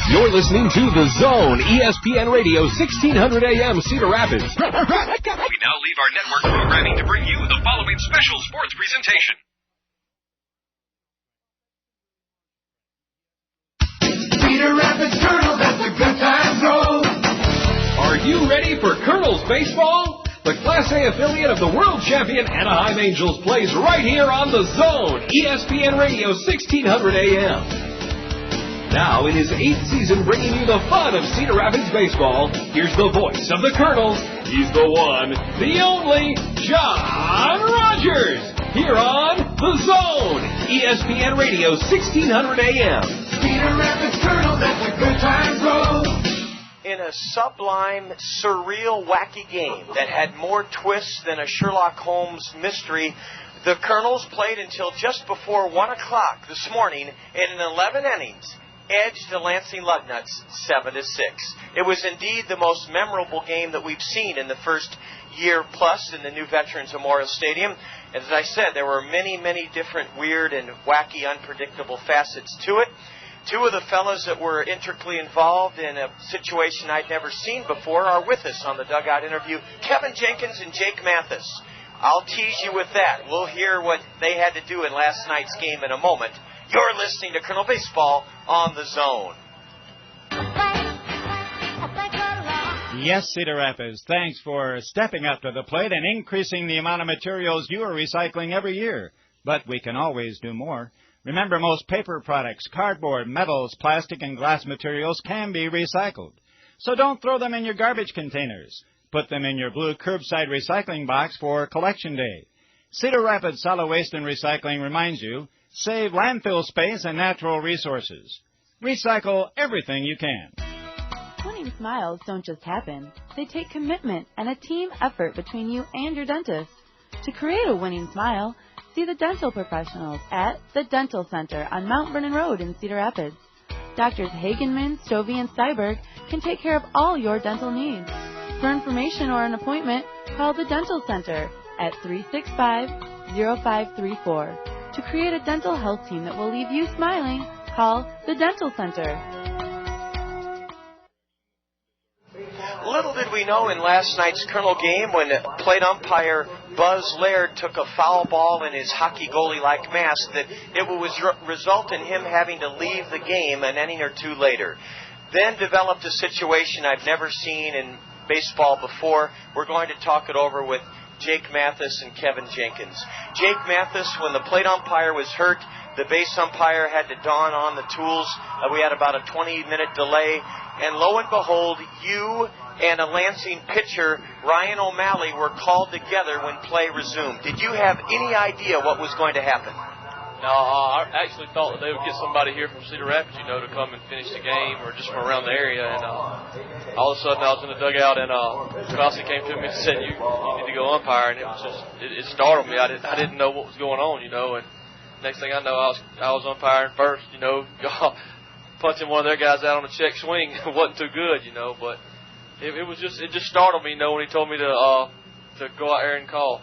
You're listening to The Zone, ESPN Radio, 1600 AM, Cedar Rapids. We now leave our network programming to bring you the following special sports presentation. Cedar Rapids Kernels, that's a good time roll. Are you ready for Kernels baseball? The Class A affiliate of the world champion Anaheim Angels plays right here on The Zone, ESPN Radio, 1600 AM. Now, in his 8th season bringing you the fun of Cedar Rapids baseball, here's the voice of the Kernels. He's the one, the only, John Rogers, here on The Zone, ESPN Radio, 1600 AM. Cedar Rapids Kernels, that's a good time roll. In a sublime, surreal, wacky game that had more twists than a Sherlock Holmes mystery, the Kernels played until just before 1 o'clock this morning, and in 11 innings, edged the Lansing Lugnuts 7-6. It was indeed the most memorable game that we've seen in the first year plus in the new Veterans Memorial Stadium. As I said, there were many, many different weird and wacky, unpredictable facets to it. Two of the fellows that were intricately involved in a situation I'd never seen before are with us on the dugout interview, Kevin Jenkins and Jake Mathis. I'll tease you with that. We'll hear what they had to do in last night's game in a moment. You're listening to Kernel Baseball on The Zone. Yes, Cedar Rapids, thanks for stepping up to the plate and increasing the amount of materials you are recycling every year. But we can always do more. Remember, most paper products, cardboard, metals, plastic, and glass materials can be recycled. So don't throw them in your garbage containers. Put them in your blue curbside recycling box for Collection Day. Cedar Rapids Solid Waste and Recycling reminds you, save landfill space and natural resources. Recycle everything you can. Winning smiles don't just happen. They take commitment and a team effort between you and your dentist. To create a winning smile, see the dental professionals at the Dental Center on Mount Vernon Road in Cedar Rapids. Doctors Hagenman, Stovey, and Steiberg can take care of all your dental needs. For information or an appointment, call the Dental Center at 365-0534. To create a dental health team that will leave you smiling, call the Dental Center. Little did we know in last night's Kernel game when plate umpire Buzz Laird took a foul ball in his hockey goalie-like mask that it would result in him having to leave the game an inning or two later. Then developed a situation I've never seen in baseball before. We're going to talk it over with Jake Mathis and Kevin Jenkins. Jake Mathis, when the plate umpire was hurt, the base umpire had to don on the tools. We had about a 20-minute delay. And lo and behold, you and a Lansing pitcher, Ryan O'Malley, were called together when play resumed. Did you have any idea what was going to happen? No, I actually thought that they would get somebody here from Cedar Rapids, to come and finish the game or just from around the area. And all of a sudden I was in the dugout and Kelsey came to me and said, you need to go umpire. And it was just, it startled me. I didn't know what was going on, And next thing I know, I was umpiring first, punching one of their guys out on a check swing. It wasn't too good, but it just startled me, when he told me to go out there and call.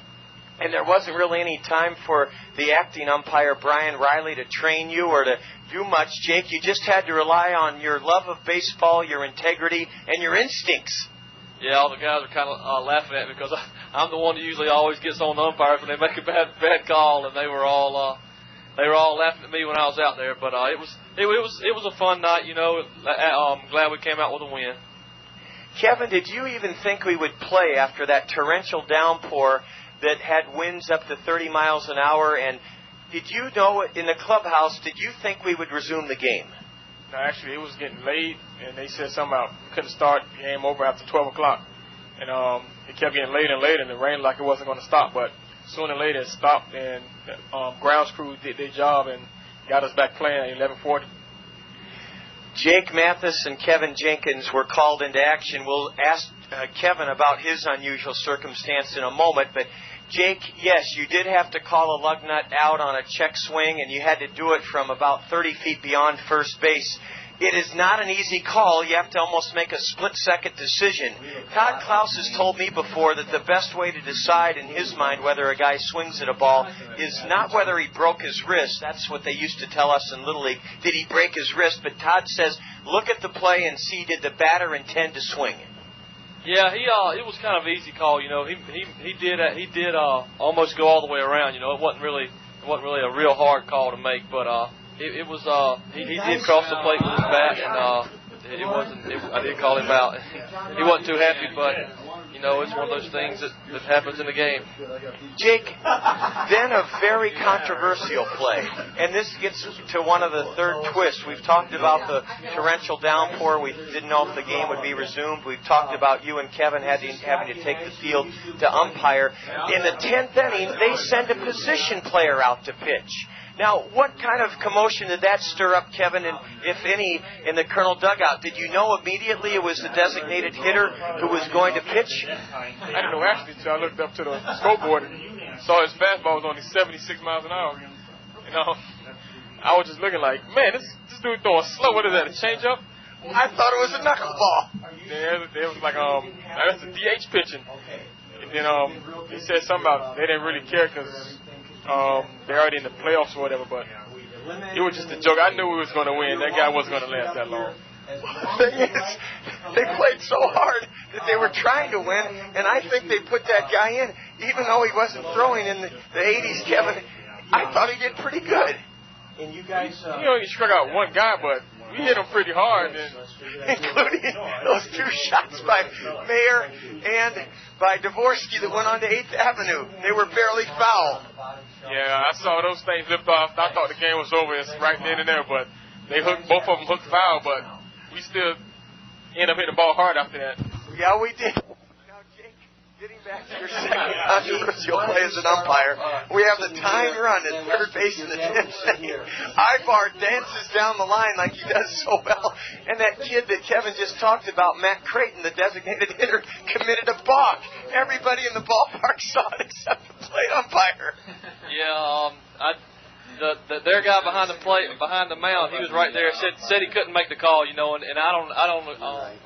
And there wasn't really any time for the acting umpire, Brian Riley, to train you or to do much, Jake. You just had to rely on your love of baseball, your integrity, and your instincts. Yeah, all the guys are kind of laughing at me because I'm the one that usually always gets on the umpires when they make a bad call, and they were all laughing at me when I was out there. But it was a fun night, I'm glad we came out with a win. Kevin, did you even think we would play after that torrential downpour that had winds up to 30 miles an hour? And did you know in the clubhouse, did you think we would resume the game? No, actually, it was getting late, and they said something about we couldn't start the game over after 12 o'clock. And it kept getting later and later, and it rained like it wasn't going to stop. But sooner or later, it stopped, and grounds crew did their job and got us back playing at 11:40. Jake Mathis and Kevin Jenkins were called into action. We'll ask Kevin about his unusual circumstance in a moment, but Jake, yes, you did have to call a Lugnut out on a check swing, and you had to do it from about 30 feet beyond first base. It is not an easy call. You have to almost make a split-second decision. Todd Klaus has told me before that the best way to decide in his mind whether a guy swings at a ball is not whether he broke his wrist. That's what they used to tell us in Little League. Did he break his wrist? But Todd says, look at the play and see, did the batter intend to swing it? Yeah, it was kind of an easy call. You know, he did almost go all the way around. You know, it wasn't really a real hard call to make, but it was he did cross the plate with his bat, and I did call him out. He wasn't too happy, but you know, it's one of those things that happens in the game. Jake, then a very controversial play, and this gets to one of the third twists. We've talked about the torrential downpour. We didn't know if the game would be resumed. We've talked about you and Kevin having to take the field to umpire. In the 10th inning, they send a position player out to pitch. Now, what kind of commotion did that stir up, Kevin, and if any, in the Kernel dugout? Did you know immediately it was the designated hitter who was going to pitch? I didn't know actually until I looked up to the scoreboard and saw his fastball was only 76 miles an hour. You know, I was just looking like, man, this dude throwing slow. What is that, a changeup? I thought it was a knuckleball. It was like, that's a DH pitching. And then he said something about they didn't really care because they're already in the playoffs or whatever, but it was just a joke. I knew we was going to win. That guy wasn't going to last that long. The thing is, they played so hard that they were trying to win, and I think they put that guy in, even though he wasn't throwing in the 80s, Kevin. I thought he did pretty good. And you guys... he struck out one guy, but we hit him pretty hard. Including those two shots by Mayer and by Dvorsky that went on to 8th Avenue. They were barely foul. Yeah, I saw those things lift off. I thought the game was over. It's right then and there, but both of them hooked foul, but we still ended up hitting the ball hard after that. Yeah, we did. Now, Jake, getting back to your second controversial play as an umpire, we have the tying run at third base in the 10th inning. Ibar dances down the line like he does so well, and that kid that Kevin just talked about, Matt Creighton, the designated hitter, committed a balk. Everybody in the ballpark saw it except the plate umpire. Yeah, their guy behind the plate, behind the mound, he was right there. Said he couldn't make the call, you know, and I don't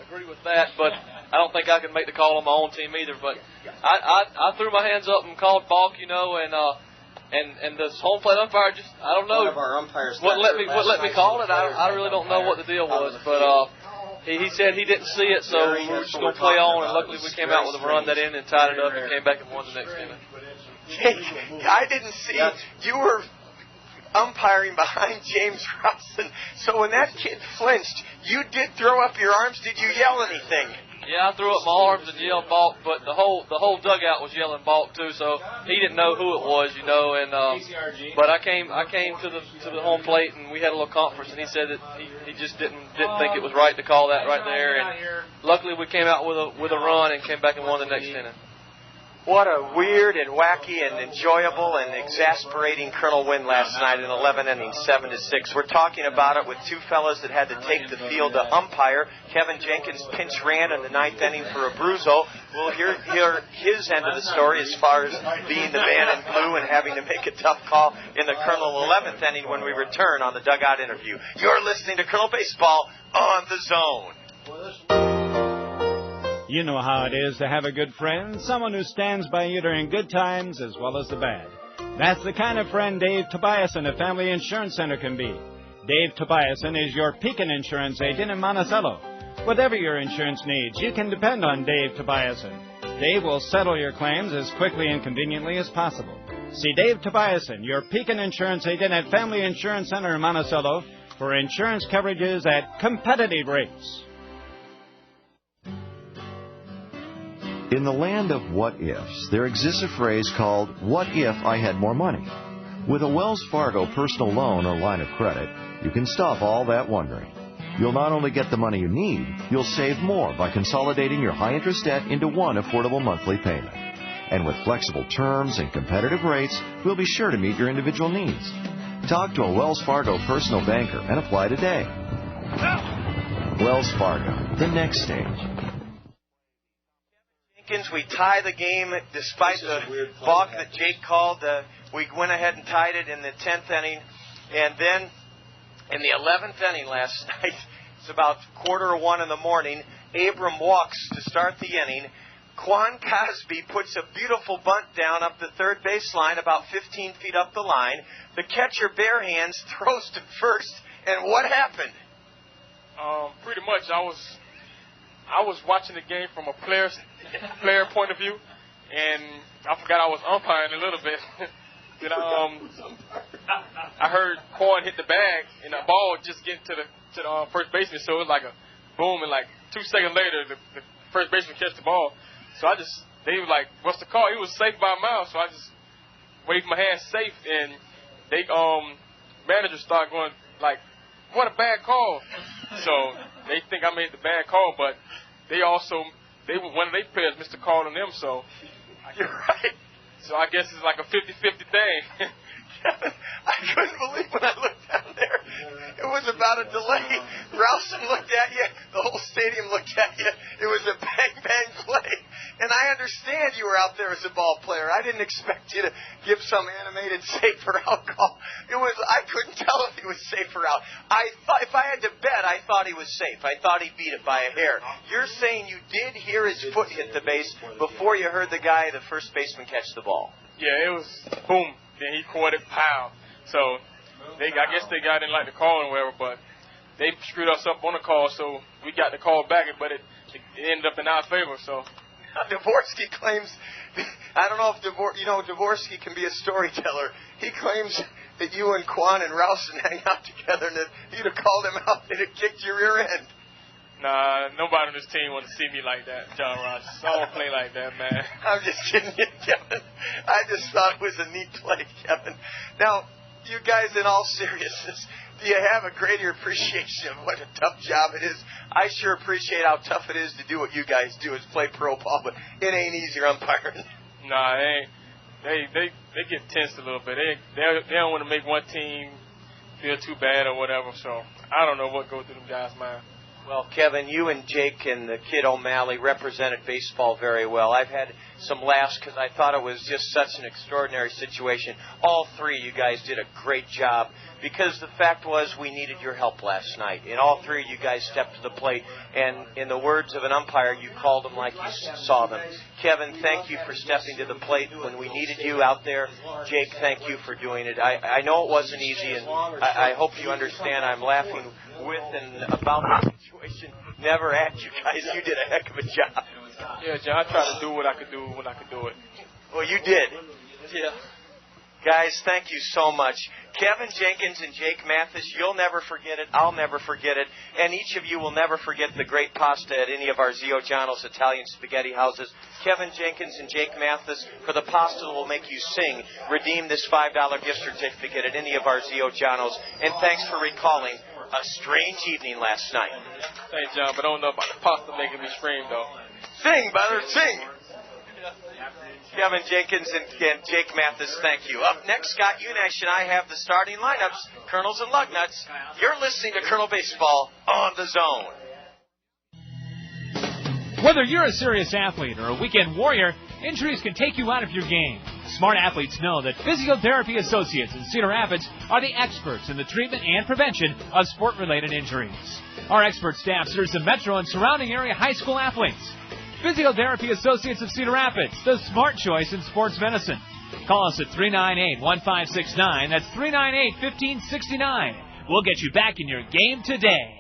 agree with that, but I don't think I can make the call on my own team either. But I threw my hands up and called balk, you know, and the home plate umpire just, I don't know, One of our umpires what let me call it. I really don't know what the deal was, but he said he didn't see it, so we were just going to play on, and luckily we came out with a run that in and tied it up and came back and won the next inning. Jake, I didn't see. You were umpiring behind James Rawson, so when that kid flinched, you did throw up your arms. Did you yell anything? Yeah, I threw up my arms and yelled balk, but the whole dugout was yelling balk too, so he didn't know who it was, you know. And but I came to the home plate and we had a little conference, and he said that he just didn't think it was right to call that right there. And luckily we came out with a run and came back and won the next inning. What a weird and wacky and enjoyable and exasperating Kernel win last night in 11 innings, 7-6. We're talking about it with two fellas that had to take the field to umpire. Kevin Jenkins pinch ran in the 9th inning for a bruiso. We'll hear his end of the story as far as being the man in blue and having to make a tough call in the Kernel 11th inning when we return on the dugout interview. You're listening to Kernel Baseball on the Zone. You know how it is to have a good friend, someone who stands by you during good times as well as the bad. That's the kind of friend Dave Tobiasen at Family Insurance Center can be. Dave Tobiasen is your Pekin insurance agent in Monticello. Whatever your insurance needs, you can depend on Dave Tobiasen. Dave will settle your claims as quickly and conveniently as possible. See Dave Tobiasen, your Pekin insurance agent at Family Insurance Center in Monticello, for insurance coverages at competitive rates. In the land of what-ifs, there exists a phrase called, what if I had more money? With a Wells Fargo personal loan or line of credit, you can stop all that wondering. You'll not only get the money you need, you'll save more by consolidating your high-interest debt into one affordable monthly payment. And with flexible terms and competitive rates, we'll be sure to meet your individual needs. Talk to a Wells Fargo personal banker and apply today. Wells Fargo, the next stage. We tie the game despite the balk that Jake called. We went ahead and tied it in the 10th inning. And then in the 11th inning last night, It's about 1:15 in the morning. Abram walks to start the inning. Quan Cosby puts a beautiful bunt down up the third baseline, about 15 feet up the line. The catcher, bare hands, throws to first. And what happened? Pretty much, I was watching the game from a player point of view, and I forgot I was umpiring a little bit. Then I heard Quan hit the bag, and the ball just getting to the first baseman. So it was like a boom, and like 2 seconds later, the first baseman catch the ball. So they were like, "What's the call?" He was safe by a mile, so I just waved my hand safe, and they managers start going like, "What a bad call!" So they think I made the bad call, but one of their players missed a call on them. So you're right. So I guess it's like a 50-50 thing. I couldn't believe when I looked down there. It was about a delay. Ralston looked at you. The whole stadium looked at you. It was a bang-bang play. And I understand you were out there as a ball player. I didn't expect you to give some animated safe or out call. I couldn't tell if he was safe or out. If I had to bet, I thought he was safe. I thought he beat it by a hair. You're saying you did hear his foot hit the base before you heard the first baseman, catch the ball. Yeah, it was boom. Then he caught it, pow. So I guess they didn't like the call or whatever, but they screwed us up on the call, so we got the call back, but it ended up in our favor. So Dvorsky claims, I don't know if Dvorsky can be a storyteller. He claims that you and Quan and Ralston hang out together, and that you'd have called him out, they'd have kicked your rear end. Nah, nobody on this team wants to see me like that, John Rogers. I don't play like that, man. I'm just kidding you, Kevin. I just thought it was a neat play, Kevin. Now, you guys, in all seriousness, do you have a greater appreciation of what a tough job it is? I sure appreciate how tough it is to do what you guys do, is play pro ball, but it ain't easy umpiring. Nah, they get tense a little bit. They don't want to make one team feel too bad or whatever, so I don't know what goes through them guys' mind. Well, Kevin, you and Jake and the kid O'Malley represented baseball very well. I've had some laughs because I thought it was just such an extraordinary situation. All three of you guys did a great job because the fact was we needed your help last night. And all three of you guys stepped to the plate. And in the words of an umpire, you called them like you saw them. Kevin, thank you for stepping to the plate when we needed you out there. Jake, thank you for doing it. I know it wasn't easy, and I hope you understand I'm laughing with and about the situation. Never at you guys. You did a heck of a job. Yeah, John, I tried to do what I could do when I could do it. Well, you did. Yeah. Guys, thank you so much. Kevin Jenkins and Jake Mathis, you'll never forget it. I'll never forget it. And each of you will never forget the great pasta at any of our Zio Giano's Italian spaghetti houses. Kevin Jenkins and Jake Mathis, for the pasta that will make you sing, redeem this $5 gift certificate at any of our Zio Giano's. And thanks for recalling a strange evening last night. Thanks, John, but I don't know about the pasta making me scream, though. Sing, brother, sing. Kevin Jenkins and Jake Mathis, thank you. Up next, Scott Unash and I have the starting lineups, Kernels and Lugnuts. You're listening to Colonel Baseball on the Zone. Whether you're a serious athlete or a weekend warrior, injuries can take you out of your game. Smart athletes know that Physiotherapy Associates in Cedar Rapids are the experts in the treatment and prevention of sport-related injuries. Our expert staff serves the metro and surrounding area high school athletes. Physiotherapy Associates of Cedar Rapids, the smart choice in sports medicine. Call us at 398-1569. That's 398-1569. We'll get you back in your game today.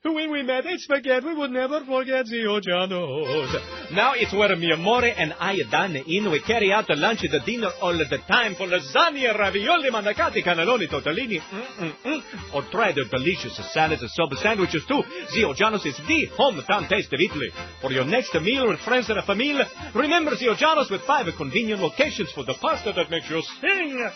When we met at Spaghetti, we would never forget Zio Giano's. Now it's where mi amore and I dine in. We carry out the lunch and the dinner all the time for lasagna, ravioli, mandacati, cannelloni, tortellini. Or try their delicious salads and sub sandwiches too. Zio Giano's is the hometown taste of Italy. For your next meal with friends and a family, remember Zio Giano's with 5 convenient locations for the pasta that makes you sing.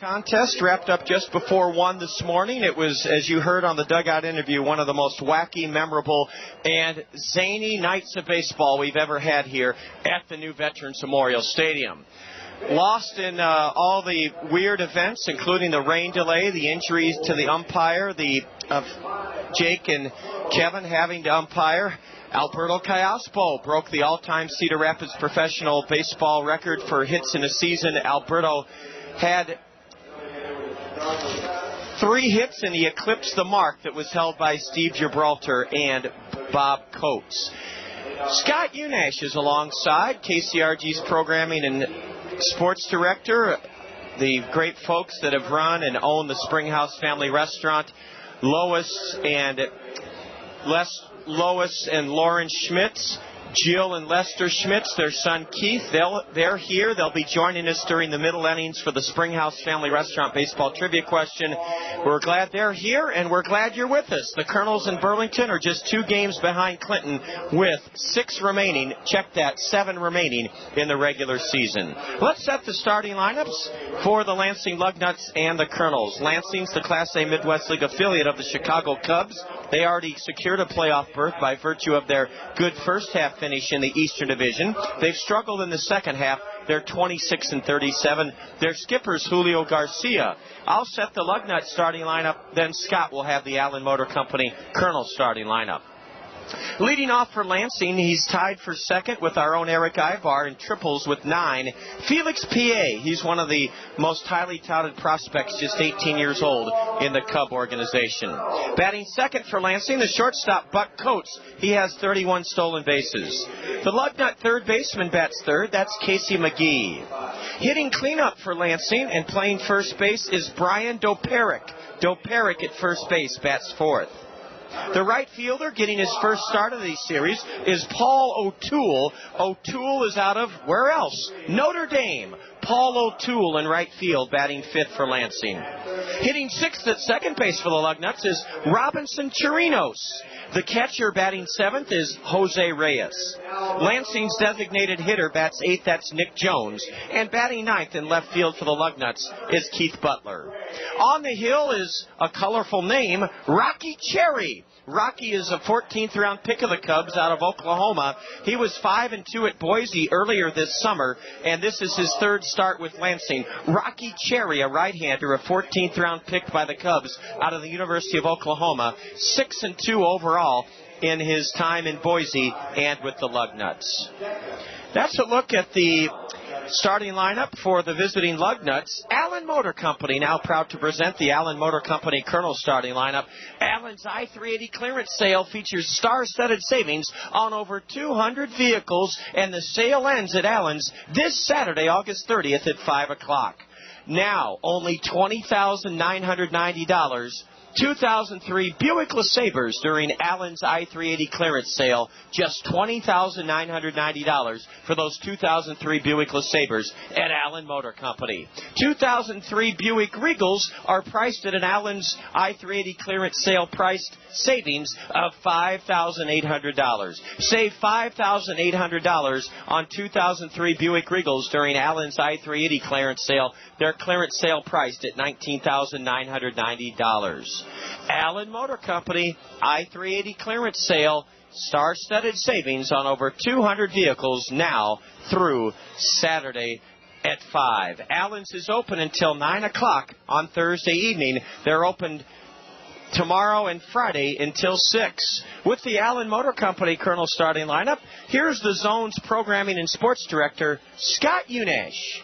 Contest wrapped up just before 1 this morning. It was, as you heard on the dugout interview, one of the most wacky, memorable, and zany nights of baseball we've ever had here at the new Veterans Memorial Stadium. Lost in all the weird events, including the rain delay, the injuries to the umpire, Jake and Kevin having to umpire. Alberto Callaspo broke the all-time Cedar Rapids professional baseball record for hits in a season. Alberto had 3 hits, and he eclipsed the mark that was held by Steve Gibraltar and Bob Coates. Scott Unash is alongside, KCRG's programming and sports director, the great folks that have run and own the Springhouse Family Restaurant, Lois and Lauren Schmitz, Jill and Lester Schmitz, their son Keith. They're here. They'll be joining us during the middle innings for the Springhouse Family Restaurant baseball trivia question. We're glad they're here, and we're glad you're with us. The Kernels in Burlington are just 2 games behind Clinton with 6 remaining. Check that, 7 remaining in the regular season. Let's set the starting lineups for the Lansing Lugnuts and the Kernels. Lansing's the Class A Midwest League affiliate of the Chicago Cubs. They already secured a playoff berth by virtue of their good first half finish in the Eastern Division. They've struggled in the second half. They're 26-37. Their skipper's Julio Garcia. I'll set the Lugnuts starting lineup, then Scott will have the Allen Motor Company Kernel starting lineup. Leading off for Lansing, he's tied for second with our own Eric Ivar in triples with 9. Felix P.A., he's one of the most highly touted prospects, just 18 years old in the Cub organization. Batting second for Lansing, the shortstop Buck Coates. He has 31 stolen bases. The Lugnut third baseman bats third. That's Casey McGee. Hitting cleanup for Lansing and playing first base is Brian Doperick. Doperick at first base bats fourth. The right fielder getting his first start of the series is Paul O'Toole. O'Toole is out of, where else? Notre Dame. Paul O'Toole in right field, batting fifth for Lansing. Hitting sixth at second base for the Lugnuts is Robinson Chirinos. The catcher batting seventh is Jose Reyes. Lansing's designated hitter bats eighth, that's Nick Jones. And batting ninth in left field for the Lugnuts is Keith Butler. On the hill is a colorful name, Rocky Cherry. Rocky is a 14th round pick of the Cubs out of Oklahoma. He was 5-2 at Boise earlier this summer, and this is his third start with Lansing. Rocky Cherry, a right-hander, a 14th round pick by the Cubs out of the University of Oklahoma, 6-2 overall in his time in Boise and with the Lugnuts. That's a look at the starting lineup for the visiting Lugnuts. Allen Motor Company now proud to present the Allen Motor Company Kernel starting lineup. Allen's I-380 clearance sale features star-studded savings on over 200 vehicles, and the sale ends at Allen's this Saturday, August 30th at 5 o'clock. Now, only $20,990. 2003 Buick LeSabres during Allen's I-380 clearance sale. Just $20,990 for those 2003 Buick LeSabres at Allen Motor Company. 2003 Buick Regals are priced at an Allen's I-380 clearance sale priced savings of $5,800. Save $5,800 on 2003 Buick Regals during Allen's I-380 clearance sale. Their clearance sale priced at $19,990. Allen Motor Company I-380 clearance sale, star-studded savings on over 200 vehicles now through Saturday at 5. Allen's is open until 9 o'clock on Thursday evening. They're open tomorrow and Friday until 6. With the Allen Motor Company Kernel starting lineup, here's the Zone's programming and sports director, Scott Unash.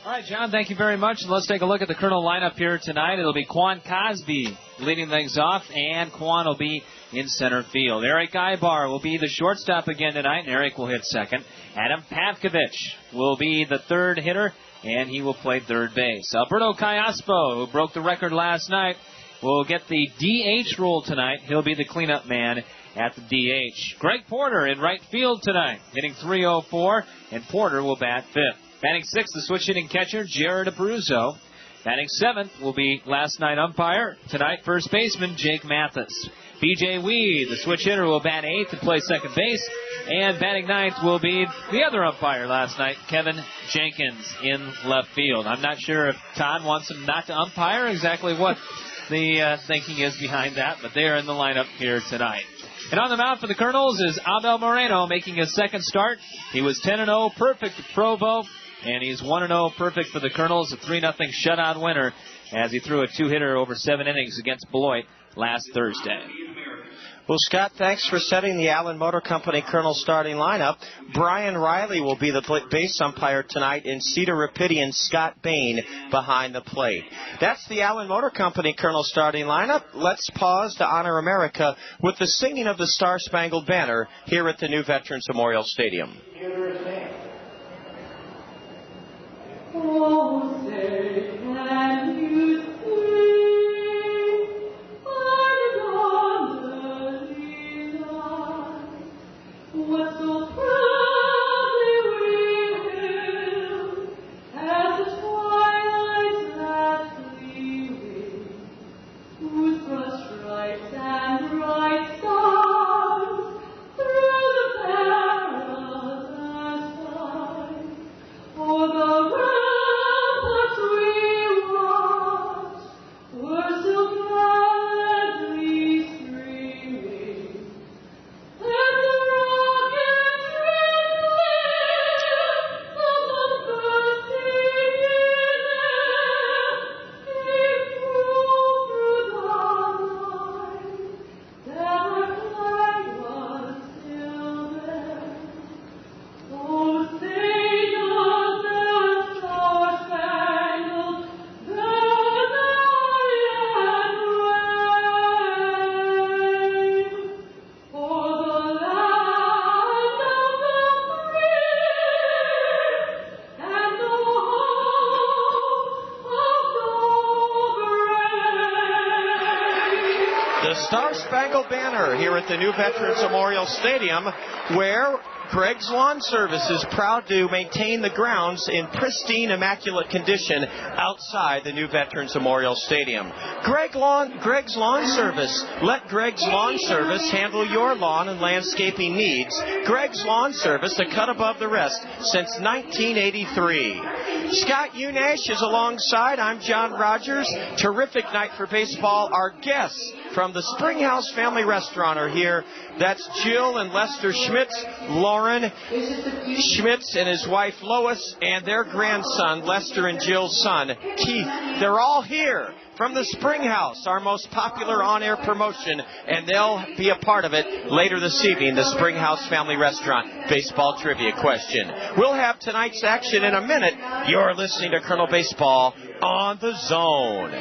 All right, John, thank you very much. Let's take a look at the Kernel lineup here tonight. It'll be Quan Cosby leading things off, and Quan will be in center field. Eric Ibar will be the shortstop again tonight, and Eric will hit second. Adam Pavkovich will be the third hitter, and he will play third base. Alberto Callaspo, who broke the record last night, will get the DH role tonight. He'll be the cleanup man at the DH. Greg Porter in right field tonight, hitting .304, and Porter will bat fifth. Batting sixth, the switch-hitting catcher, Jared Abruzzo. Batting seventh will be last night umpire. Tonight, first baseman, Jake Mathis. B.J. Weed, the switch hitter, will bat eighth and play second base. And batting ninth will be the other umpire last night, Kevin Jenkins, in left field. I'm not sure if Todd wants him not to umpire, exactly what the thinking is behind that, but they are in the lineup here tonight. And on the mound for the Kernels is Abel Moreno making his second start. He was 10-0 perfect at Provo, and he's 1-0 perfect for the Kernels, a 3-0 shutout winner as he threw a two-hitter over 7 innings against Beloit last Thursday. Well, Scott, thanks for setting the Allen Motor Company Kernels starting lineup. Brian Riley will be the base umpire tonight in Cedar Rapidian Scott Bain behind the plate. That's the Allen Motor Company Kernels starting lineup. Let's pause to honor America with the singing of the Star-Spangled Banner here at the new Veterans Memorial Stadium. Oh, say, can you see? What so proudly we hailed as the twilight's last gleaming, whose broad stripes and bright stars through the perilous skies, o'er the ramparts we watched, were still gallantly streaming. Star-Spangled Banner here at the new Veterans Memorial Stadium, where Greg's Lawn Service is proud to maintain the grounds in pristine, immaculate condition outside the new Veterans Memorial Stadium. Greg's Lawn Service. Let Greg's Lawn Service handle your lawn and landscaping needs. Greg's Lawn Service, a cut above the rest since 1983. Scott Unash is alongside. I'm John Rogers. Terrific night for baseball. Our guests from the Springhouse Family Restaurant are here. That's Jill and Lester Schmitz, Lauren Schmitz and his wife Lois, and their grandson, Lester and Jill's son, Keith. They're all here from the Springhouse, our most popular on-air promotion, and they'll be a part of it later this evening, the Springhouse Family Restaurant baseball trivia question. We'll have tonight's action in a minute. You're listening to Colonel Baseball on the Zone.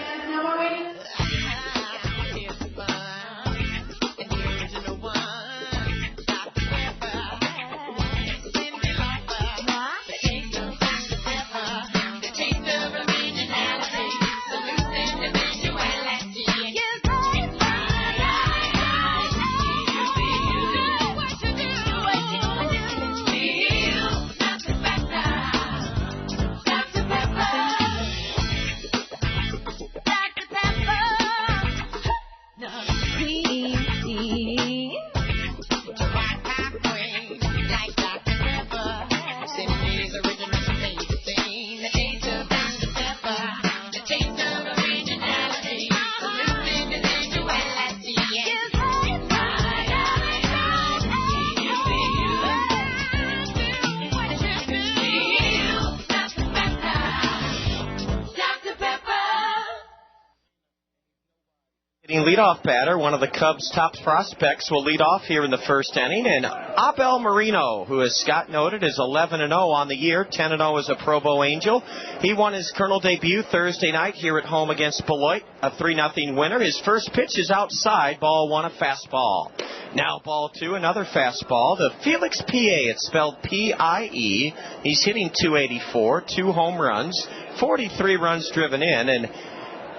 Leadoff batter, one of the Cubs' top prospects, will lead off here in the first inning. And Abel Marino, who, as Scott noted, is 11-0 on the year, 10-0 as a Pro Bowl Angel. He won his Colonel debut Thursday night here at home against Beloit, a 3-0 winner. His first pitch is outside, ball one, a fastball. Now ball two, another fastball. The Felix P.A., it's spelled P-I-E. He's hitting .284, 2 home runs, 43 runs driven in, and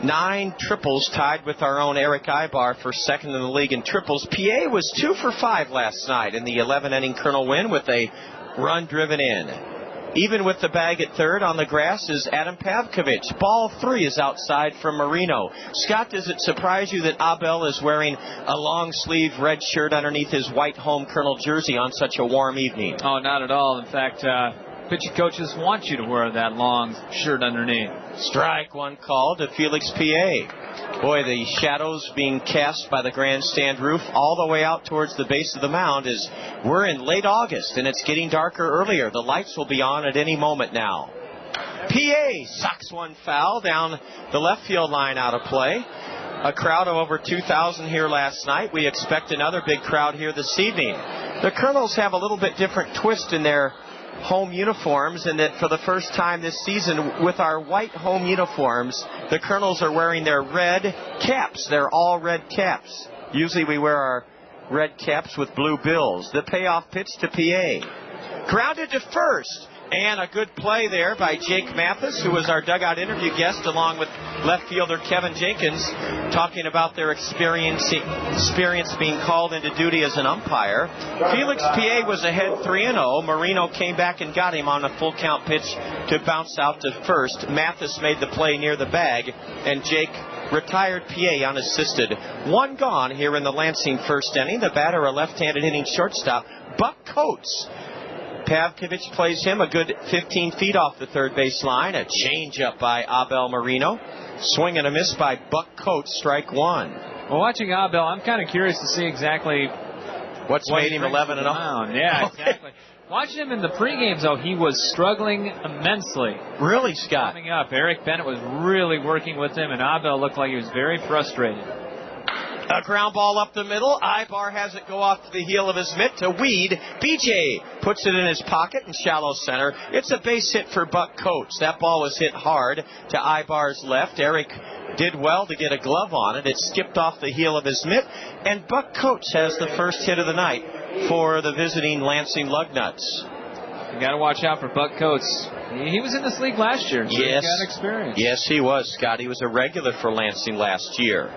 9 triples, tied with our own Eric Ibar for second in the league in triples. PA was 2 for 5 last night in the 11-inning Colonel win with a run driven in. Even with the bag at third, on the grass is Adam Pavkovich. Ball 3 is outside from Marino. Scott, does it surprise you that Abel is wearing a long-sleeve red shirt underneath his white home Colonel jersey on such a warm evening? Oh, not at all. In fact, pitching coaches want you to wear that long shirt underneath. Strike one called to Felix P.A. Boy, the shadows being cast by the grandstand roof all the way out towards the base of the mound as we're in late August and it's getting darker earlier. The lights will be on at any moment now. P.A. socks one foul down the left field line out of play. a crowd of over 2,000 here last night. We expect another big crowd here this evening. The Kernels have a little bit different twist in their home uniforms, in that for the first time this season, with our white home uniforms, the Kernels are wearing their red caps. They're all red caps. Usually we wear our red caps with blue bills. The payoff pitch to PA. Grounded to first. And a good play there by Jake Mathis, who was our dugout interview guest, along with left fielder Kevin Jenkins, talking about their experience being called into duty as an umpire. Felix PA was ahead 3-0. Marino came back and got him on a full count pitch to bounce out to first. Mathis made the play near the bag, and Jake retired PA unassisted. One gone here in the Lansing first inning. The batter, a left-handed hitting shortstop, Buck Coates. Pavkovich plays him a good 15 feet off the third base line. A changeup by Abel Marino. Swing and a miss by Buck Coates, strike one. Well, watching Abel, I'm kind of curious to see exactly what's made him 11-0. Yeah, exactly. Watching him in the pregames, though, he was struggling immensely. Really, Scott? Coming up, Eric Bennett was really working with him, and Abel looked like he was very frustrated. A ground ball up the middle. Ibar has it go off to the heel of his mitt to Weed. BJ puts it in his pocket in shallow center. It's a base hit for Buck Coates. That ball was hit hard to Ibar's left. Eric did well to get a glove on it. It skipped off the heel of his mitt. And Buck Coates has the first hit of the night for the visiting Lansing Lugnuts. You got to watch out for Buck Coates. He was in this league last year. So yes. He got experience. Yes, he was, Scott. He was a regular for Lansing last year.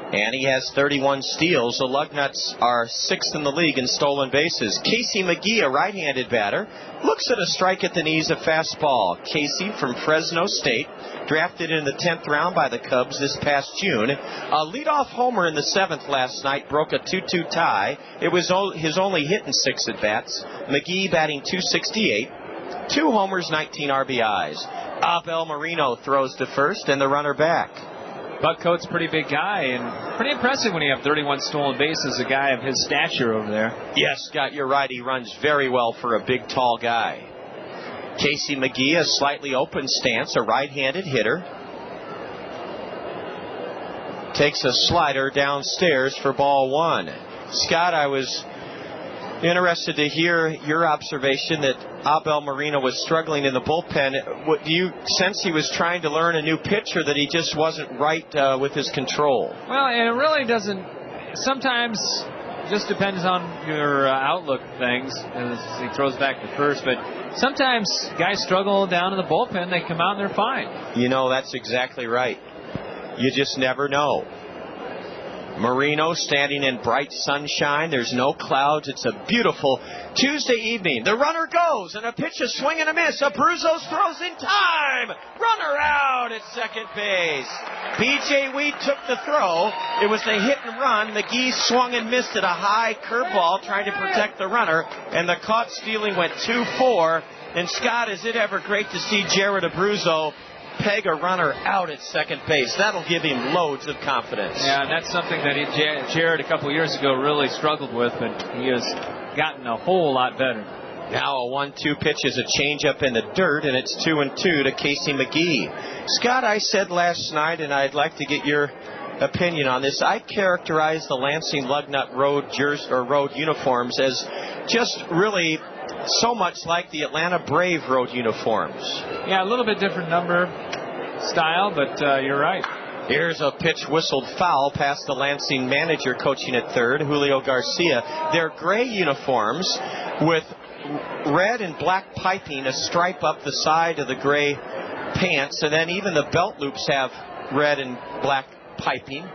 And he has 31 steals. The Lugnuts are 6th in the league in stolen bases. Casey McGee, a right-handed batter, looks at a strike at the knees, a fastball. Casey from Fresno State, drafted in the 10th round by the Cubs this past June. A leadoff homer in the 7th last night broke a 2-2 tie. It was his only hit in 6 at-bats. McGee batting .268. 2 homers, 19 RBIs. Abel Marino throws to first and the runner back. Buck Coates, pretty big guy, and pretty impressive when you have 31 stolen bases, a guy of his stature over there. Yes, Scott, you're right. He runs very well for a big, tall guy. Casey McGee, a slightly open stance, a right-handed hitter. Takes a slider downstairs for ball one. Scott, I was interested to hear your observation that Abel Marino was struggling in the bullpen. Do you sense he was trying to learn a new pitch, or that he just wasn't right with his control? Well, and it really doesn't. Sometimes it just depends on your outlook of things as he throws back to first. But sometimes guys struggle down in the bullpen. They come out and they're fine. You know, that's exactly right. You just never know. Marino standing in bright sunshine. There's no clouds. It's a beautiful Tuesday evening. The runner goes, and a pitch, a swing and a miss. Abruzos throws in time. Runner out at second base. B.J. Weed took the throw. It was a hit and run. McGee swung and missed at a high curveball trying to protect the runner, and the caught stealing went 2-4. And Scott, is it ever great to see Jared Abruzzo peg a runner out at second base? That'll give him loads of confidence. Yeah, and that's something that Jared a couple years ago really struggled with, but he has gotten a whole lot better. Now a 1-2 pitch is a changeup in the dirt, and it's 2-2 to Casey McGee. Scott, I said last night, and I'd like to get your opinion on this. I characterize the Lansing Lugnut road uniforms as just really so much like the Atlanta Brave road uniforms. Yeah, a little bit different number style, but you're right. Here's a pitch whistled foul past the Lansing manager coaching at third, Julio Garcia. They're gray uniforms with red and black piping, a stripe up the side of the gray pants, and then even the belt loops have red and black piping.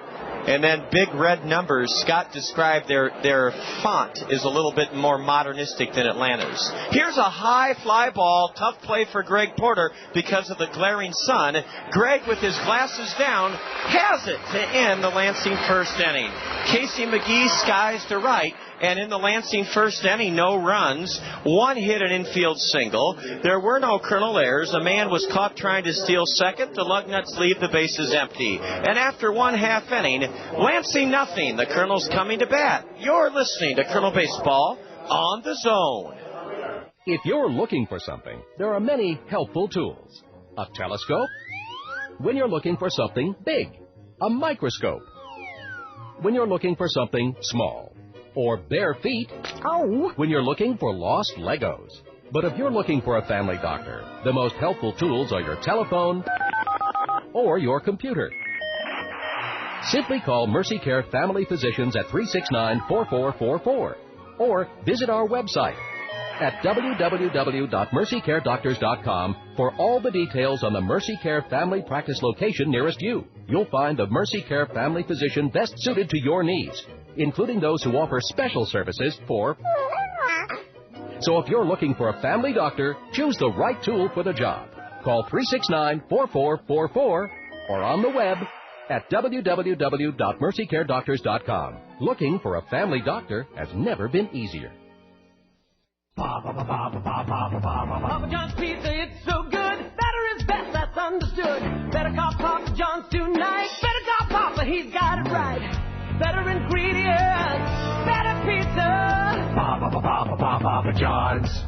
And then big red numbers. Scott described their font is a little bit more modernistic than Atlanta's. Here's a high fly ball. Tough play for Greg Porter because of the glaring sun. Greg, with his glasses down, has it to end the Lansing first inning. Casey McGee skies to right. And in the Lansing first inning, no runs, 1 hit, an infield single. There were no Kernel errors. A man was caught trying to steal second. The Lugnuts leave the bases empty. And after 1/2 inning, Lansing nothing. The Kernels coming to bat. You're listening to Kernel Baseball on the Zone. If you're looking for something, there are many helpful tools. A telescope? When you're looking for something big. a microscope. When you're looking for something small, or bare feet, when you're looking for lost Legos. But if you're looking for a family doctor, the most helpful tools are your telephone or your computer. Simply call Mercy Care Family Physicians at 369-4444 or visit our website at www.mercycaredoctors.com for all the details on the Mercy Care Family Practice location nearest you. You'll find the Mercy Care Family Physician best suited to your needs, including those who offer special services for... So if you're looking for a family doctor, choose the right tool for the job. Call 369-4444 or on the web at www.mercycaredoctors.com. Looking for a family doctor has never been easier. Papa John's pizza, it's so good. Better is best, that's understood. Better call Papa John's tonight. Better call Papa, he's got it right. Better ingredients, better pizza. Papa John's.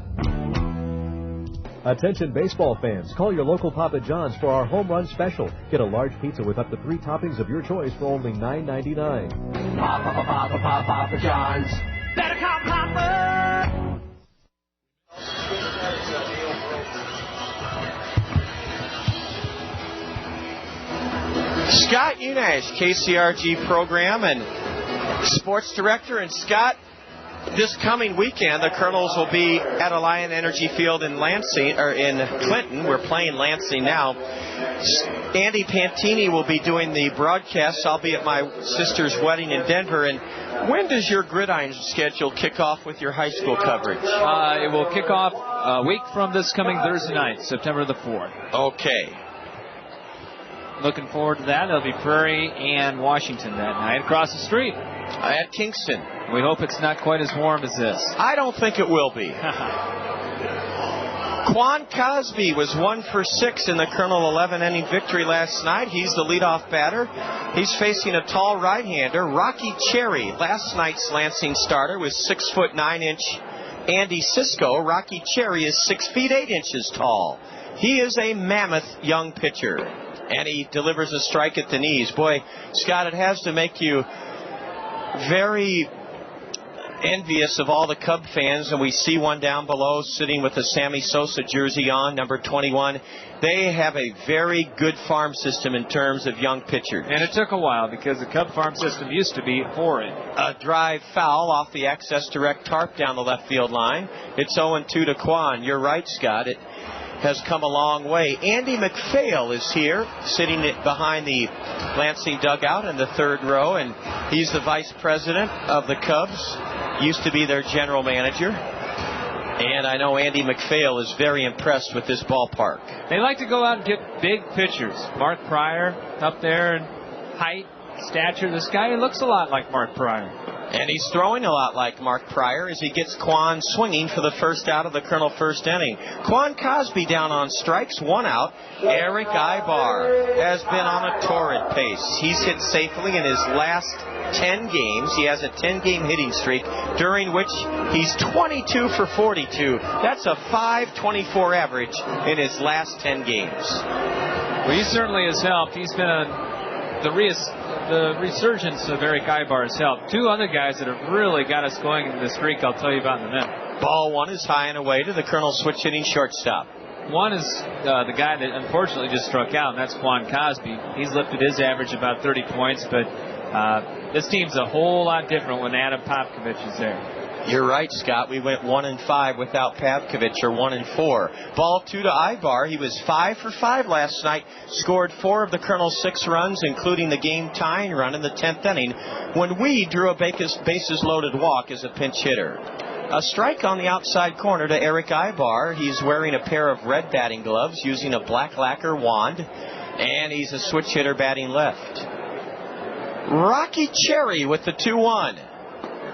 Attention baseball fans, call your local Papa John's for our home run special. Get a large pizza with up to 3 toppings of your choice for only $9.99. Papa John's. Better call Papa. Scott Unash, KCRG program and sports director. And Scott, this coming weekend, the Kernels will be at Alliant Energy Field in Lansing, or in Clinton. We're playing Lansing now. Andy Pantini will be doing the broadcast. I'll be at my sister's wedding in Denver. And when does your gridiron schedule kick off with your high school coverage? It will kick off a week from this coming Thursday night, September the 4th. Okay. Looking forward to that. There'll be Prairie and Washington that night across the street. At Kingston. We hope it's not quite as warm as this. I don't think it will be. Quan Cosby was 1 for 6 in the Kernel 11-inning victory last night. He's the leadoff batter. He's facing a tall right-hander, Rocky Cherry. Last night's Lansing starter was 6'9" Andy Cisco. Rocky Cherry is 6 feet 8 inches tall. He is a mammoth young pitcher. And he delivers a strike at the knees. Boy, Scott, it has to make you very envious of all the Cub fans. And we see one down below sitting with a Sammy Sosa jersey on, number 21. They have a very good farm system in terms of young pitchers. And it took a while because the Cub farm system used to be horrid. A drive foul off the Access Direct tarp down the left field line. It's 0-2 to Quan. You're right, Scott. It has come a long way. Andy McPhail is here, sitting behind the Lansing dugout in the third row, and he's the vice president of the Cubs. Used to be their general manager. And I know Andy McPhail is very impressed with this ballpark. They like to go out and get big pitchers. Mark Pryor up there in height, stature. This guy looks a lot like Mark Pryor. And he's throwing a lot like Mark Pryor as he gets Quan swinging for the first out of the Kernel first inning. Quan Cosby down on strikes, 1 out. Eric Ibar has been on a torrid pace. He's hit safely in his last 10 games. He has a 10-game hitting streak, during which he's 22 for 42. That's a .524 average in his last 10 games. Well, he certainly has helped. He's been the resurgence of Eric Ibar has helped. 2 other guys that have really got us going in this streak, I'll tell you about in a minute. Ball 1 is high and away to the Kernel switch hitting shortstop. 1 is the guy that unfortunately just struck out, and that's Quan Cosby. He's lifted his average about 30 points, but this team's a whole lot different when Adam Popkovich is there. You're right, Scott. We went 1-5 without Pavkovich, or 1-4. Ball 2 to Ibar. He was 5 for 5 last night. Scored 4 of the Kernel's 6 runs, including the game-tying run in the 10th inning, when we drew a bases-loaded walk as a pinch hitter. A strike on the outside corner to Eric Ibar. He's wearing a pair of red batting gloves, using a black lacquer wand, and he's a switch hitter batting left. Rocky Cherry with the 2-1.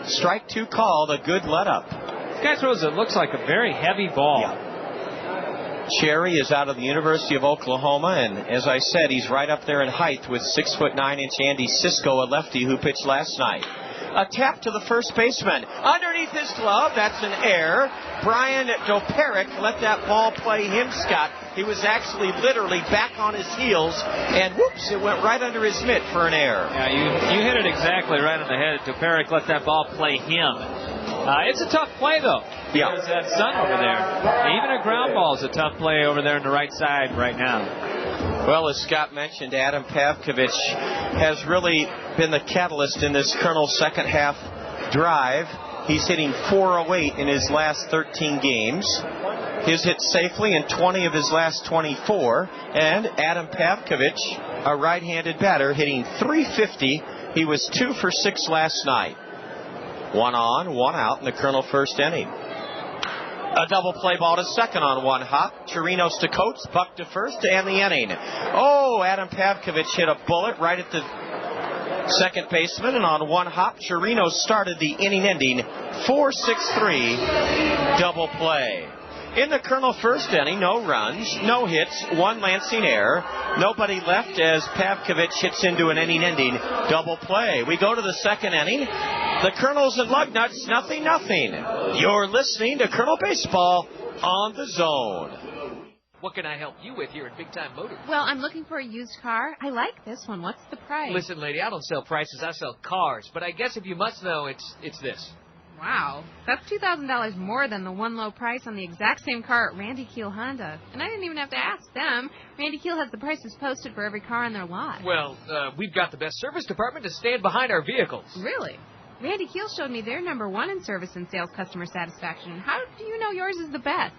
Strike 2 called, a good let-up. This guy throws it looks like a very heavy ball. Yeah. Cherry is out of the University of Oklahoma, and as I said, he's right up there in height with 6'9" Andy Cisco, a lefty who pitched last night. A tap to the first baseman. Underneath his glove, that's an error. Brian Doperick let that ball play him, Scott. He was actually literally back on his heels, and whoops, it went right under his mitt for an error. Yeah, you hit it exactly right on the head. Doperick let that ball play him. It's a tough play, though. Yeah. There's that sun over there. Even a ground ball is a tough play over there on the right side right now. Well, as Scott mentioned, Adam Pavkovich has really been the catalyst in this Kernels second half drive. He's hitting .408 in his last 13 games. He's hit safely in 20 of his last 24. And Adam Pavkovich, a right-handed batter, hitting .350. He was 2 for 6 last night. 1 on, 1 out in the Kernel first inning. A double play ball to second on 1 hop. Chirinos to Coates, Buck to first, and the inning. Oh, Adam Pavkovich hit a bullet right at the second baseman, and on 1 hop, Chirinos started the inning ending 4-6-3 double play. In the Kernel first inning, no runs, no hits, 1 Lansing error. Nobody left as Pavkovich hits into an inning ending double play. We go to the second inning. The Kernels and Lugnuts, 0-0. You're listening to Kernel Baseball on the Zone. What can I help you with here at Big Time Motors? Well, I'm looking for a used car. I like this one. What's the price? Listen, lady, I don't sell prices. I sell cars. But I guess if you must know, it's this. Wow. That's $2,000 more than the one low price on the exact same car at Randy Keel Honda. And I didn't even have to ask them. Randy Keel has the prices posted for every car on their lot. Well, we've got the best service department to stand behind our vehicles. Really? Randy Keel showed me they're #1 in service and sales customer satisfaction. How do you know yours is the best?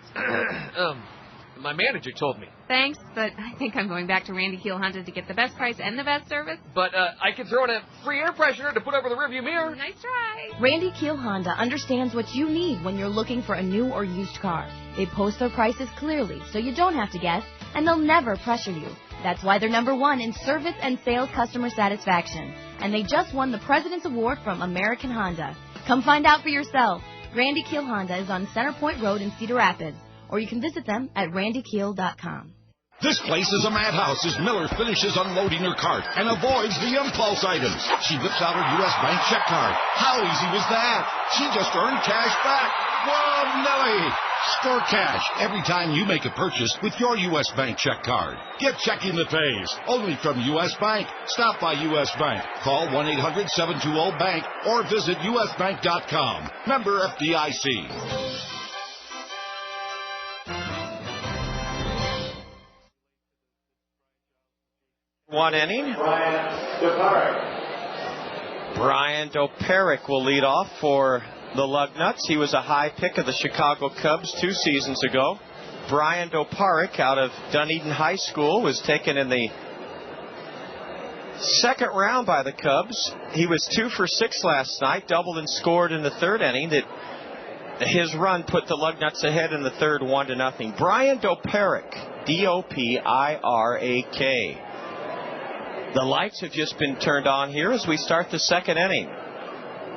My manager told me. Thanks, but I think I'm going back to Randy Keel Honda to get the best price and the best service. But I can throw in a free air freshener to put over the rearview mirror. Nice try. Randy Keel Honda understands what you need when you're looking for a new or used car. They post their prices clearly, so you don't have to guess, and they'll never pressure you. That's why they're #1 in service and sales customer satisfaction. And they just won the President's Award from American Honda. Come find out for yourself. Randy Keel Honda is on Center Point Road in Cedar Rapids, or you can visit them at randykeel.com. This place is a madhouse as Miller finishes unloading her cart and avoids the impulse items. She whips out her U.S. Bank check card. How easy was that? She just earned cash back. Whoa, Millie! Score cash every time you make a purchase with your U.S. Bank check card. Get checking that pays. Only from U.S. Bank. Stop by U.S. Bank. Call 1-800-720-BANK or visit usbank.com. Member FDIC. One inning. Brian Doperick will lead off for the Lugnuts. He was a high pick of the Chicago Cubs 2 seasons ago. Brian Doperick out of Dunedin High School was taken in the second round by the Cubs. He was 2 for 6 last night, doubled and scored in the third inning. His run put the Lugnuts ahead in the third 1-0. Brian Doperick, D-O-P-I-R-A-K. The lights have just been turned on here as we start the second inning.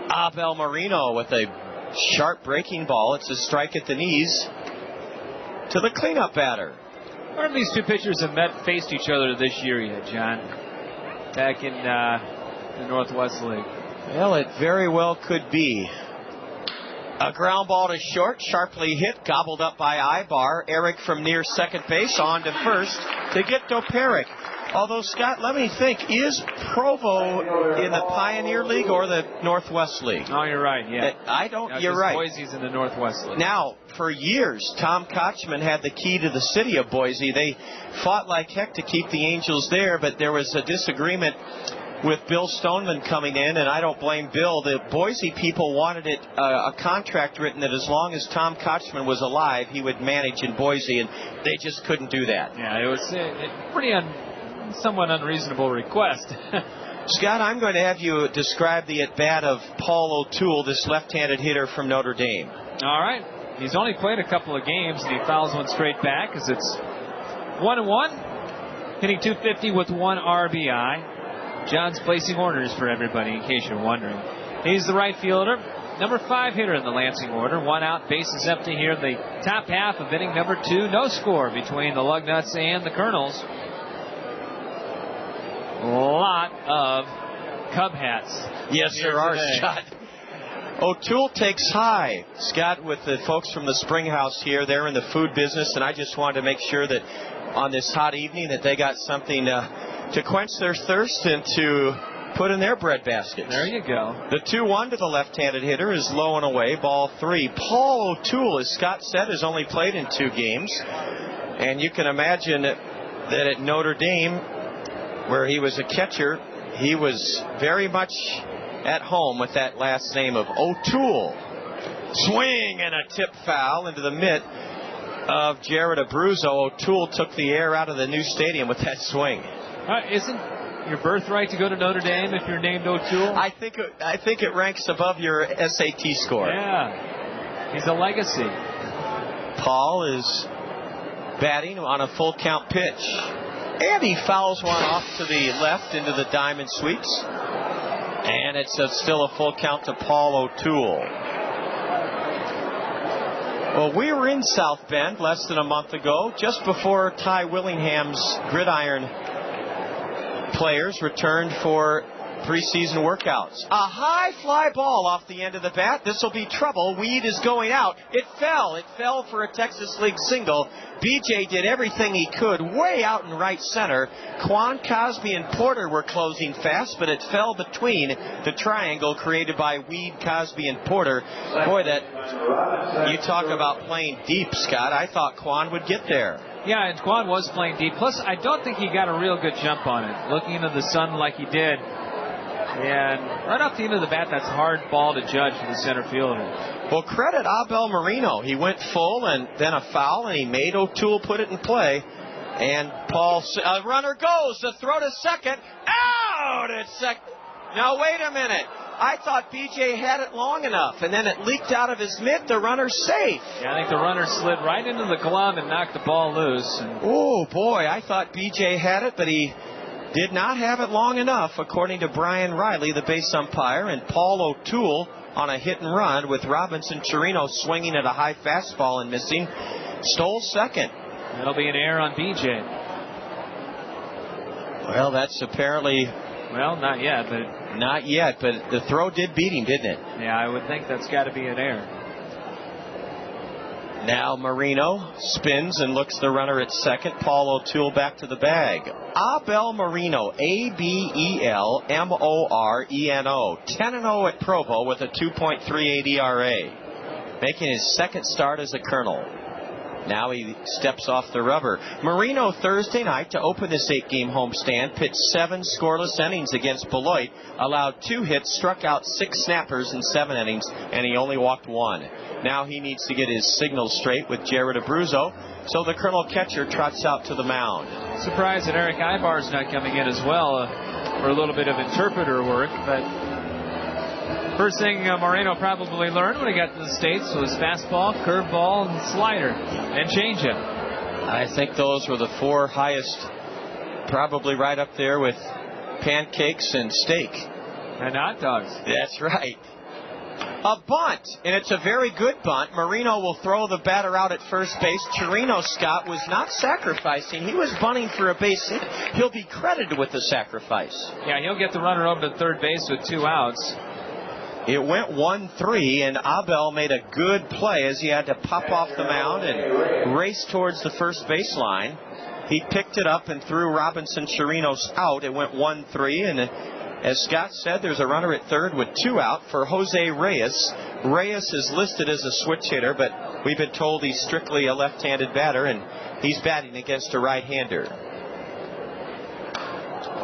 Abel Marino with a sharp breaking ball. It's a strike at the knees to the cleanup batter. None of these two pitchers have faced each other this year yet, John. Back in the Northwest League. Well, it very well could be. A ground ball to short, sharply hit, gobbled up by Ibar. Eric from near second base on to first to get Doperick. Although, Scott, let me think, is Provo in the Pioneer League or the Northwest League? Oh, you're right, yeah. You're right. Boise's in the Northwest League. Now, for years, Tom Kochman had the key to the city of Boise. They fought like heck to keep the Angels there, but there was a disagreement with Bill Stoneman coming in, and I don't blame Bill. The Boise people wanted a contract written that as long as Tom Kochman was alive, he would manage in Boise, and they just couldn't do that. Yeah, it was pretty somewhat unreasonable request. Scott, I'm going to have you describe the at-bat of Paul O'Toole, this left-handed hitter from Notre Dame. All right. He's only played a couple of games, and he fouls one straight back as it's 1-1. Hitting .250 with 1 RBI. John's placing orders for everybody, in case you're wondering. He's the right fielder. Number 5 hitter in the Lansing order. 1 out, bases empty here. The top half of inning number 2. No score between the Lugnuts and the Kernels. A lot of Cub hats. Yes, there are, Scott. O'Toole takes high. Scott, with the folks from the Springhouse here, they're in the food business, and I just wanted to make sure that on this hot evening that they got something to quench their thirst and to put in their bread baskets. There you go. The 2-1 to the left-handed hitter is low and away, ball 3. Paul O'Toole, as Scott said, has only played in 2 games. And you can imagine that at Notre Dame, where he was a catcher, he was very much at home with that last name of O'Toole. Swing and a tip foul into the mitt of Jared Abruzzo. O'Toole took the air out of the new stadium with that swing. Isn't your birthright to go to Notre Dame if you're named O'Toole? I think it ranks above your SAT score. Yeah. He's a legacy. Paul is batting on a full count pitch. And he fouls one off to the left into the diamond sweeps. And it's still a full count to Paul O'Toole. Well, we were in South Bend less than a month ago, just before Ty Willingham's gridiron players returned for preseason workouts. A high fly ball off the end of the bat. This will be trouble. Weed is going out. It fell. It fell for a Texas League single. BJ did everything he could way out in right center. Quan, Cosby, and Porter were closing fast, but it fell between the triangle created by Weed, Cosby, and Porter. Boy, that you talk about playing deep, Scott. I thought Quan would get there. Yeah, and Quan was playing deep. Plus, I don't think he got a real good jump on it. Looking into the sun like he did. And right off the end of the bat, that's a hard ball to judge for the center fielder. Well, credit Abel Marino. He went full and then a foul, and he made O'Toole put it in play. And Paul, runner goes. The throw to second. Out at second. Now, wait a minute. I thought BJ had it long enough, and then it leaked out of his mitt. The runner's safe. Yeah, I think the runner slid right into the glove and knocked the ball loose. Oh, boy. I thought BJ had it, but he did not have it long enough, according to Brian Riley, the base umpire. And Paul O'Toole on a hit and run with Robinson Chirino swinging at a high fastball and missing, stole second. That'll be an error on BJ. Well, that's apparently... Well, not yet, but the throw did beat him, didn't it? Yeah, I would think that's got to be an error. Now Marino spins and looks the runner at second. Paul O'Toole back to the bag. Abel Marino, Abelmoreno, 10-0 at Provo with a 2.38 ERA, making his second start as a Colonel. Now he steps off the rubber. Marino Thursday night to open this 8-game homestand pitched 7 scoreless innings against Beloit, allowed 2 hits, struck out 6 snappers in 7 innings, and he only walked 1. Now he needs to get his signals straight with Jared Abruzzo, so the Colonel catcher trots out to the mound. Surprised that Eric Ibar's not coming in as well for a little bit of interpreter work, but first thing Moreno probably learned when he got to the States was fastball, curveball, and slider, and changeup. I think those were the 4 highest, probably right up there with pancakes and steak. And hot dogs. That's right. A bunt, and it's a very good bunt. Marino will throw the batter out at first base. Chirino, Scott, was not sacrificing. He was bunting for a base hit. He'll be credited with the sacrifice. Yeah, he'll get the runner over to third base with 2 outs. It went 1-3, and Abel made a good play as he had to pop off the mound and race towards the first baseline. He picked it up and threw Robinson Chirinos out. It went 1-3, and as Scott said, there's a runner at third with 2 out for Jose Reyes. Reyes is listed as a switch hitter, but we've been told he's strictly a left-handed batter, and he's batting against a right-hander.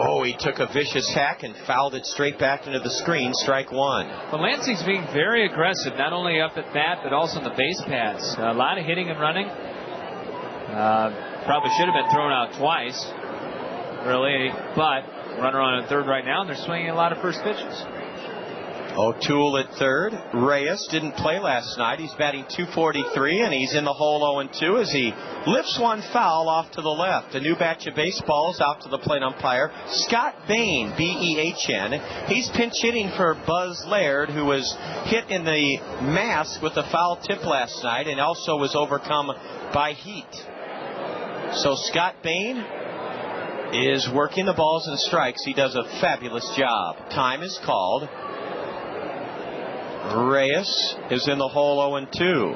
Oh, he took a vicious hack and fouled it straight back into the screen. Strike 1. Well, Lansing's being very aggressive, not only up at bat, but also in the base paths. A lot of hitting and running. Probably should have been thrown out twice, really, but runner on at third right now, and they're swinging a lot of first pitches. O'Toole at third. Reyes didn't play last night. He's batting .243, and he's in the hole 0-2 as he lifts one foul off to the left. A new batch of baseballs out to the plate umpire. Scott Bain, B-E-H-N. He's pinch hitting for Buzz Laird, who was hit in the mask with a foul tip last night and also was overcome by heat. So Scott Bain is working the balls and strikes. He does a fabulous job. Time is called. Reyes is in the hole 0-2.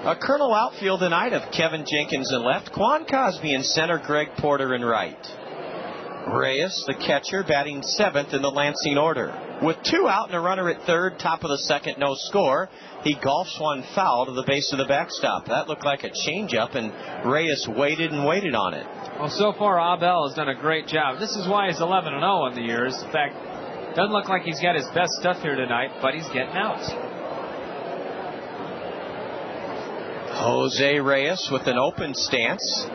A Colonel outfield tonight of Kevin Jenkins in left, Quan Cosby in center, Greg Porter in right. Reyes, the catcher, batting 7th in the Lansing order. With 2 out and a runner at third, top of the second, no score. He golfs one foul to the base of the backstop. That looked like a changeup, and Reyes waited and waited on it. Well, so far, Abel has done a great job. This is why he's 11-0 on the years. In fact, doesn't look like he's got his best stuff here tonight, but he's getting out. Jose Reyes with an open stance.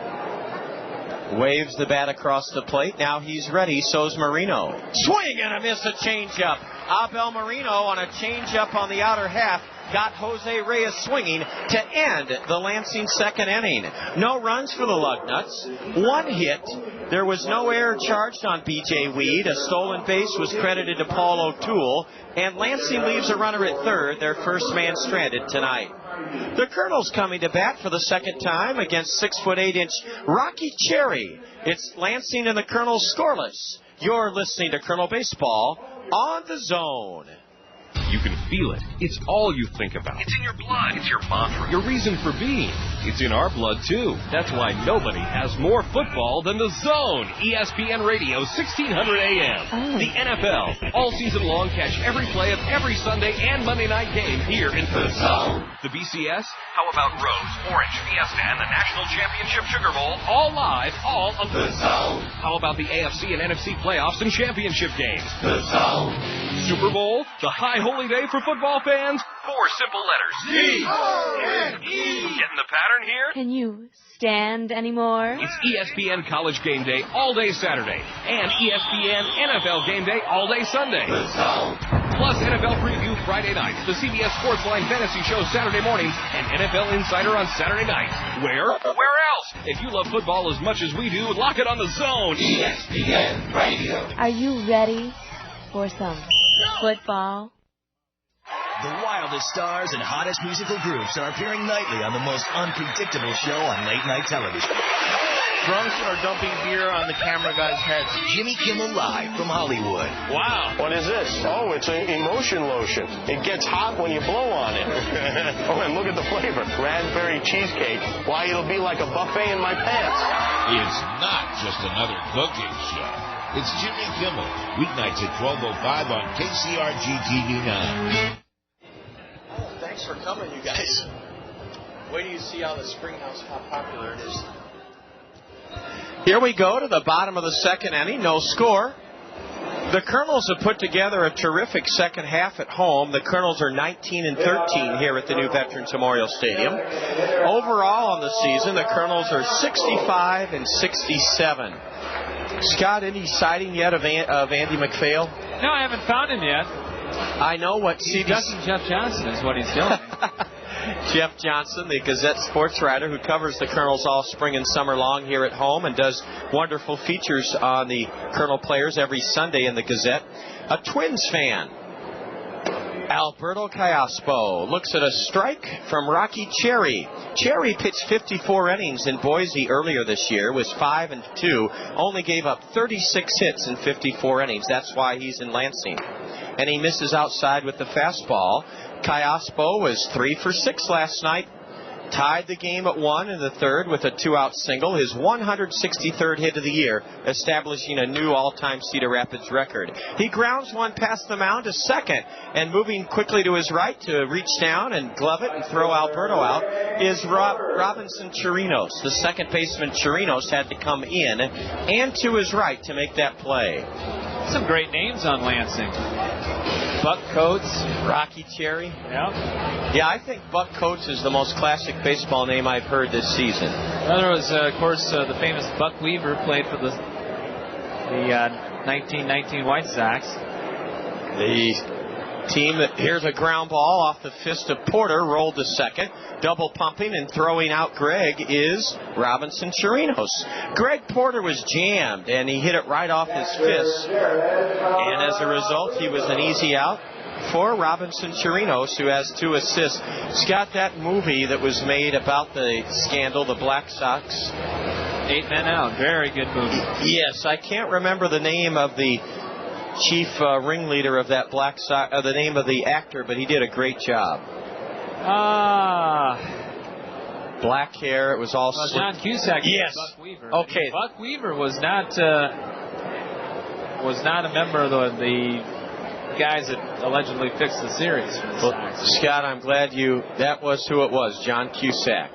Waves the bat across the plate. Now he's ready. So's Marino. Swing and a miss, a changeup. Abel Marino on a changeup on the outer half got Jose Reyes swinging to end the Lansing second inning. No runs for the Lugnuts. 1 hit. There was no error charged on B.J. Weed. A stolen base was credited to Paul O'Toole. And Lansing leaves a runner at third, their first man stranded tonight. The Kernels coming to bat for the second time against 6'8" Rocky Cherry. It's Lansing and the Kernels scoreless. You're listening to Colonel Baseball on the Zone. You can feel it. It's all you think about. It's in your blood. It's your mantra. Your reason for being. It's in our blood, too. That's why nobody has more football than the Zone. ESPN Radio, 1600 AM. The NFL. All season long, catch every play of every Sunday and Monday night game here in the Zone. The BCS? How about Rose, Orange, Fiesta, and the National Championship Sugar Bowl? All live, all on the Zone. How about the AFC and NFC playoffs and championship games? The Zone. Super Bowl? The high holy day for football fans? 4 simple letters. Z-O-N-E. Getting the pattern here? Can you stand anymore? It's ESPN College Game Day all day Saturday and ESPN NFL Game Day all day Sunday. The Zone. Plus NFL Preview Friday night, the CBS Sportsline Fantasy Show Saturday mornings, and NFL Insider on Saturday nights. Where? Where else? If you love football as much as we do, lock it on the Zone. ESPN Radio. Are you ready for some football? The wildest stars and hottest musical groups are appearing nightly on the most unpredictable show on late-night television. Drunks are dumping beer on the camera guys' heads. Jimmy Kimmel Live from Hollywood. Wow. What is this? Oh, it's an emotion lotion. It gets hot when you blow on it. Oh, and look at the flavor. Raspberry cheesecake. Why, it'll be like a buffet in my pants. It's not just another cooking show. It's Jimmy Kimmel. Weeknights at 12:05 on KCRG TV 9. Thanks for coming, you guys. Wait till you see how the Springhouse, how popular it is. Here we go to the bottom of the second inning. No score. The Kernels have put together a terrific second half at home. The Kernels are 19-13 here at the new Veterans Memorial Stadium. Overall on the season, the Kernels are 65-67. Scott, any sighting yet of Andy McPhail? No, I haven't found him yet. I know what he's ducking Jeff Johnson is what he's doing. Jeff Johnson, the Gazette sports writer who covers the Kernels all spring and summer long here at home and does wonderful features on the Kernel players every Sunday in the Gazette. A Twins fan. Alberto Callaspo looks at a strike from Rocky Cherry. Cherry pitched 54 innings in Boise earlier this year, was 5-2, only gave up 36 hits in 54 innings. That's why he's in Lansing. And he misses outside with the fastball. Callaspo was 3 for 6 last night. Tied the game at 1 in the third with a 2-out single. His 163rd hit of the year, establishing a new all-time Cedar Rapids record. He grounds one past the mound to second, and moving quickly to his right to reach down and glove it and throw Alberto out is Robinson Chirinos. The second baseman Chirinos had to come in and to his right to make that play. Some great names on Lansing. Buck Coates. Rocky Cherry. Yeah, I think Buck Coates is the most classic baseball name I've heard this season. There was, of course, the famous Buck Weaver played for the 1919 White Sox. The team that, here's a ground ball off the fist of Porter, rolled to second. Double pumping and throwing out Greg is Robinson Chirinos. Greg Porter was jammed, and he hit it right off his fist. And as a result, he was an easy out for Robinson Chirinos, who has 2 assists. Scott, that movie that was made about the scandal, the Black Sox, 8 men out. Very good move. Yes, I can't remember the name of the chief ringleader of that the name of the actor, but he did a great job. Black hair. It was all John Cusack. Yes. Buck Weaver. Okay. Buck Weaver was not a member of the guys that allegedly fixed the series. Scott, I'm glad that was who it was, John Cusack.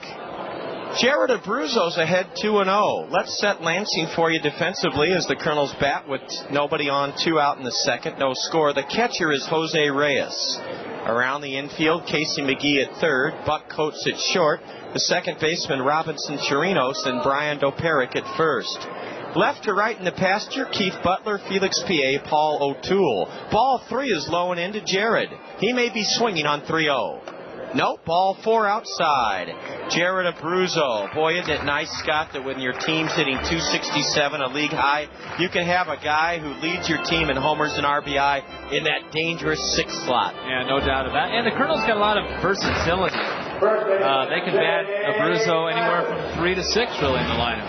Jared Abruzzo's ahead 2-0. Let's set Lansing for you defensively as the Kernels bat with nobody on, 2 out in the second, no score. The catcher is Jose Reyes. Around the infield, Casey McGee at third, Buck Coates at short, the second baseman Robinson Chirinos, and Brian Doperic at first. Left to right in the pasture, Keith Butler, Felix P.A., Paul O'Toole. Ball 3 is low and into Jared. He may be swinging on 3-0. Nope, ball 4 outside. Jared Abruzzo. Boy, isn't it nice, Scott, that when your team's hitting 267, a league high, you can have a guy who leads your team in homers and RBI in that dangerous 6th slot. Yeah, no doubt about it. And the Kernels got a lot of versatility. They can bat Abruzzo anywhere from 3 to 6, really, in the lineup,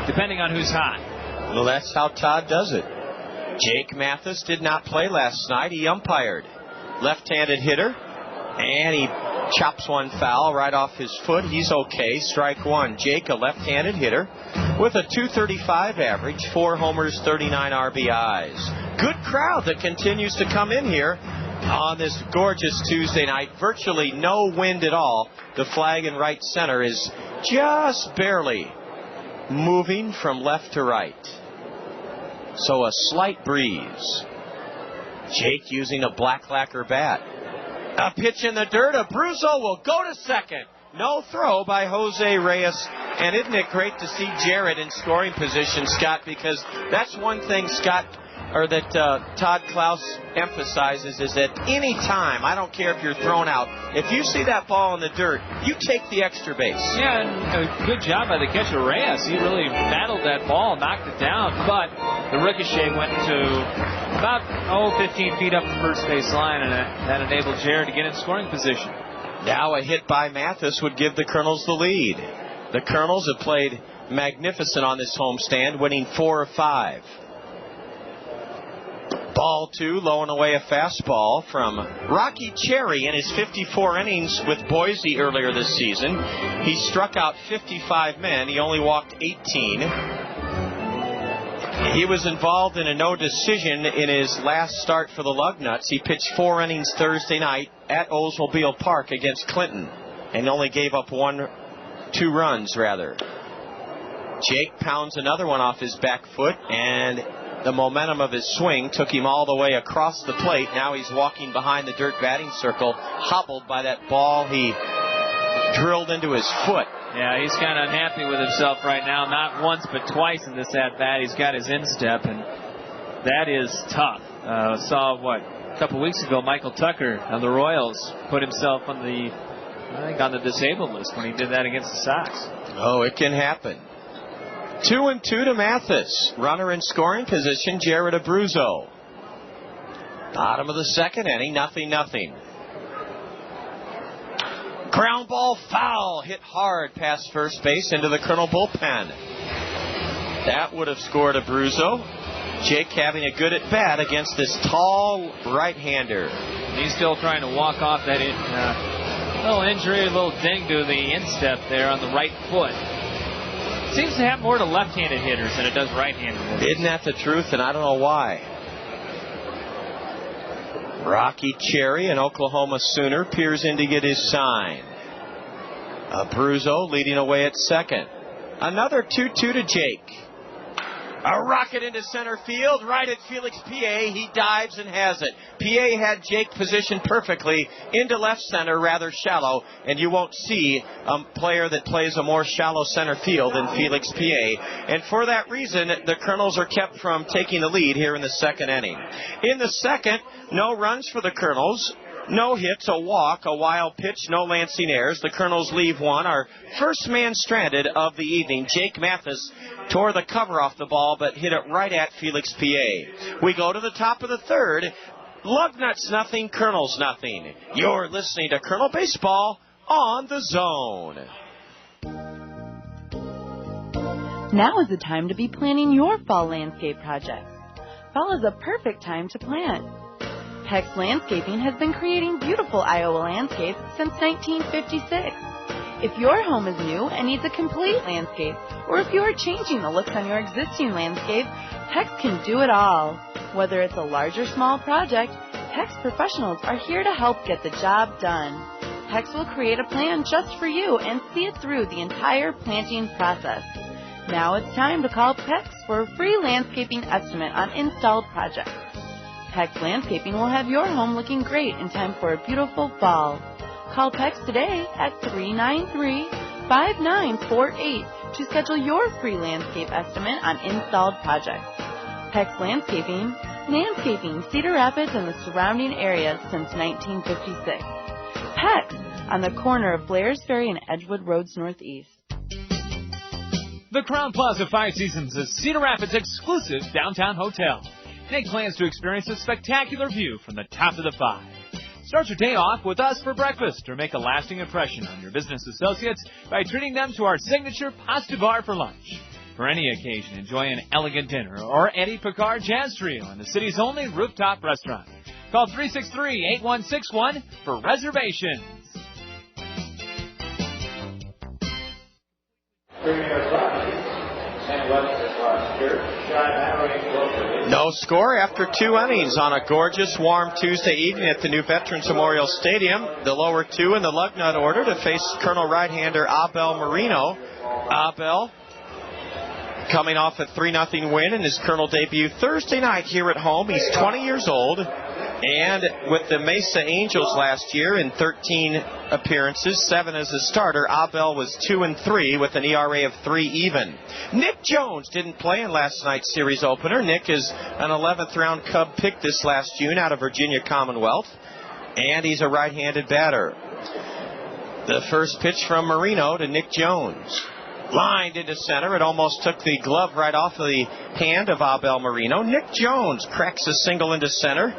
depending on who's hot. Well, that's how Todd does it. Jake Mathis did not play last night. He umpired. Left-handed hitter. And he chops one foul right off his foot. He's okay. Strike 1. Jake, a left-handed hitter with a .235 average, 4 homers, 39 RBIs. Good crowd that continues to come in here on this gorgeous Tuesday night. Virtually no wind at all. The flag in right center is just barely moving from left to right. So a slight breeze. Jake using a black lacquer bat. A pitch in the dirt. Abruzzo will go to second. No throw by Jose Reyes. And isn't it great to see Jared in scoring position, Scott? Because that's one thing that Todd Klaus emphasizes, is that any time, I don't care if you're thrown out, if you see that ball in the dirt, you take the extra base. Yeah, and a good job by the catcher Reyes. He really battled that ball, knocked it down, but the ricochet went to about 15 feet up the first base line, and that enabled Jared to get in scoring position. Now a hit by Mathis would give the Kernels the lead. The Kernels have played magnificent on this homestand, winning 4 of 5. Ball 2, low and away a fastball from Rocky Cherry in his 54 innings with Boise earlier this season. He struck out 55 men. He only walked 18. He was involved in a no decision in his last start for the Lugnuts. He pitched 4 innings Thursday night at Oldsmobile Park against Clinton and only gave up 2 runs rather. Jake pounds another one off his back foot, and the momentum of his swing took him all the way across the plate. Now he's walking behind the dirt batting circle, hobbled by that ball he drilled into his foot. Yeah, he's kind of unhappy with himself right now. Not once, but twice in this at-bat. He's got his instep, and that is tough. Saw, a couple weeks ago, Michael Tucker of the Royals put himself on the disabled list when he did that against the Sox. Oh, it can happen. 2-2 to Mathis. Runner in scoring position, Jared Abruzzo. Bottom of the second inning, 0-0. Ground ball foul, hit hard past first base into the Kernel bullpen. That would have scored Abruzzo. Jake having a good at bat against this tall right-hander. He's still trying to walk off that little injury, a little ding to the instep there on the right foot. Seems to happen more to left-handed hitters than it does right-handed hitters. Isn't that the truth? And I don't know why. Rocky Cherry, an Oklahoma Sooner, peers in to get his sign. Abruzzo leading away at second. Another 2-2 to Jake. A rocket into center field, right at Felix P.A. He dives and has it. P.A. had Jake positioned perfectly into left center, rather shallow, and you won't see a player that plays a more shallow center field than Felix P.A. And for that reason, the Kernels are kept from taking the lead here in the second inning. In the second, no runs for the Kernels. No hits, a walk, a wild pitch, no Lansing errors. The Kernels leave one. Our first man stranded of the evening, Jake Mathis, tore the cover off the ball but hit it right at Felix P.A. We go to the top of the third. Lugnuts 0, Kernels 0. You're listening to Kernel Baseball on the Zone. Now is the time to be planning your fall landscape projects. Fall is a perfect time to plant. Peck's Landscaping has been creating beautiful Iowa landscapes since 1956. If your home is new and needs a complete landscape, or if you are changing the looks on your existing landscape, Peck's can do it all. Whether it's a large or small project, Peck's professionals are here to help get the job done. Peck's will create a plan just for you and see it through the entire planting process. Now it's time to call Peck's for a free landscaping estimate on installed projects. Peck's Landscaping will have your home looking great in time for a beautiful fall. Call Peck's today at 393-5948 to schedule your free landscape estimate on installed projects. Peck's Landscaping, landscaping Cedar Rapids and the surrounding areas since 1956. Peck's, on the corner of Blair's Ferry and Edgewood Roads Northeast. The Crown Plaza Five Seasons is Cedar Rapids' exclusive downtown hotel. Make plans to experience a spectacular view from the top of the Five. Start your day off with us for breakfast or make a lasting impression on your business associates by treating them to our signature pasta bar for lunch. For any occasion, enjoy an elegant dinner or Eddie Picard Jazz Trio in the city's only rooftop restaurant. Call 363-8161 for reservations. No score after 2 innings on a gorgeous, warm Tuesday evening at the new Veterans Memorial Stadium. The lower two in the Lugnut order to face Colonel right-hander Abel Marino. Abel coming off a 3-0 win in his Colonel debut Thursday night here at home. He's 20 years old. And with the Mesa Angels last year in 13 appearances, 7 as a starter, Abel was 2-3 with an ERA of 3 even. Nick Jones didn't play in last night's series opener. Nick is an 11th round Cub pick this last June out of Virginia Commonwealth, and he's a right-handed batter. The first pitch from Marino to Nick Jones. Lined into center. It almost took the glove right off of the hand of Abel Marino. Nick Jones cracks a single into center.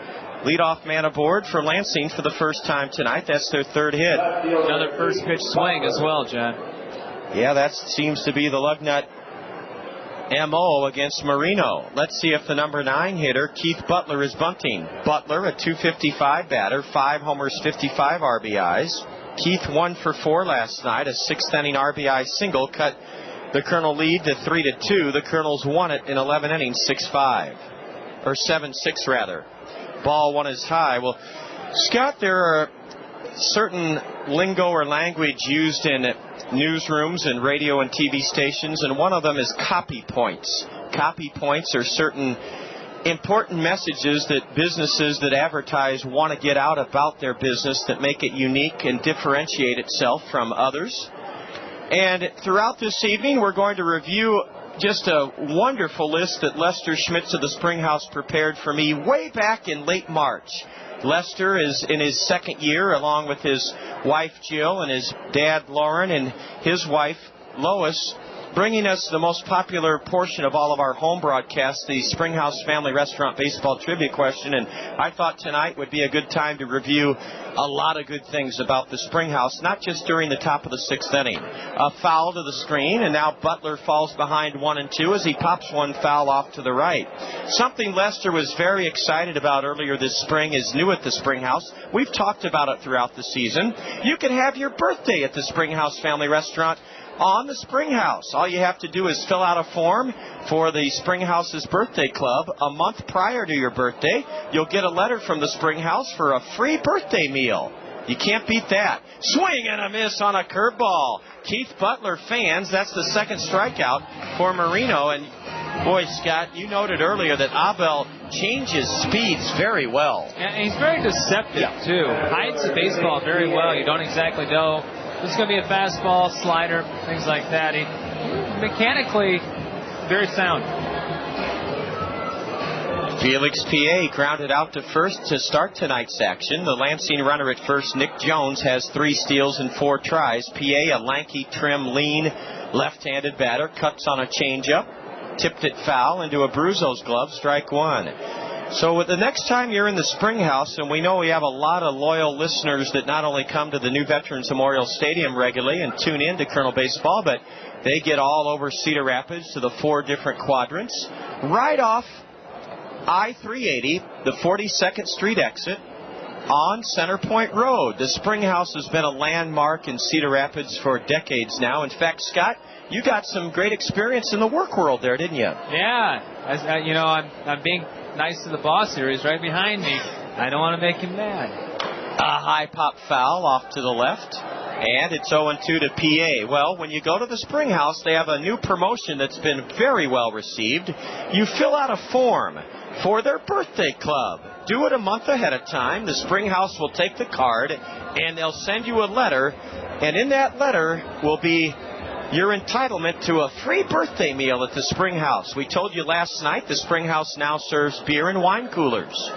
Leadoff man aboard for Lansing for the first time tonight. That's their third hit. Another first pitch swing as well, John. Yeah, that seems to be the Lugnut MO against Marino. Let's see if the number 9 hitter, Keith Butler, is bunting. Butler, a .255 batter, 5 homers, 55 RBIs. Keith 1 for 4 last night. A 6th inning RBI single cut the Colonel lead to 3-2. The Colonels won it in 11 innings, 6-5. Or 7-6 rather. Ball 1 is high. Well, Scott, there are certain lingo or language used in newsrooms and radio and TV stations, and one of them is copy points. Copy points are certain important messages that businesses that advertise want to get out about their business that make it unique and differentiate itself from others. And throughout this evening, we're going to review just a wonderful list that Lester Schmitz of the Springhouse prepared for me way back in late March. Lester is in his second year along with his wife Jill and his dad Lauren and his wife Lois, bringing us the most popular portion of all of our home broadcasts, the Springhouse Family Restaurant Baseball Trivia Question. And I thought tonight would be a good time to review a lot of good things about the Springhouse, not just during the top of the 6th inning. A foul to the screen, and now Butler falls behind 1-2 as he pops one foul off to the right. Something Lester was very excited about earlier this spring is new at the Springhouse. We've talked about it throughout the season. You can have your birthday at the Springhouse Family Restaurant on the Springhouse. All you have to do is fill out a form for the Springhouse's birthday club. A month prior to your birthday, you'll get a letter from the Springhouse for a free birthday meal. You can't beat that. Swing and a miss on a curveball. Keith Butler fans, that's the second strikeout for Marino. And boy, Scott, you noted earlier that Abel changes speeds very well. Yeah, and he's very deceptive, too. Hides the baseball very well. You don't exactly know. This is going to be a fastball, slider, things like that. He mechanically very sound. Felix P.A. grounded out to first to start tonight's action. The Lansing runner at first, Nick Jones, has 3 steals and 4 tries. P.A., a lanky, trim, lean, left-handed batter, cuts on a changeup, tipped it foul into Abruzzo's glove, strike 1. So the next time you're in the Springhouse, and we know we have a lot of loyal listeners that not only come to the new Veterans Memorial Stadium regularly and tune in to Kernel Baseball, but they get all over Cedar Rapids to the 4 different quadrants. Right off I-380, the 42nd Street exit, on Center Point Road. The Springhouse has been a landmark in Cedar Rapids for decades now. In fact, Scott, you got some great experience in the work world there, didn't you? Yeah. I'm being nice to the boss here. He's right behind me. I don't want to make him mad. A high pop foul off to the left. And it's 0-2 to PA. Well, when you go to the Springhouse, they have a new promotion that's been very well received. You fill out a form for their birthday club. Do it a month ahead of time. The Springhouse will take the card, and they'll send you a letter. And in that letter will be your entitlement to a free birthday meal at the Springhouse. We told you last night the Springhouse now serves beer and wine coolers.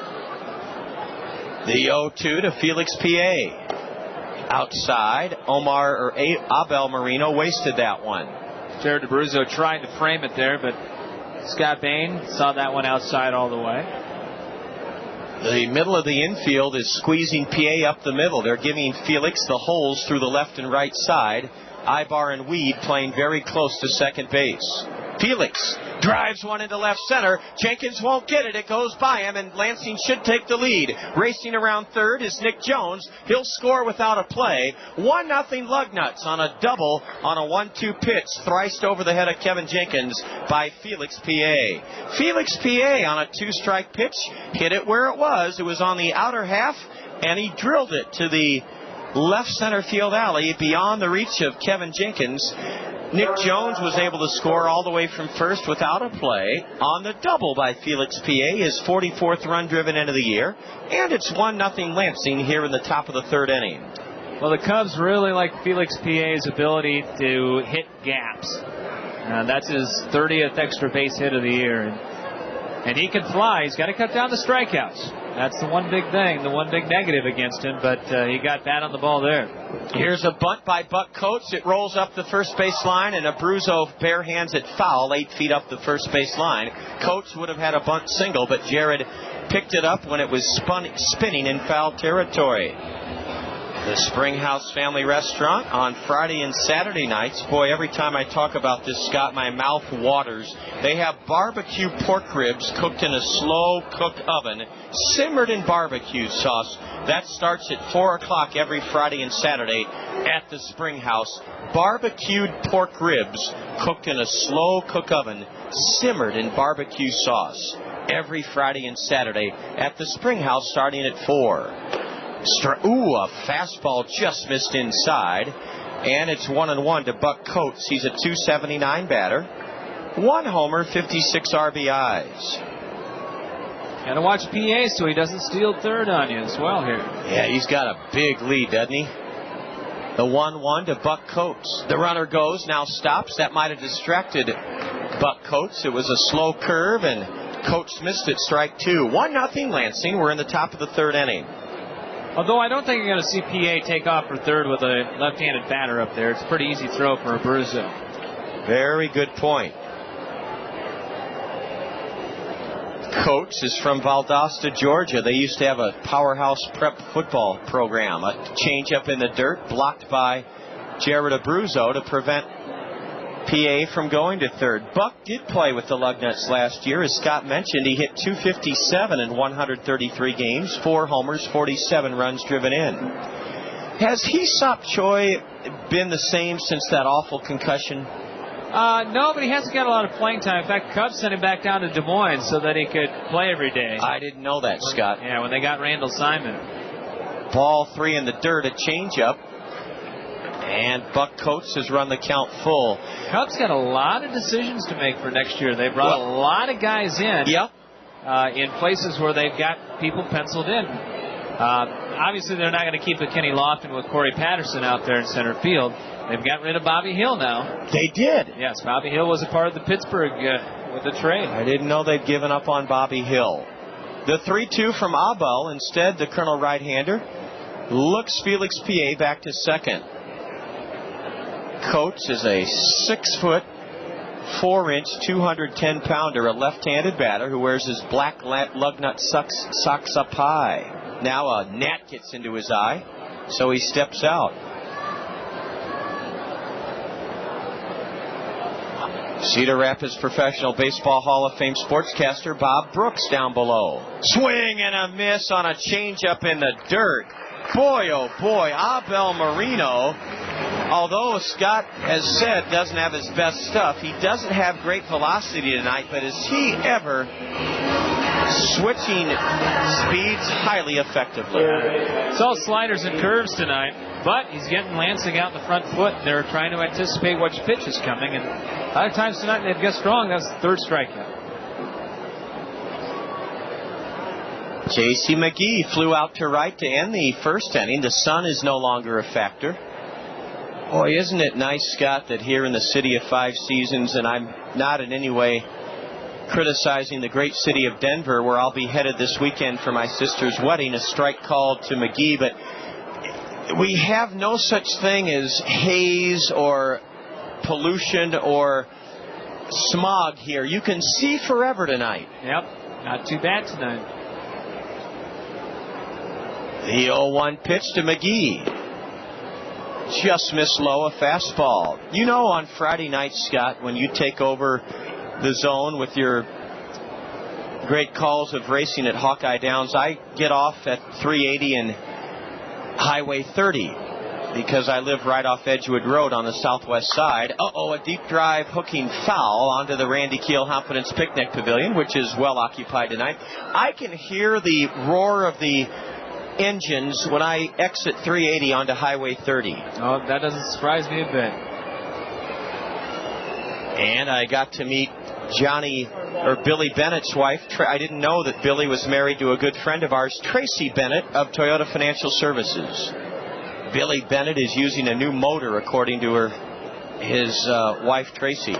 The 0-2 to Felix, PA. Outside, Abel Marino wasted that one. Jared DeBruzzo tried to frame it there, but Scott Bain saw that one outside all the way. The middle of the infield is squeezing PA up the middle. They're giving Felix the holes through the left and right side. Ibar and Weed playing very close to second base. Felix drives one into left center. Jenkins won't get it. It goes by him, and Lansing should take the lead. Racing around third is Nick Jones. He'll score without a play. 1-0 Lugnuts on a double on a 1-2 pitch thriced over the head of Kevin Jenkins by Felix, PA. Felix, PA on a 2-strike pitch hit it where it was. It was on the outer half, and he drilled it to the left center field alley beyond the reach of Kevin Jenkins. Nick Jones was able to score all the way from first without a play on the double by Felix, PA, his 44th run driven into the year, and it's 1-0 Lansing here in the top of the third inning. Well, the Cubs really like Felix, PA's ability to hit gaps. That's his 30th extra base hit of the year, and he can fly. He's got to cut down the strikeouts. That's the one big thing, the one big negative against him, but he got bat on the ball there. Here's a bunt by Buck Coates. It rolls up the first base line, and Abruzzo bare hands it foul 8 feet up the first base line. Coates would have had a bunt single, but Jared picked it up when it was spinning in foul territory. The Springhouse Family Restaurant on Friday and Saturday nights. Boy, every time I talk about this, Scott, my mouth waters. They have barbecue pork ribs cooked in a slow-cooked oven, simmered in barbecue sauce. That starts at 4 o'clock every Friday and Saturday at the Springhouse. Barbecued pork ribs cooked in a slow-cooked oven, simmered in barbecue sauce. Every Friday and Saturday at the Springhouse starting at 4. A fastball just missed inside, and it's 1-1 to Buck Coates. He's a .279 batter, 1 homer, 56 RBIs. Got to watch PA so he doesn't steal third on you as well here. Yeah, he's got a big lead, doesn't he? The 1-1 to Buck Coates. The runner goes, now stops. That might have distracted Buck Coates. It was a slow curve, and Coates missed it, strike 2. 1-0 Lansing. We're in the top of the third inning. Although I don't think you're going to see PA take off for third with a left-handed batter up there. It's a pretty easy throw for Abruzzo. Very good point. Coates is from Valdosta, Georgia. They used to have a powerhouse prep football program. A change-up in the dirt blocked by Jared Abruzzo to prevent PA from going to third. Buck did play with the Lugnuts last year. As Scott mentioned, he hit .257 in 133 games, 4 homers, 47 runs driven in. Has Hesop Choi been the same since that awful concussion? No, but he hasn't got a lot of playing time. In fact, Cubs sent him back down to Des Moines so that he could play every day. I didn't know that, Scott. Yeah, when they got Randall Simon. Ball 3 in the dirt, a changeup. And Buck Coates has run the count full. Cubs got a lot of decisions to make for next year. They brought a lot of guys in. Yep. In places where they've got people penciled in. Obviously, they're not going to keep Kenny Lofton with Corey Patterson out there in center field. They've got rid of Bobby Hill now. They did. Yes, Bobby Hill was a part of the Pittsburgh with the trade. I didn't know they'd given up on Bobby Hill. The 3-2 from Abel. Instead, the Colonel right-hander looks Felix, PA back to second. Coates is a 6-foot, 4-inch, 210-pounder, a left-handed batter who wears his black Lugnut socks up high. Now a gnat gets into his eye, so he steps out. Cedar Rapids Professional Baseball Hall of Fame sportscaster Bob Brooks down below. Swing and a miss on a changeup in the dirt. Boy, oh boy, Abel Marino, although Scott has said doesn't have his best stuff, he doesn't have great velocity tonight, but is he ever switching speeds highly effectively? It's all sliders and curves tonight, but he's getting Lansing out in the front foot. They're trying to anticipate which pitch is coming, and a lot of times tonight they've got strong. That's the third strikeout. J.C. McGee flew out to right to end the first inning. The sun is no longer a factor. Boy, isn't it nice, Scott, that here in the city of 5 seasons, and I'm not in any way criticizing the great city of Denver, where I'll be headed this weekend for my sister's wedding, a strike called to McGee, but we have no such thing as haze or pollution or smog here. You can see forever tonight. Yep, not too bad tonight. The 0-1 pitch to McGee. Just missed low, a fastball. You know, on Friday night, Scott, when you take over the zone with your great calls of racing at Hawkeye Downs, I get off at 380 and Highway 30 because I live right off Edgewood Road on the southwest side. A deep drive hooking foul onto the Randy Keel Confidence Picnic Pavilion, which is well occupied tonight. I can hear the roar of the engines when I exit 380 onto Highway 30. Oh, that doesn't surprise me a bit. And I got to meet Billy Bennett's wife. I didn't know that Billy was married to a good friend of ours, Tracy Bennett of Toyota Financial Services. Billy Bennett is using a new motor, according to his wife, Tracy.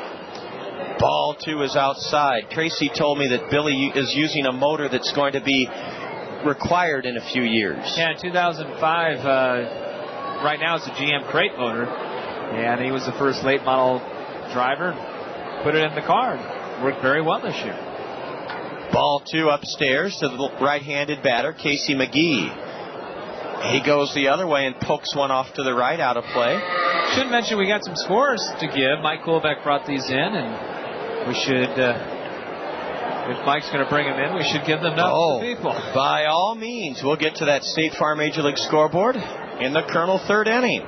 Ball 2 is outside. Tracy told me that Billy is using a motor that's going to be required in a few years. Yeah, in 2005, right now it's a GM crate motor, and he was the first late model driver. Put it in the car. Worked very well this year. Ball 2 upstairs to the right-handed batter, Casey McGee. He goes the other way and pokes one off to the right, out of play. Should mention we got some scores to give. Mike Kohlbeck brought these in, and we should, if Mike's going to bring them in, we should give them up to the people. By all means. We'll get to that State Farm Major League scoreboard in the Kernel third inning.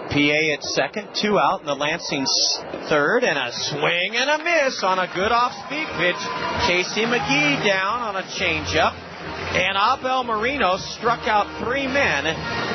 PA at second, 2 out in the Lansing third, and a swing and a miss on a good off-speed pitch. Casey McGee down on a changeup, and Abel Marino struck out 3 men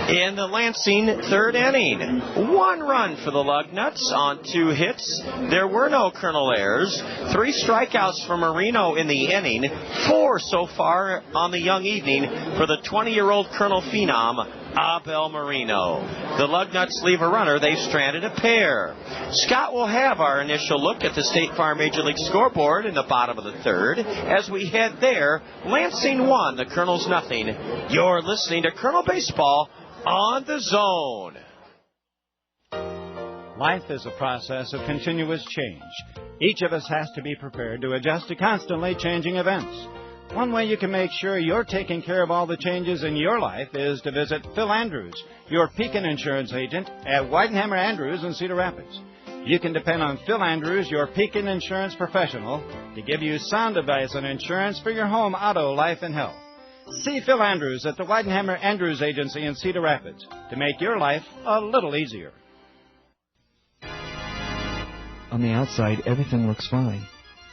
in the Lansing third inning. 1 run for the Lugnuts on 2 hits. There were no Kernel errors. 3 strikeouts for Marino in the inning. 4 so far on the young evening for the 20-year-old Kernel phenom, Abel Marino. The Lugnuts leave a runner. They've stranded a pair. Scott will have our initial look at the State Farm Major League scoreboard in the bottom of the third. As we head there, Lansing 1, the Kernels nothing. You're listening to Kernel Baseball on the Zone. Life is a process of continuous change. Each of us has to be prepared to adjust to constantly changing events. One way you can make sure you're taking care of all the changes in your life is to visit Phil Andrews, your Pekin insurance agent at Weidenhammer Andrews in Cedar Rapids. You can depend on Phil Andrews, your Pekin insurance professional, to give you sound advice on insurance for your home, auto, life, and health. See Phil Andrews at the Weidenhammer Andrews Agency in Cedar Rapids to make your life a little easier. On the outside, everything looks fine,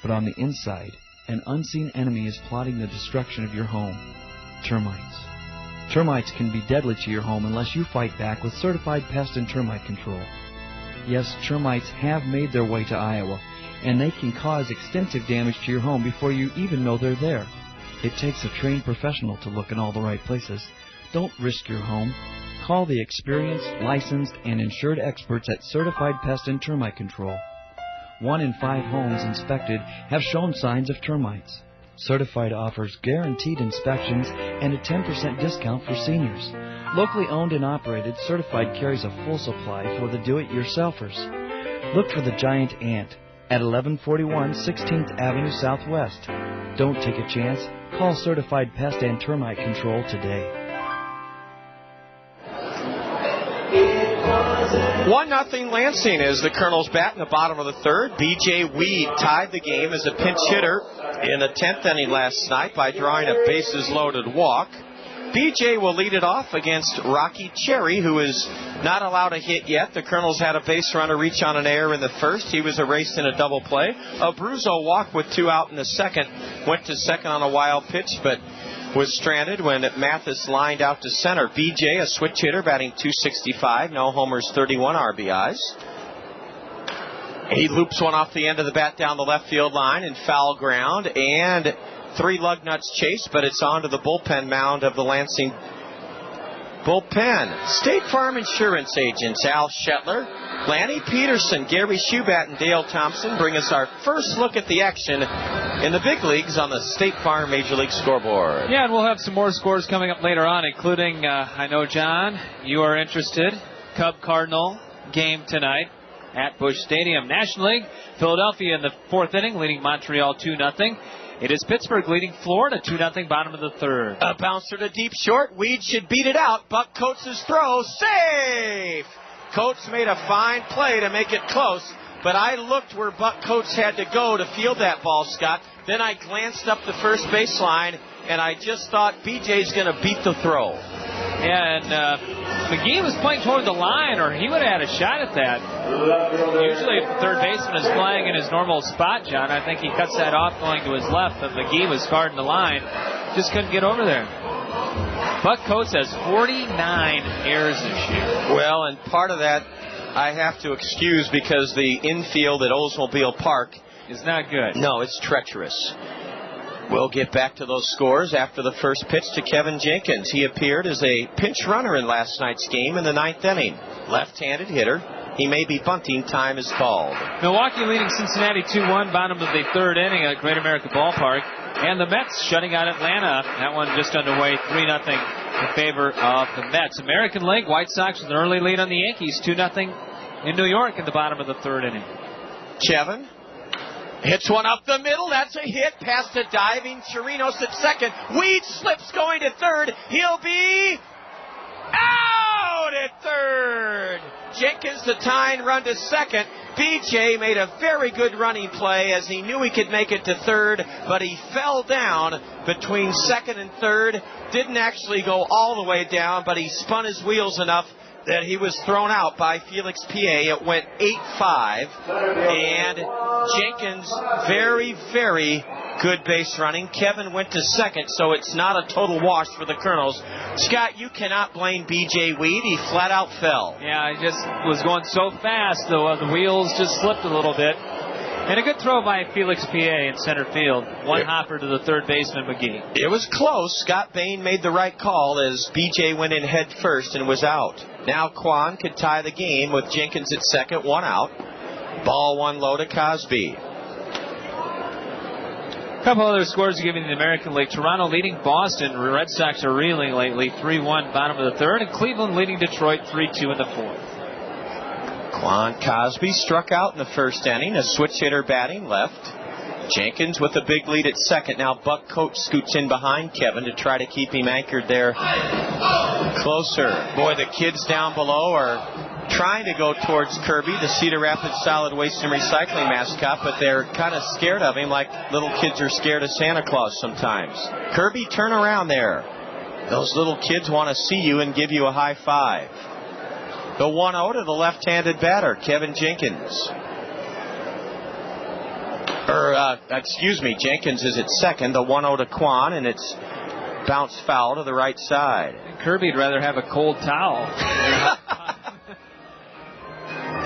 but on the inside, an unseen enemy is plotting the destruction of your home. Termites. Termites can be deadly to your home unless you fight back with certified pest and termite control. Yes, termites have made their way to Iowa, and they can cause extensive damage to your home before you even know they're there. It takes a trained professional to look in all the right places. Don't risk your home. Call the experienced, licensed, and insured experts at Certified Pest and Termite Control. 1 in 5 homes inspected have shown signs of termites. Certified offers guaranteed inspections and a 10% discount for seniors. Locally owned and operated, Certified carries a full supply for the do-it-yourselfers. Look for the giant ant at 1141 16th Avenue Southwest. Don't take a chance. Call Certified Pest and Termite Control today. 1-0 Lansing as the Kernels bat in the bottom of the third. B.J. Weed tied the game as a pinch hitter in the 10th inning last night by drawing a bases-loaded walk. B.J. will lead it off against Rocky Cherry, who is not allowed a hit yet. The Kernels had a base runner reach on an error in the first. He was erased in a double play. Abruzzo walked with 2 out in the second. Went to second on a wild pitch, but was stranded when Mathis lined out to center. B.J., a switch hitter, batting .265. No homers, 31 RBIs. He loops one off the end of the bat down the left field line in foul ground, and 3 Lugnuts chase, but it's onto the bullpen mound of the Lansing bullpen. State Farm Insurance agents Al Shetler, Lanny Peterson, Gary Shubat, and Dale Thompson bring us our first look at the action in the big leagues on the State Farm Major League scoreboard. Yeah, and we'll have some more scores coming up later on, including, I know, John, you are interested, Cub-Cardinal game tonight at Busch Stadium. National League, Philadelphia in the 4th inning, leading Montreal 2-0. It is Pittsburgh leading Florida 2-0, bottom of the 3rd. A bouncer to deep short. Weed should beat it out. Buck Coates' throw. Safe! Coates made a fine play to make it close, but I looked where Buck Coates had to go to field that ball, Scott. Then I glanced up the first baseline, and I just thought BJ's going to beat the throw. Yeah, and McGee was playing toward the line, or he would have had a shot at that. Usually if the third baseman is playing in his normal spot, John, I think he cuts that off going to his left, but McGee was guarding the line. Just couldn't get over there. Buck Coates has 49 errors this year. Well, and part of that I have to excuse because the infield at Oldsmobile Park is not good. No, it's treacherous. We'll get back to those scores after the first pitch to Kevin Jenkins. He appeared as a pinch runner in last night's game in the 9th inning. Left-handed hitter. He may be bunting. Time is called. Milwaukee leading Cincinnati 2-1, bottom of the 3rd inning at Great American Ballpark. And the Mets shutting out Atlanta. That one just underway, 3-0 in favor of the Mets. American League, White Sox with an early lead on the Yankees, 2-0 in New York in the bottom of the 3rd inning. Kevin hits one up the middle. That's a hit. Past a diving Chirinos at second. Weed slips going to third. He'll be out at third. Jenkins the tying run to second. BJ made a very good running play as he knew he could make it to third, but he fell down between second and third. Didn't actually go all the way down, but he spun his wheels enough that he was thrown out by Felix P.A. It went 8-5, and Jenkins very, very good base running. Kevin went to second, so it's not a total wash for the Kernels. Scott, you cannot blame B.J. Weed. He flat out fell. Yeah, he just was going so fast, though. The wheels just slipped a little bit. And a good throw by Felix P.A. in center field. One hopper to the third baseman, McGee. It was close. Scott Bain made the right call as B.J. went in head first and was out. Now Quan could tie the game with Jenkins at second, 1 out. Ball 1 low to Cosby. A couple other scores to give you in the American League. Toronto leading Boston. Red Sox are reeling lately, 3-1, bottom of the 3rd. And Cleveland leading Detroit, 3-2 in the 4th. Quan Cosby struck out in the first inning. A switch hitter batting left. Jenkins with a big lead at second. Now Buck Coates scoots in behind Kevin to try to keep him anchored there closer. Boy, the kids down below are trying to go towards Kirby, the Cedar Rapids Solid Waste and Recycling mascot, but they're kind of scared of him like little kids are scared of Santa Claus sometimes. Kirby, turn around there. Those little kids want to see you and give you a high five. The 1-0 to the left-handed batter, Kevin Jenkins. Jenkins is at second. The 1-0 to Quan, and it's bounced foul to the right side. Kirby'd rather have a cold towel.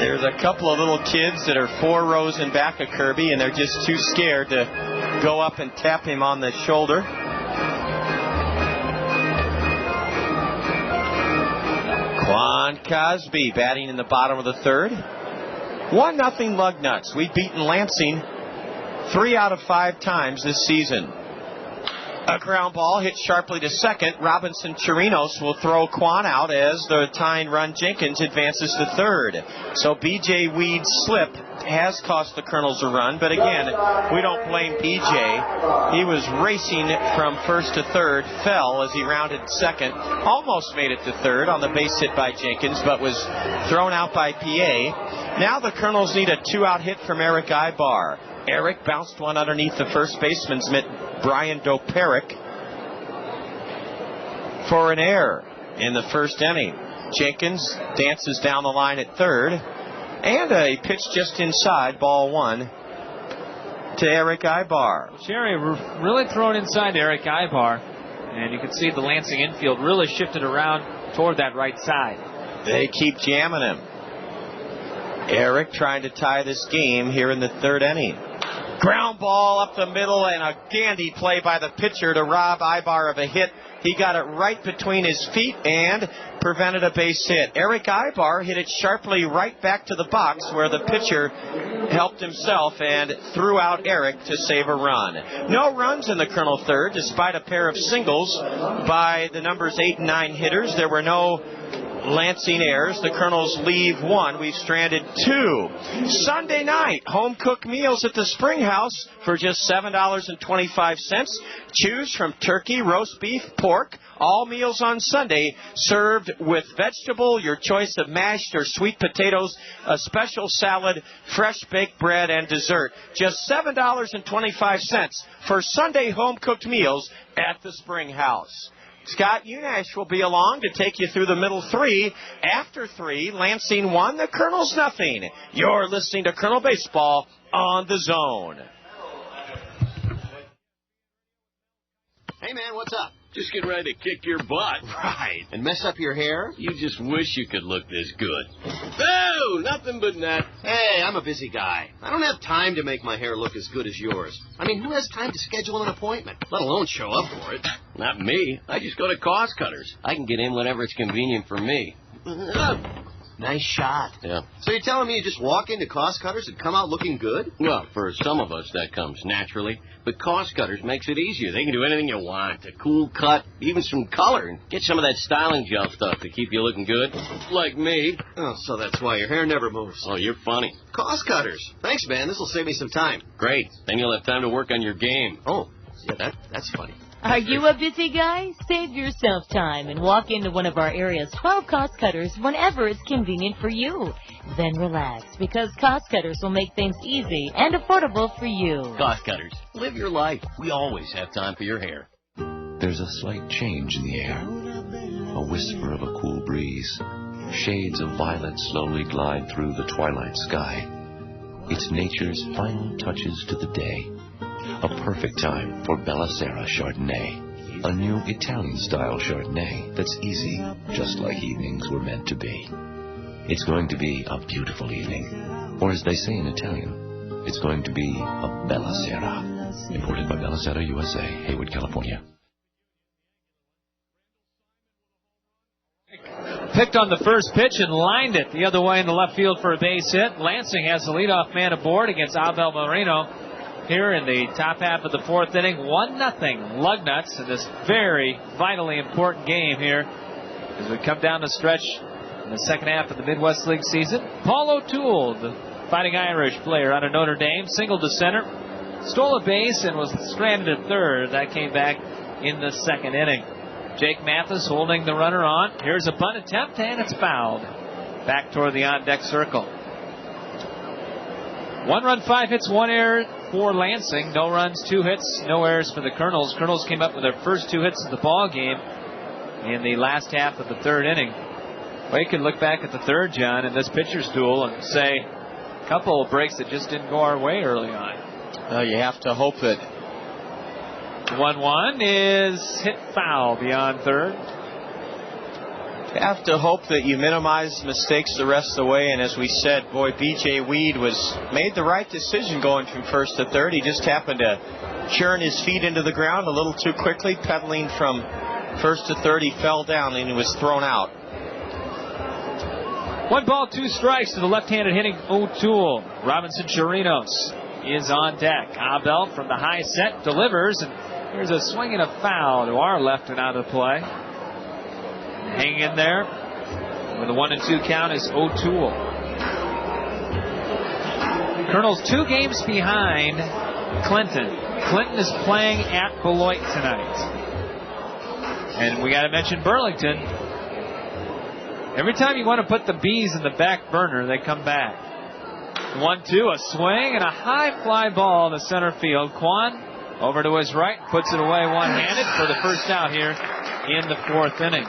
There's a couple of little kids that are 4 rows in back of Kirby, and they're just too scared to go up and tap him on the shoulder. Quan Cosby batting in the bottom of the 3rd. 1-0 Lugnuts. We've beaten Lansing 3 out of 5 times this season. A ground ball hit sharply to second. Robinson Chirinos will throw Quan out as the tying run Jenkins advances to third. So B.J. Weed's slip has cost the Kernels a run, but again, we don't blame B.J. He was racing from first to third, fell as he rounded second, almost made it to third on the base hit by Jenkins, but was thrown out by PA. Now the Kernels need a 2-out hit from Eric Ibar. Eric bounced one underneath the first baseman's mitt, Brian Doperick, for an error in the first inning. Jenkins dances down the line at third, and a pitch just inside, ball one, to Eric Ibar. Cherry really thrown inside Eric Ibar, and you can see the Lansing infield really shifted around toward that right side. They keep jamming him. Eric trying to tie this game here in the third inning. Ground ball up the middle and a dandy play by the pitcher to rob Ibar of a hit. He got it right between his feet and prevented a base hit. Eric Ibar hit it sharply right back to the box where the pitcher helped himself and threw out Eric to save a run. No runs in the Kernel third despite a pair of singles by the numbers 8 and 9 hitters. There were no Lansing errors. The Kernels leave one. We've stranded two. Sunday night, home-cooked meals at the Spring House for just $7.25. Choose from turkey, roast beef, pork. All meals on Sunday served with vegetable, your choice of mashed or sweet potatoes, a special salad, fresh baked bread, and dessert. Just $7.25 for Sunday home-cooked meals at the Spring House. Scott Unash will be along to take you through the middle three. After three, Lansing 1, the Kernels nothing. You're listening to Kernel Baseball on the Zone. Hey, man, what's up? Just getting ready to kick your butt. Right. And mess up your hair? You just wish you could look this good. No, nothing but that. Hey, I'm a busy guy. I don't have time to make my hair look as good as yours. I mean, who has time to schedule an appointment, let alone show up for it? Not me. I just go to Cost Cutters. I can get in whenever it's convenient for me. Nice shot. Yeah. So you're telling me you just walk into Cost Cutters and come out looking good? Well, for some of us, that comes naturally. But Cost Cutters makes it easier. They can do anything you want. A cool cut, even some color, and get some of that styling gel stuff to keep you looking good. Like me. Oh, so that's why your hair never moves. Oh, you're funny. Cost Cutters. Thanks, man. This will save me some time. Great. Then you'll have time to work on your game. Oh, yeah, that's funny. Are you a busy guy? Save yourself time and walk into one of our area's 12 Cost Cutters whenever it's convenient for you. Then relax, because Cost Cutters will make things easy and affordable for you. Cost Cutters. Live your life. We always have time for your hair. There's a slight change in the air. A whisper of a cool breeze. Shades of violet slowly glide through the twilight sky. It's nature's final touches to the day. A perfect time for Bella Sera Chardonnay, a new Italian-style Chardonnay that's easy, just like evenings were meant to be. It's going to be a beautiful evening, or as they say in Italian, it's going to be a Bella Sera. Imported by Bella Sera USA, Hayward, California. Picked on the first pitch and lined it the other way in the left field for a base hit. Lansing has the leadoff man aboard against Abel Moreno. Here in the top half of the fourth inning, 1-0 Lugnuts in this very vitally important game here as we come down the stretch in the second half of the Midwest League season. Paul O'Toole, the Fighting Irish player out of Notre Dame, singled to center, stole a base and was stranded at third. That came back in the second inning. Jake Mathis holding the runner on. Here's a bunt attempt and it's fouled. Back toward the on-deck circle. 1 run, 5 hits, 1 error for Lansing. No runs, 2 hits, no errors for the Kernels. Kernels came up with their first 2 hits of the ball game in the last half of the third inning. Well, you can look back at the third, John, in this pitcher's duel and say a couple of breaks that just didn't go our way early on. You have to hope that 1-1 is hit foul beyond third. You have to hope that you minimize mistakes the rest of the way. And as we said, boy, B.J. Weed made the right decision going from first to third. He just happened to churn his feet into the ground a little too quickly. Pedaling from first to third, he fell down and he was thrown out. 1 ball, 2 strikes to the left-handed hitting O'Toole. Robinson Chirinos is on deck. Abel from the high set delivers, and Here's a swing and a foul to our left and out of play. Hang in there with a 1-2 count is O'Toole. Kernels 2 games behind Clinton. Clinton is playing at Beloit tonight. And we got to mention Burlington. Every time you want to put the Bees in the back burner, they come back. 1-2, a swing and a high fly ball to center field. Quan over to his right, puts it away one-handed for the first out here in the 4th inning.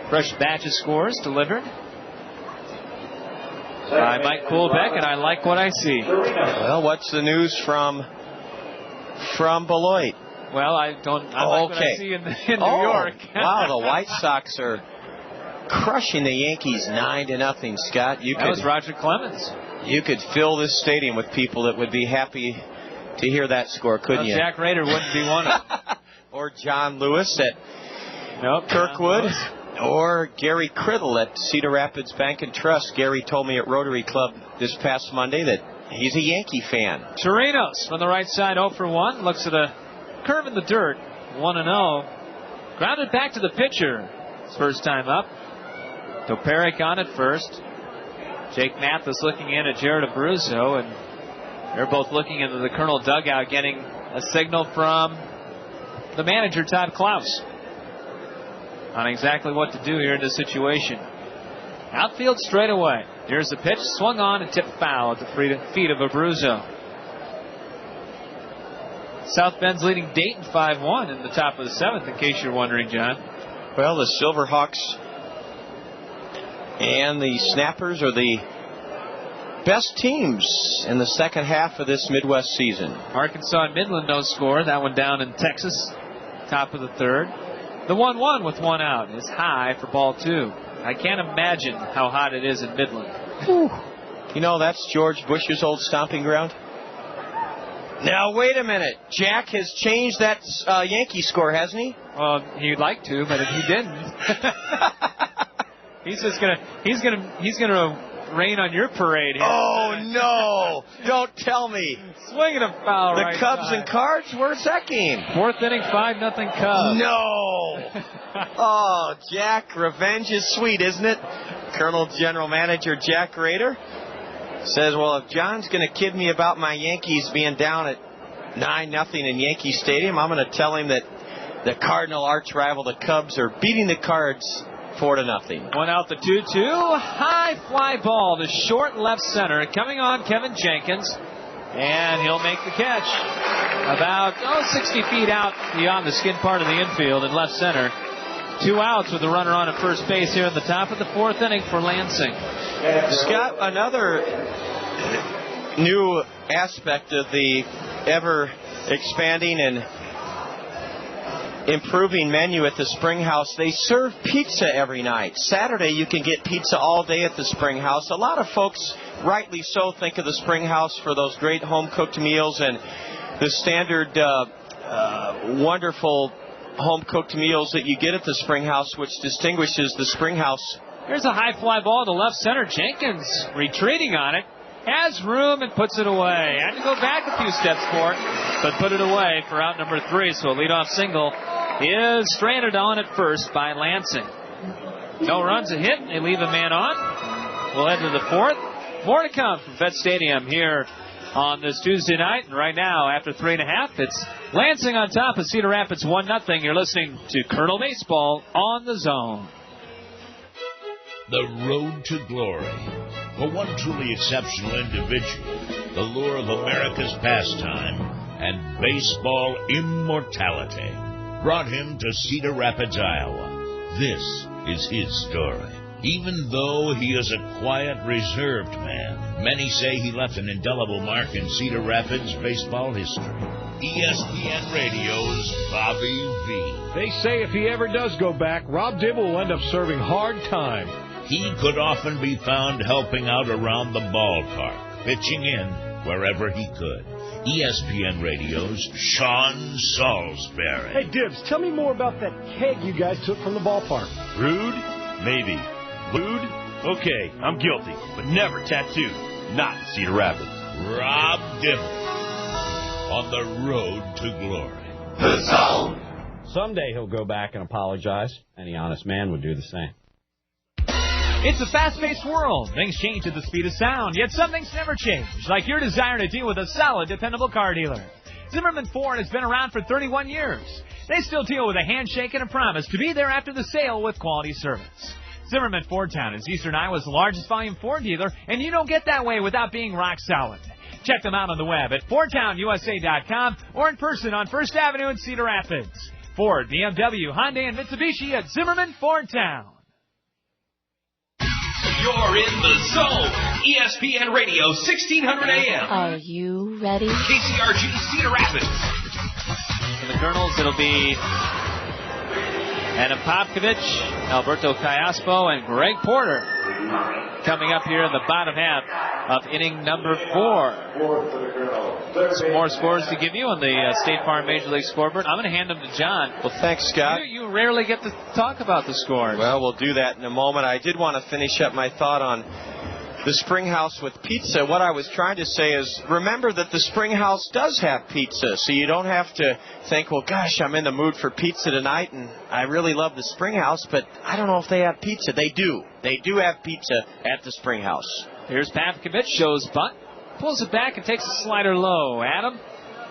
Fresh batch of scores delivered by Mike Kuhlbeck, and I like what I see. Well, what's the news from Beloit? Well, I like what I see in New York. Wow, the White Sox are crushing the Yankees 9-0, Scott. That was Roger Clemens. You could fill this stadium with people that would be happy to hear that score, couldn't you? Jack Rader wouldn't be one of them. Or John Lewis at Kirkwood. Or Gary Criddle at Cedar Rapids Bank and Trust. Gary told me at Rotary Club this past Monday that he's a Yankee fan. Chirinos from the right side, 0 for 1. Looks at a curve in the dirt, 1-0. Grounded back to the pitcher. His first time up. Toperic on at first. Jake Mathis looking in at Jared Abruzzo, and they're both looking into the Kernel dugout, getting a signal from the manager, Todd Klaus, on exactly what to do here in this situation. Outfield straight away. Here's the pitch, swung on and tipped foul at the feet of Abruzzo. South Bend's leading Dayton 5-1 in the top of the 7th, in case you're wondering, John. Well, the Silverhawks and the Snappers are the best teams in the second half of this Midwest season. Arkansas and Midland no score. That one down in Texas, top of the 3rd. The 1-1 with 1 out is high for ball 2. I can't imagine how hot it is in Midland. Whew. You know, that's George Bush's old stomping ground. Now, wait a minute. Jack has changed that Yankee score, hasn't he? Well, he'd like to, but if he didn't, he's gonna rain on your parade here. Oh, no. Don't tell me. Swinging a foul the right Cubs side. and Cards? Where's that game? 4th inning, 5-0 Cubs. No. Oh, Jack, revenge is sweet, isn't it? Colonel General Manager Jack Rader says, well, if John's going to kid me about my Yankees being down at 9-0 in Yankee Stadium, I'm going to tell him that the Cardinal arch rival, the Cubs, are beating the Cards 4-0. 1 out, the 2-2. High fly ball to short left center. Coming on Kevin Jenkins. And he'll make the catch. About 60 feet out beyond the skin part of the infield in left center. 2 outs with the runner on at first base here in the top of the 4th inning for Lansing. Scott, another new aspect of the ever expanding and improving menu at the Spring House. They serve pizza every night. Saturday you can get pizza all day at the Spring House. A lot of folks, rightly so, think of the Spring House for those great home-cooked meals and the standard wonderful home-cooked meals that you get at the Spring House, which distinguishes the Spring House. Here's a high fly ball to left center. Jenkins retreating on it. Has room and puts it away. Had to go back a few steps for it, but put it away for out number 3. So a leadoff single is stranded on at first by Lansing. No runs, a hit. They leave a man on. We'll head to the 4th. More to come from Vet Stadium here on this Tuesday night. And right now, after 3.5, it's Lansing on top of Cedar Rapids 1-0. You're listening to Kernel Baseball on the Zone. The road to glory. For one truly exceptional individual, the lure of America's pastime and baseball immortality brought him to Cedar Rapids, Iowa. This is his story. Even though he is a quiet, reserved man, many say he left an indelible mark in Cedar Rapids baseball history. ESPN Radio's Bobby V. They say if he ever does go back, Rob Dibble will end up serving hard time. He could often be found helping out around the ballpark, pitching in wherever he could. ESPN Radio's Sean Salisbury. Hey, Dibs, tell me more about that keg you guys took from the ballpark. Rude? Maybe. Lewd? Okay, I'm guilty, but never tattooed. Not Cedar Rapids. Rob Dibble. on the road to glory. The Zone. Someday he'll go back and apologize. Any honest man would do the same. It's a fast-paced world. Things change at the speed of sound, yet some things never change, like your desire to deal with a solid, dependable car dealer. Zimmerman Ford has been around for 31 years. They still deal with a handshake and a promise to be there after the sale with quality service. Zimmerman Ford Town is Eastern Iowa's largest volume Ford dealer, and you don't get that way without being rock solid. Check them out on the web at FordTownUSA.com or in person on 1st Avenue in Cedar Rapids. Ford, BMW, Hyundai, and Mitsubishi at Zimmerman Ford Town. You're in the zone. ESPN Radio, 1600 AM. Are you ready? KCRG Cedar Rapids. For the Kernels, it'll be Adam Popkovich, Alberto Callaspo, and Greg Porter coming up here in the bottom half of inning number 4. Some more scores to give you on the State Farm Major League scoreboard. I'm going to hand them to John. Well, thanks, Scott. You rarely get to talk about the scores. Well, we'll do that in a moment. I did want to finish up my thought on the Spring House with pizza. What I was trying to say is, remember that the Spring House does have pizza, so you don't have to think, well, gosh, I'm in the mood for pizza tonight, and I really love the Spring House, but I don't know if they have pizza. They do. They do have pizza at the Spring House. Here's Pavkovich, shows bunt, pulls it back and takes a slider low. Adam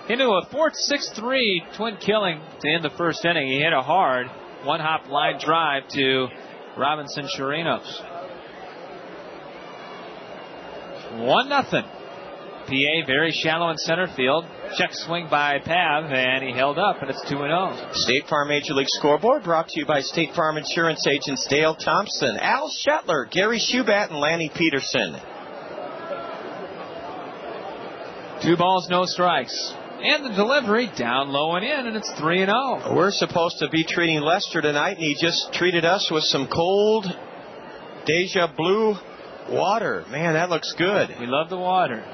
into a 4-6-3 twin killing to end the first inning. He hit a hard one-hop line drive to Robinson Chirinos. 1-0. PA very shallow in center field. Check swing by Pav, and he held up, and it's 2-0. State Farm Major League Scoreboard brought to you by State Farm Insurance agents Dale Thompson, Al Shetler, Gary Schubat, and Lanny Peterson. 2 balls, no strikes. And the delivery down low and in, and it's 3-0. We're supposed to be treating Lester tonight, and he just treated us with some cold Deja Blue water. Man, that looks good. We love the water.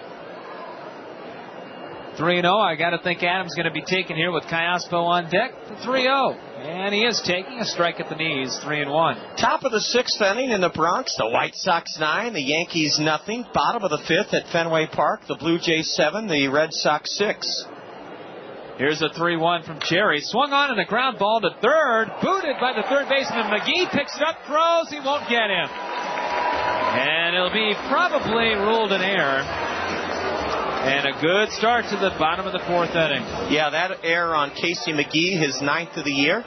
3-0. I got to think Adams going to be taken here with Callaspo on deck. 3-0. And he is taking a strike at the knees. 3-1. Top of the 6th inning in the Bronx. The White Sox 9, the Yankees nothing. Bottom of the 5th at Fenway Park. The Blue Jays 7, the Red Sox 6. Here's a 3-1 from Cherry. Swung on in a ground ball to third. Booted by the third baseman. McGee picks it up, throws. He won't get him. And it'll be probably ruled an error. And a good start to the bottom of the 4th inning. Yeah, that error on Casey McGee, his 9th of the year.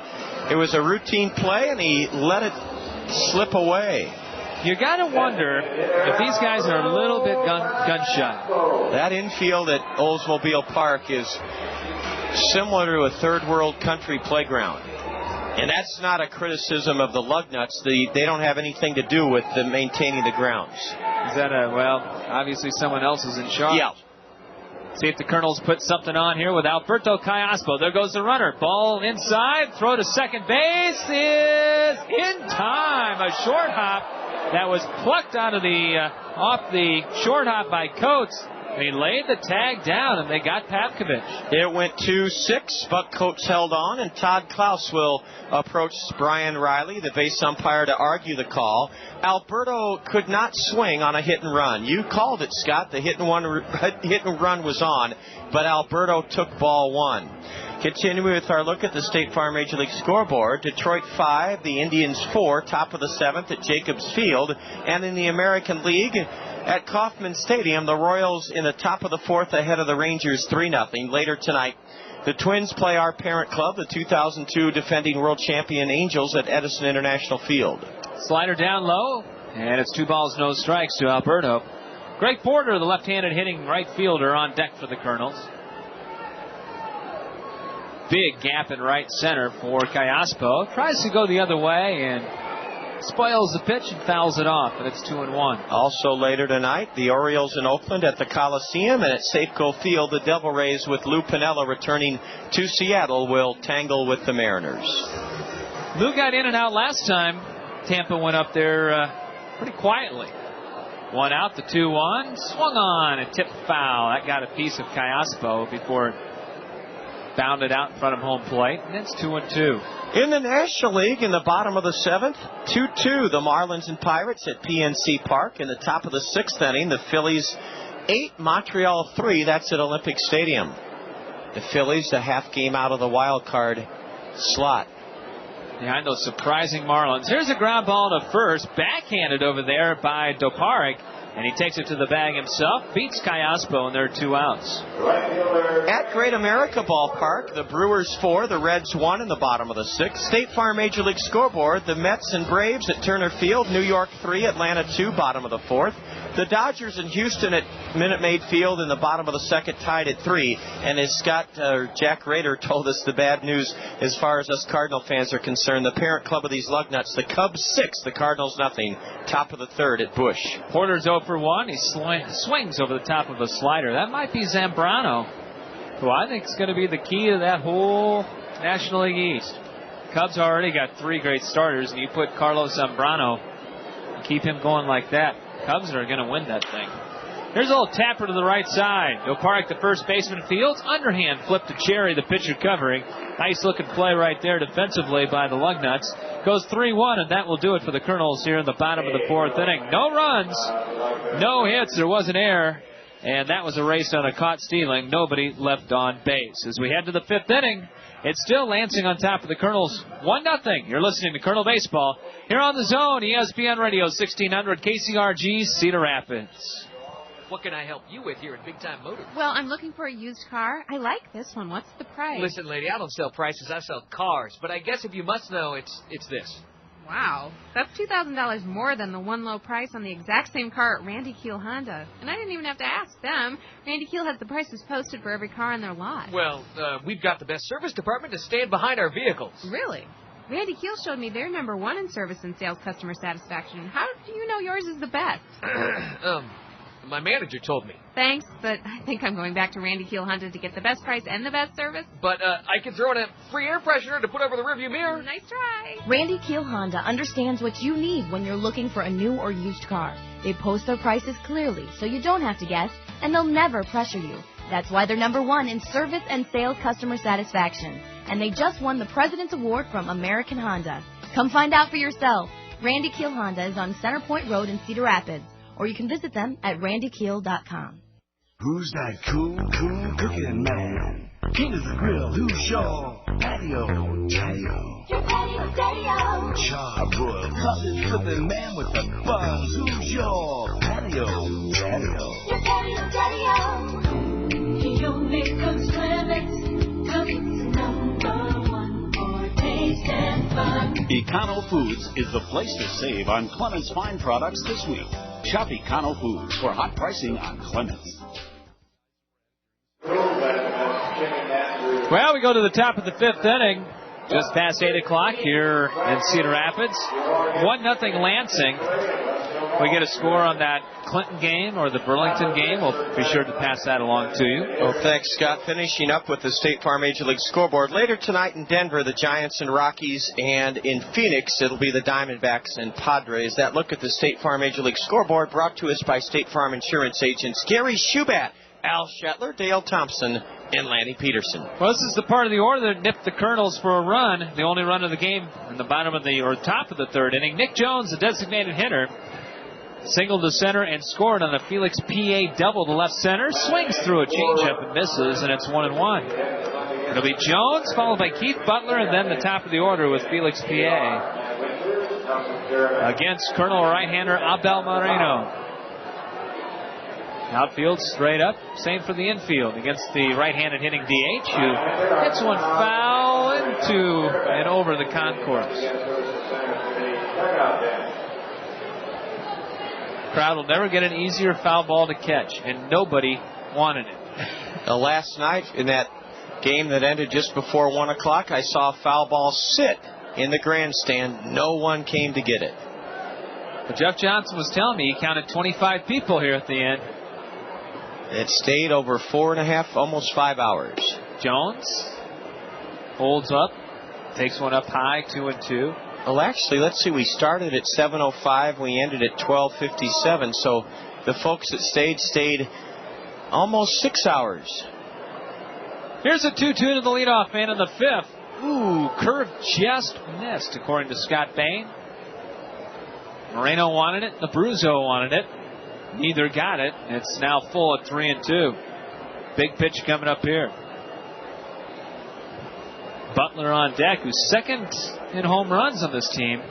It was a routine play, and he let it slip away. You got to wonder if these guys are a little bit gun-shy. That infield at Oldsmobile Park is similar to a third world country playground. And that's not a criticism of the Lugnuts. They don't have anything to do with the maintaining the grounds. Is that obviously someone else is in charge. Yeah. See if the Kernels put something on here with Alberto Callaspo. There goes the runner. Ball inside. Throw to second base is in time. A short hop that was plucked out of off the short hop by Coates. He laid the tag down, and they got Pavkovich. It went 2-6, but Coates held on, and Todd Klaus will approach Brian Riley, the base umpire, to argue the call. Alberto could not swing on a hit and run. You called it, Scott. The hit and run was on, but Alberto took ball 1. Continuing with our look at the State Farm Major League scoreboard, Detroit 5, the Indians 4, top of the 7th at Jacobs Field, and in the American League at Kauffman Stadium, the Royals in the top of the 4th ahead of the Rangers 3-0. Later tonight, the Twins play our parent club, the 2002 defending world champion Angels at Edison International Field. Slider down low, and it's 2 balls, no strikes to Alberto. Greg Porter, the left-handed hitting right fielder, on deck for the Kernels. Big gap in right center for Callaspo. Tries to go the other way and spoils the pitch and fouls it off, and it's 2-1. Also later tonight, the Orioles in Oakland at the Coliseum, and at Safeco Field, the Devil Rays with Lou Piniella returning to Seattle will tangle with the Mariners. Lou got in and out last time. Tampa went up there pretty quietly. 1 out, the 2-1. Swung on and tipped foul. That got a piece of Callaspo before it bounded out in front of home plate, and it's 2-2. In the National League, in the bottom of the 7th, 2-2, the Marlins and Pirates at PNC Park. In the top of the 6th inning, the Phillies 8, Montreal 3. That's at Olympic Stadium. The Phillies, a half game out of the wild card slot. Behind those surprising Marlins. Here's a ground ball to first, backhanded over there by Doparik, and he takes it to the bag himself, beats Kayaspo, and there are 2 outs. At Great America Ballpark, the Brewers 4, the Reds 1 in the bottom of the 6th. State Farm Major League Scoreboard, the Mets and Braves at Turner Field, New York 3, Atlanta 2, bottom of the 4th. The Dodgers and Houston at Minute Maid Field in the bottom of the 2nd, tied at 3. And as Jack Rader told us, the bad news as far as us Cardinal fans are concerned, the parent club of these Lugnuts, the Cubs 6, the Cardinals nothing, top of the 3rd at Busch. Porter's 0 for 1. He swings over the top of a slider. That might be Zambrano, who I think is going to be the key to that whole National League East. Cubs already got 3 great starters, and you put Carlos Zambrano and keep him going like that, Cubs are going to win that thing. Here's a little tapper to the right side. Doparik, the first baseman, fields. Underhand flip to Cherry, the pitcher covering. Nice looking play right there defensively by the Lugnuts. Goes 3-1, and that will do it for the Kernels here in the bottom of the 4th inning. No runs, no hits. There was an error, and that was erased on a caught stealing. Nobody left on base. As we head to the 5th inning, it's still Lansing on top of the Kernels, 1-0. You're listening to Kernel Baseball here on the Zone, ESPN Radio 1600, KCRG, Cedar Rapids. What can I help you with here at Big Time Motors? Well, I'm looking for a used car. I like this one. What's the price? Listen, lady, I don't sell prices. I sell cars. But I guess if you must know, it's this. Wow. That's $2,000 more than the one low price on the exact same car at Randy Keel Honda. And I didn't even have to ask them. Randy Keel has the prices posted for every car in their lot. Well, we've got the best service department to stand behind our vehicles. Really? Randy Keel showed me they're number 1 in service and sales customer satisfaction. How do you know yours is the best? My manager told me. Thanks, but I think I'm going back to Randy Keel Honda to get the best price and the best service. But I can throw in a free air freshener to put over the rearview mirror. Nice try. Randy Keel Honda understands what you need when you're looking for a new or used car. They post their prices clearly, so you don't have to guess, and they'll never pressure you. That's why they're number 1 in service and sales customer satisfaction. And they just won the President's Award from American Honda. Come find out for yourself. Randy Keel Honda is on Center Point Road in Cedar Rapids, or you can visit them at randykeel.com. Who's that cool cooking man? King of the grill, who's your patio? Your patio daddy-o. Charbroiled, cutlet flipping man with the buns, who's your patio? Your patio daddy-o. He only cooks limits, cooks number 1 for taste and fun. Econo Foods is the place to save on Clements Fine products this week. Shop Econo Foods for hot pricing on Clements. Well, we go to the top of the 5th inning. Just past 8 o'clock here in Cedar Rapids. 1-0 Lansing. If we get a score on that Clinton game or the Burlington game, we'll be sure to pass that along to you. Well, thanks, Scott. Finishing up with the State Farm Major League Scoreboard. Later tonight in Denver, the Giants and Rockies, and in Phoenix, it'll be the Diamondbacks and Padres. That look at the State Farm Major League Scoreboard brought to us by State Farm Insurance agents Gary Schubat, Al Shetler, Dale Thompson, and Lanny Peterson. Well, this is the part of the order that nipped the Kernels for a run. The only run of the game in the bottom of the, or top of the 3rd inning. Nick Jones, the designated hitter, singled to center and scored on a Felix P.A. double to left center. Swings through a changeup and misses, and it's 1-1. It'll be Jones, followed by Keith Butler, and then the top of the order with Felix P.A. against Colonel right-hander Abel Moreno. Outfield straight up. Same for the infield against the right-handed hitting DH, who hits one foul into and over the concourse. Crowd will never get an easier foul ball to catch, and nobody wanted it. Last night in that game that ended just before 1 o'clock, I saw a foul ball sit in the grandstand. No one came to get it. But Jeff Johnson was telling me he counted 25 people here at the end. It stayed over 4.5, almost 5 hours. Jones holds up, takes one up high, 2-2. Well, actually, let's see. We started at 7:05. We ended at 12:57. So the folks that stayed almost 6 hours. Here's a 2-2 to the leadoff man in the 5th. Ooh, curve just missed, according to Scott Bain. Moreno wanted it. Abruzzo wanted it. Neither got it. It's now full at 3-2. Big pitch coming up here. Butler on deck, who's second in home runs on this team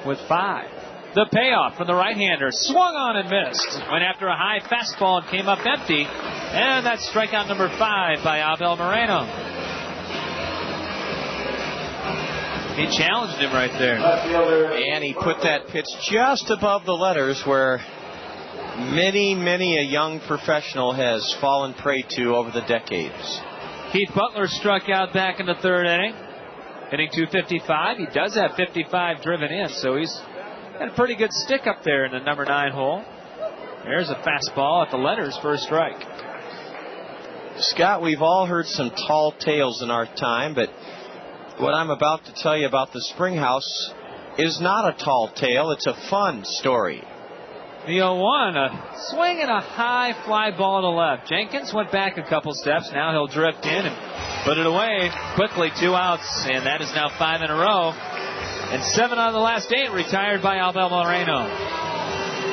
with 5. The payoff from the right-hander, swung on and missed. Went after a high fastball and came up empty. And that's strikeout number 5 by Abel Moreno. He challenged him right there. And he put that pitch just above the letters where many a young professional has fallen prey to over the decades. Keith Butler struck out back in the 3rd inning, hitting .255. He does have 55 driven in, so he's got a pretty good stick up there in the number 9 hole. There's a fastball at the letters for a strike. Scott, we've all heard some tall tales in our time, but what I'm about to tell you about the Springhouse is not a tall tale. It's a fun story. The 0-1, a swing and a high fly ball to left. Jenkins went back a couple steps. Now he'll drift in and put it away quickly. 2 outs, and that is now 5 in a row. And 7 out of the last 8 retired by Abel Moreno.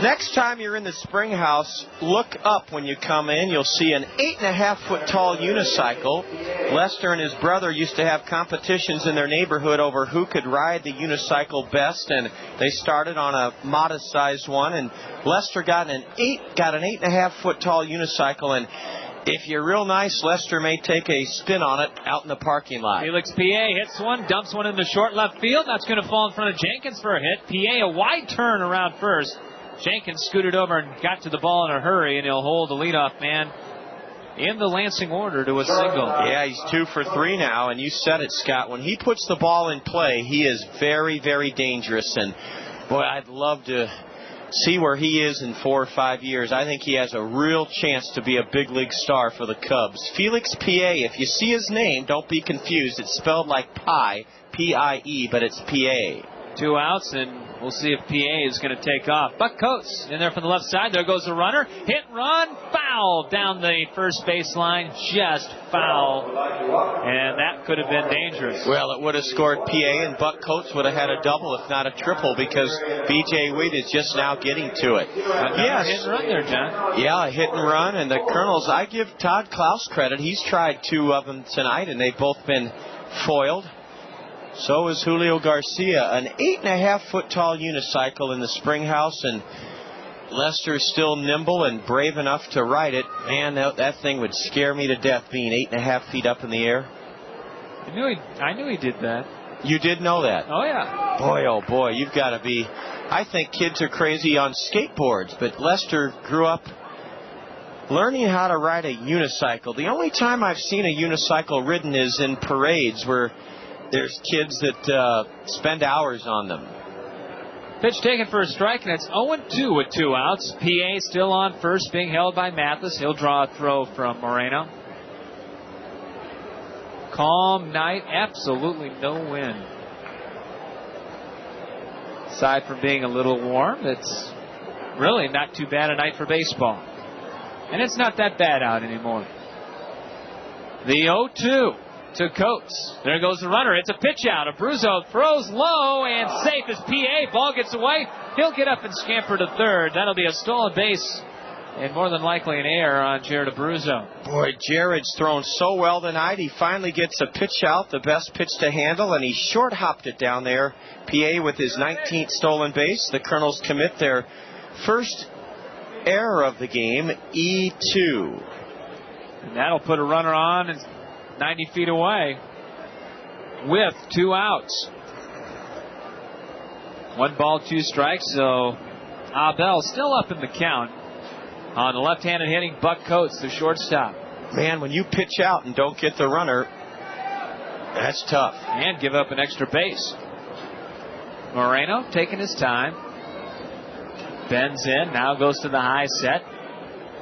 Next time you're in the Springhouse, look up when you come in. You'll see an 8.5-foot tall unicycle. Lester and his brother used to have competitions in their neighborhood over who could ride the unicycle best, and they started on a modest-sized one. And Lester got an 8.5-foot tall unicycle, and if you're real nice, Lester may take a spin on it out in the parking lot. Felix P.A. hits one, dumps one into short left field. That's going to fall in front of Jenkins for a hit. P.A. a wide turn around first. Jenkins scooted over and got to the ball in a hurry, and he'll hold the leadoff man in the Lansing order to a single. Yeah, he's 2 for 3 now, and you said it, Scott. When he puts the ball in play, he is very dangerous, and boy, I'd love to see where he is in 4 or 5 years. I think he has a real chance to be a big league star for the Cubs. Felix P.A., if you see his name, don't be confused. It's spelled like pie, P-I-E, but it's P.A. 2 outs, and we'll see if P.A. is going to take off. Buck Coates in there from the left side. There goes the runner. Hit and run. Foul down the first baseline. Just foul. And that could have been dangerous. Well, it would have scored P.A. and Buck Coates would have had a double, if not a triple, because B.J. Witt is just now getting to it. Yes. Hit and run there, John. Yeah, a hit and run. And the Kernels, I give Todd Klaus credit. He's tried 2 of them tonight, and they've both been foiled. So is Julio Garcia. An 8.5-foot tall unicycle in the Springhouse, and Lester's still nimble and brave enough to ride it. Man, that thing would scare me to death, being 8.5 feet up in the air. I knew he did that. You did know that? Oh, yeah. Boy, oh boy, you've got to be... I think kids are crazy on skateboards, but Lester grew up learning how to ride a unicycle. The only time I've seen a unicycle ridden is in parades where there's kids that spend hours on them. Pitch taken for a strike, and it's 0-2 with 2 outs. P.A. still on first, being held by Mathis. He'll draw a throw from Moreno. Calm night, absolutely no wind. Aside from being a little warm, it's really not too bad a night for baseball. And it's not that bad out anymore. The 0-2. To Coates. There goes the runner. It's a pitch out. Abruzzo throws low and safe as P.A. Ball gets away. He'll get up and scamper to third. That'll be a stolen base and more than likely an error on Jared Abruzzo. Boy, Jared's thrown so well tonight. He finally gets a pitch out, the best pitch to handle, and he short hopped it down there. P.A. with his 19th stolen base. The Kernels commit their first error of the game, E2. And that'll put a runner on and 90 feet away with 2 outs. 1 ball, 2 strikes, so Abel still up in the count on the left-handed hitting Buck Coates, the shortstop. Man, when you pitch out and don't get the runner, that's tough. And give up an extra base. Moreno taking his time. Bends in, now goes to the high set.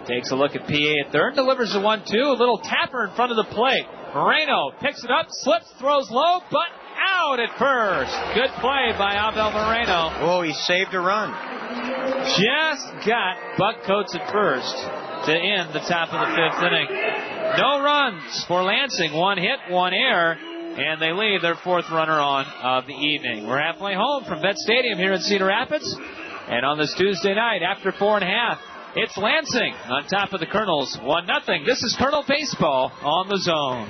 Takes a look at P.A. at third, delivers a 1-2, a little tapper in front of the plate. Moreno picks it up, slips, throws low, but out at first. Good play by Abel Moreno. Oh, he saved a run. Just got Buck Coates at first to end the top of the 5th inning. No runs for Lansing. 1 hit, 1 error, and they leave their 4th runner on of the evening. We're halfway home from Vet Stadium here in Cedar Rapids, and on this Tuesday night after 4.5, it's Lansing on top of the Kernels, 1-0. This is Kernel Baseball on the Zone.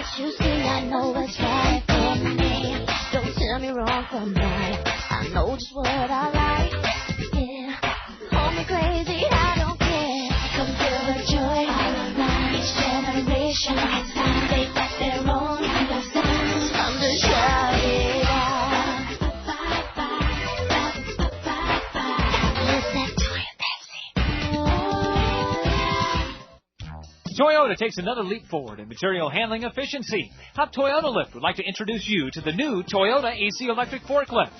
Can't you see I know what's right for me? Don't tell me wrong from right. I know just what I like. Yeah, call me crazy, I don't care. Come feel the joy all around. Each generation has time. They got their own kind of sound. Come to shout it out. What's that Toyota takes another leap forward in material handling efficiency. Hub Toyota Lift would like to introduce you to the new Toyota AC electric forklift.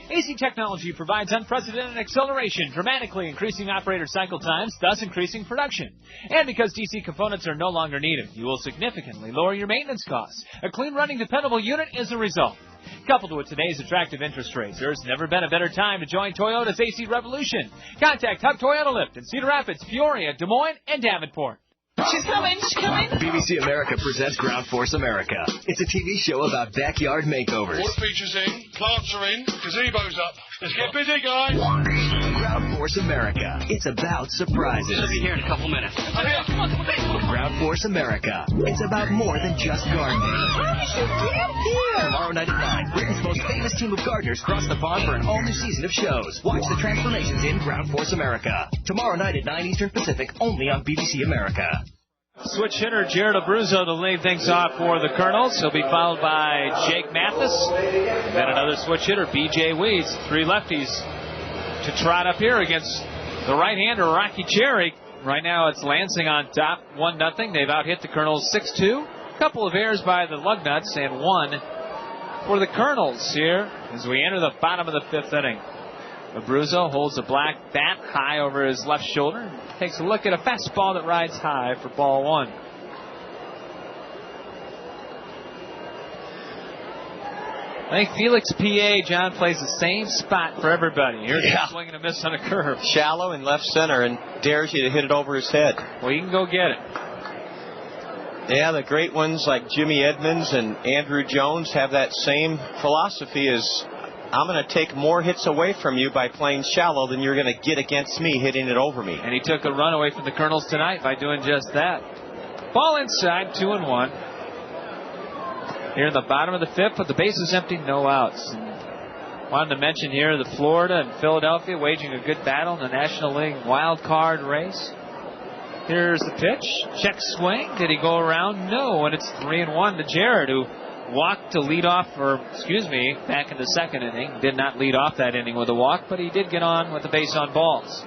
AC technology provides unprecedented acceleration, dramatically increasing operator cycle times, thus increasing production. And because DC components are no longer needed, you will significantly lower your maintenance costs. A clean running, dependable unit is the result. Coupled with today's attractive interest rates, there's never been a better time to join Toyota's AC revolution. Contact Hub Toyota Lift in Cedar Rapids, Peoria, Des Moines, and Davenport. She's coming, she's coming. BBC America presents Ground Force America. It's a TV show about backyard makeovers. Water features in, plants are in, gazebo's up. Let's get busy, guys. Ground Force America. It's about surprises. I'll be here in a couple minutes. Ground Force America. It's about more than just gardening. Tomorrow night at 9, Britain's most famous team of gardeners cross the pond for an all-new season of shows. Watch the transformations in Ground Force America. Tomorrow night at 9 Eastern Pacific, only on BBC America. Switch hitter Jared Abruzzo to lead things off for the Kernels. He'll be followed by Jake Mathis. Then another switch hitter, B.J. Weeds. Three lefties to trot up here against the right-hander, Rocky Cherry. Right now it's Lansing on top, 1-0. They've out-hit the Kernels 6-2. A couple of errors by the Lugnuts and one for the Kernels here as we enter the bottom of the fifth inning. Abruzzo holds a black bat high over his left shoulder and takes a look at a fastball that rides high for ball one. I think Felix P.A. John plays the same spot for everybody. Here's a swing and a miss on a curve. Shallow in left center and dares you to hit it over his head. Well, you can go get it. Yeah, the great ones like Jimmy Edmonds and Andrew Jones have that same philosophy as I'm going to take more hits away from you by playing shallow than you're going to get against me hitting it over me. And he took a run away from the Kernels tonight by doing just that. Ball inside, 2-1. Here in the bottom of the fifth, but the base is empty, no outs. And wanted to mention here the Florida and Philadelphia waging a good battle in the National League wild card race. Here's the pitch. Check swing. Did he go around? No. And it's 3-1 to Jared, who walked to lead off, back in the second inning. Did not lead off that inning with a walk, but he did get on with the base on balls.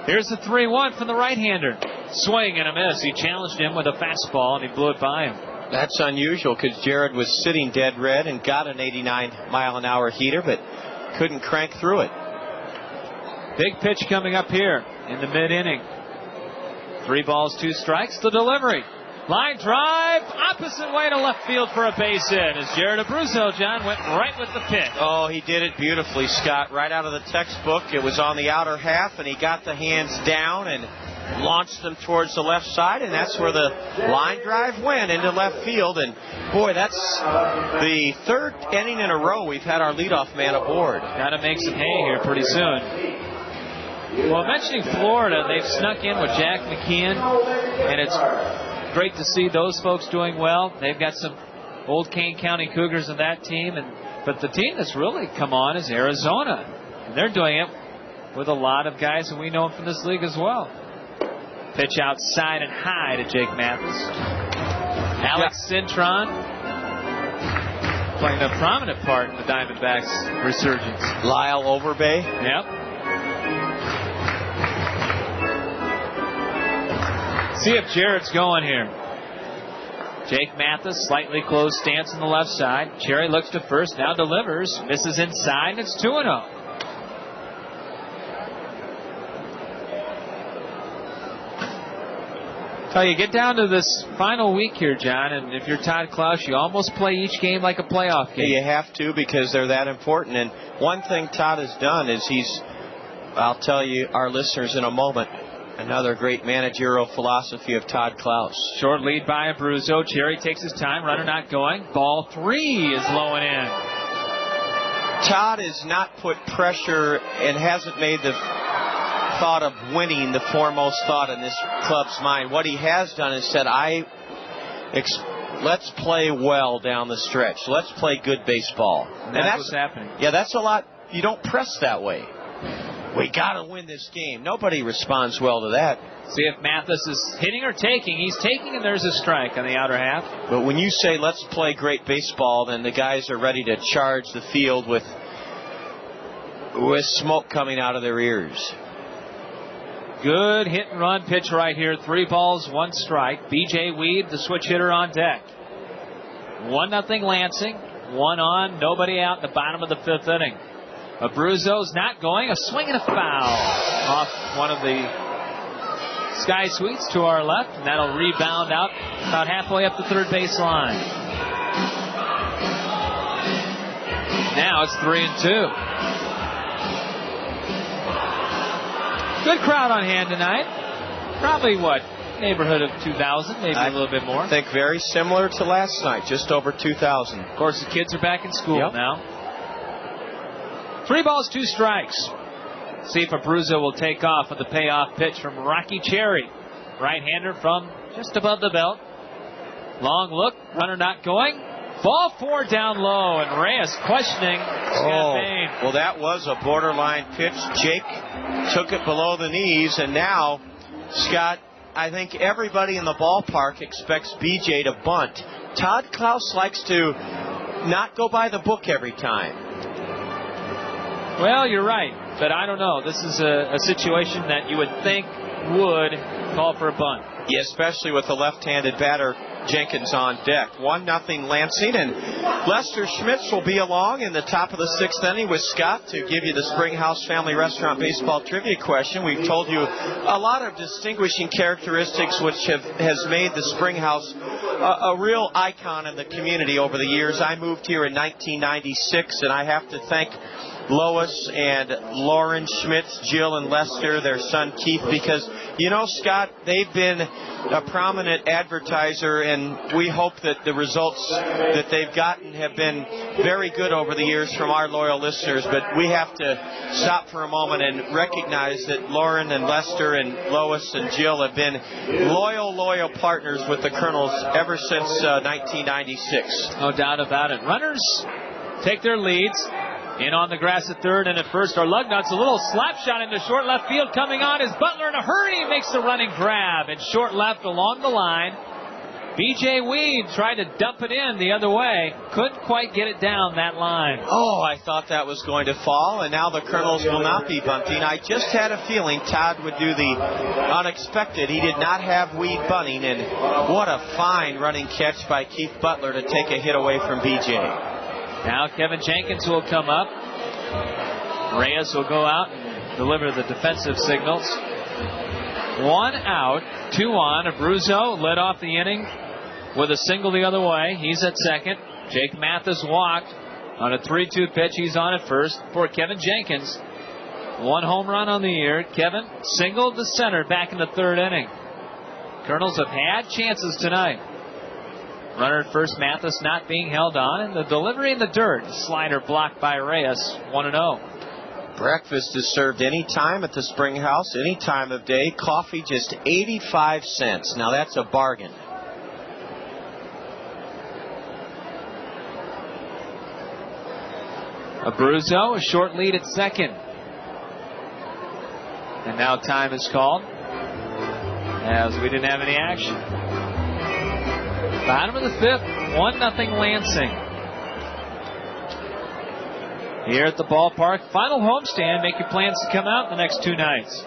Here's the 3-1 from the right-hander. Swing and a miss. He challenged him with a fastball, and he blew it by him. That's unusual because Jared was sitting dead red and got an 89-mile-an-hour heater, but couldn't crank through it. Big pitch coming up here in the mid-inning. 3 balls, 2 strikes. The delivery. Line drive, opposite way to left field for a base hit as Jared Abruzzo, John, went right with the pitch. Oh, he did it beautifully, Scott. Right out of the textbook. It was on the outer half, and he got the hands down and launched them towards the left side, and that's where the line drive went into left field. And, boy, that's the third inning in a row we've had our leadoff man aboard. Got to make some hay here pretty soon. Well, mentioning Florida, they've snuck in with Jack McKeon, and it's great to see those folks doing well. They've got some old Kane County Cougars in that team, but the team that's really come on is Arizona, and they're doing it with a lot of guys that we know from this league as well. Pitch outside and high to Jake Mathis. Alex Cintron playing a prominent part in the Diamondbacks' resurgence. Lyle Overbay. Yep. See if Jared's going here. Jake Mathis, slightly closed stance on the left side. Cherry looks to first, now delivers. Misses inside, and it's 2-0. So you get down to this final week here, John, and if you're Todd Klaus, you almost play each game like a playoff game. Yeah, you have to because they're that important. And one thing Todd has done is I'll tell you, our listeners in a moment, another great managerial philosophy of Todd Klaus. Short lead by Abruzzo. Cherry takes his time. Runner not going. Ball 3 is low and in. Todd has not put pressure and hasn't made the thought of winning the foremost thought in this club's mind. What he has done is said, I let's play well down the stretch. Let's play good baseball. And that's what's happening. Yeah, that's a lot. You don't press that way. We got to win this game. Nobody responds well to that. See if Mathis is hitting or taking. He's taking, and there's a strike on the outer half. But when you say let's play great baseball, then the guys are ready to charge the field with smoke coming out of their ears. Good hit and run pitch right here. 3 balls, 1 strike. B.J. Weed, the switch hitter, on deck. 1-0 Lansing. 1 on, nobody out in the bottom of the 5th inning. Abruzzo's not going. A swing and a foul off one of the Sky Suites to our left, and that'll rebound out about halfway up the third base line. Now it's 3-2. Good crowd on hand tonight. Probably neighborhood of 2,000, maybe a little bit more. I think very similar to last night, just over 2,000. Of course, the kids are back in school now. 3 balls, 2 strikes. See if Abruzzo will take off with the payoff pitch from Rocky Cherry. Right-hander from just above the belt. Long look, runner not going. Ball 4 down low, and Reyes questioning Scott Bain. Well, that was a borderline pitch. Jake took it below the knees, and now, Scott, I think everybody in the ballpark expects BJ to bunt. Todd Klaus likes to not go by the book every time. Well, you're right, but I don't know. This is a situation that you would think would call for a bunt. Yeah, especially with the left-handed batter Jenkins on deck. 1-0 Lansing, and Lester Schmitz will be along in the top of the 6th inning with Scott to give you the Springhouse Family Restaurant baseball trivia question. We've told you a lot of distinguishing characteristics which has made the Springhouse a real icon in the community over the years. I moved here in 1996, and I have to thank Lois and Lauren Schmitz, Jill and Lester, their son Keith, because, you know, Scott, they've been a prominent advertiser, and we hope that the results that they've gotten have been very good over the years from our loyal listeners. But we have to stop for a moment and recognize that Lauren and Lester and Lois and Jill have been loyal partners with the Kernels ever since 1996. No doubt about it. Runners take their leads. In on the grass at third and at first are Lugnuts. A little slap shot into short left field coming on is Butler in a hurry. Makes the running grab. And short left along the line. B.J. Weed tried to dump it in the other way. Couldn't quite get it down that line. Oh, I thought that was going to fall, and now the Kernels will not be bunting. I just had a feeling Todd would do the unexpected. He did not have Weed bunting, and what a fine running catch by Keith Butler to take a hit away from B.J. Now Kevin Jenkins will come up. Reyes will go out and deliver the defensive signals. 1 out, 2 on. Abruzzo led off the inning with a single the other way. He's at second. Jake Mathis walked on a 3-2 pitch. He's on at first for Kevin Jenkins. 1 home run on the year. Kevin singled to center back in the 3rd inning. Kernels have had chances tonight. Runner at first, Mathis not being held on, and the delivery in the dirt. Slider blocked by Reyes, 1-0. Breakfast is served any time at the Springhouse, any time of day. Coffee just 85 cents. Now that's a bargain. Abruzzo, a short lead at second. And now time is called, as we didn't have any action. Bottom of the 5th, 1-0 Lansing. Here at the ballpark, final homestand. Make your plans to come out the next 2 nights.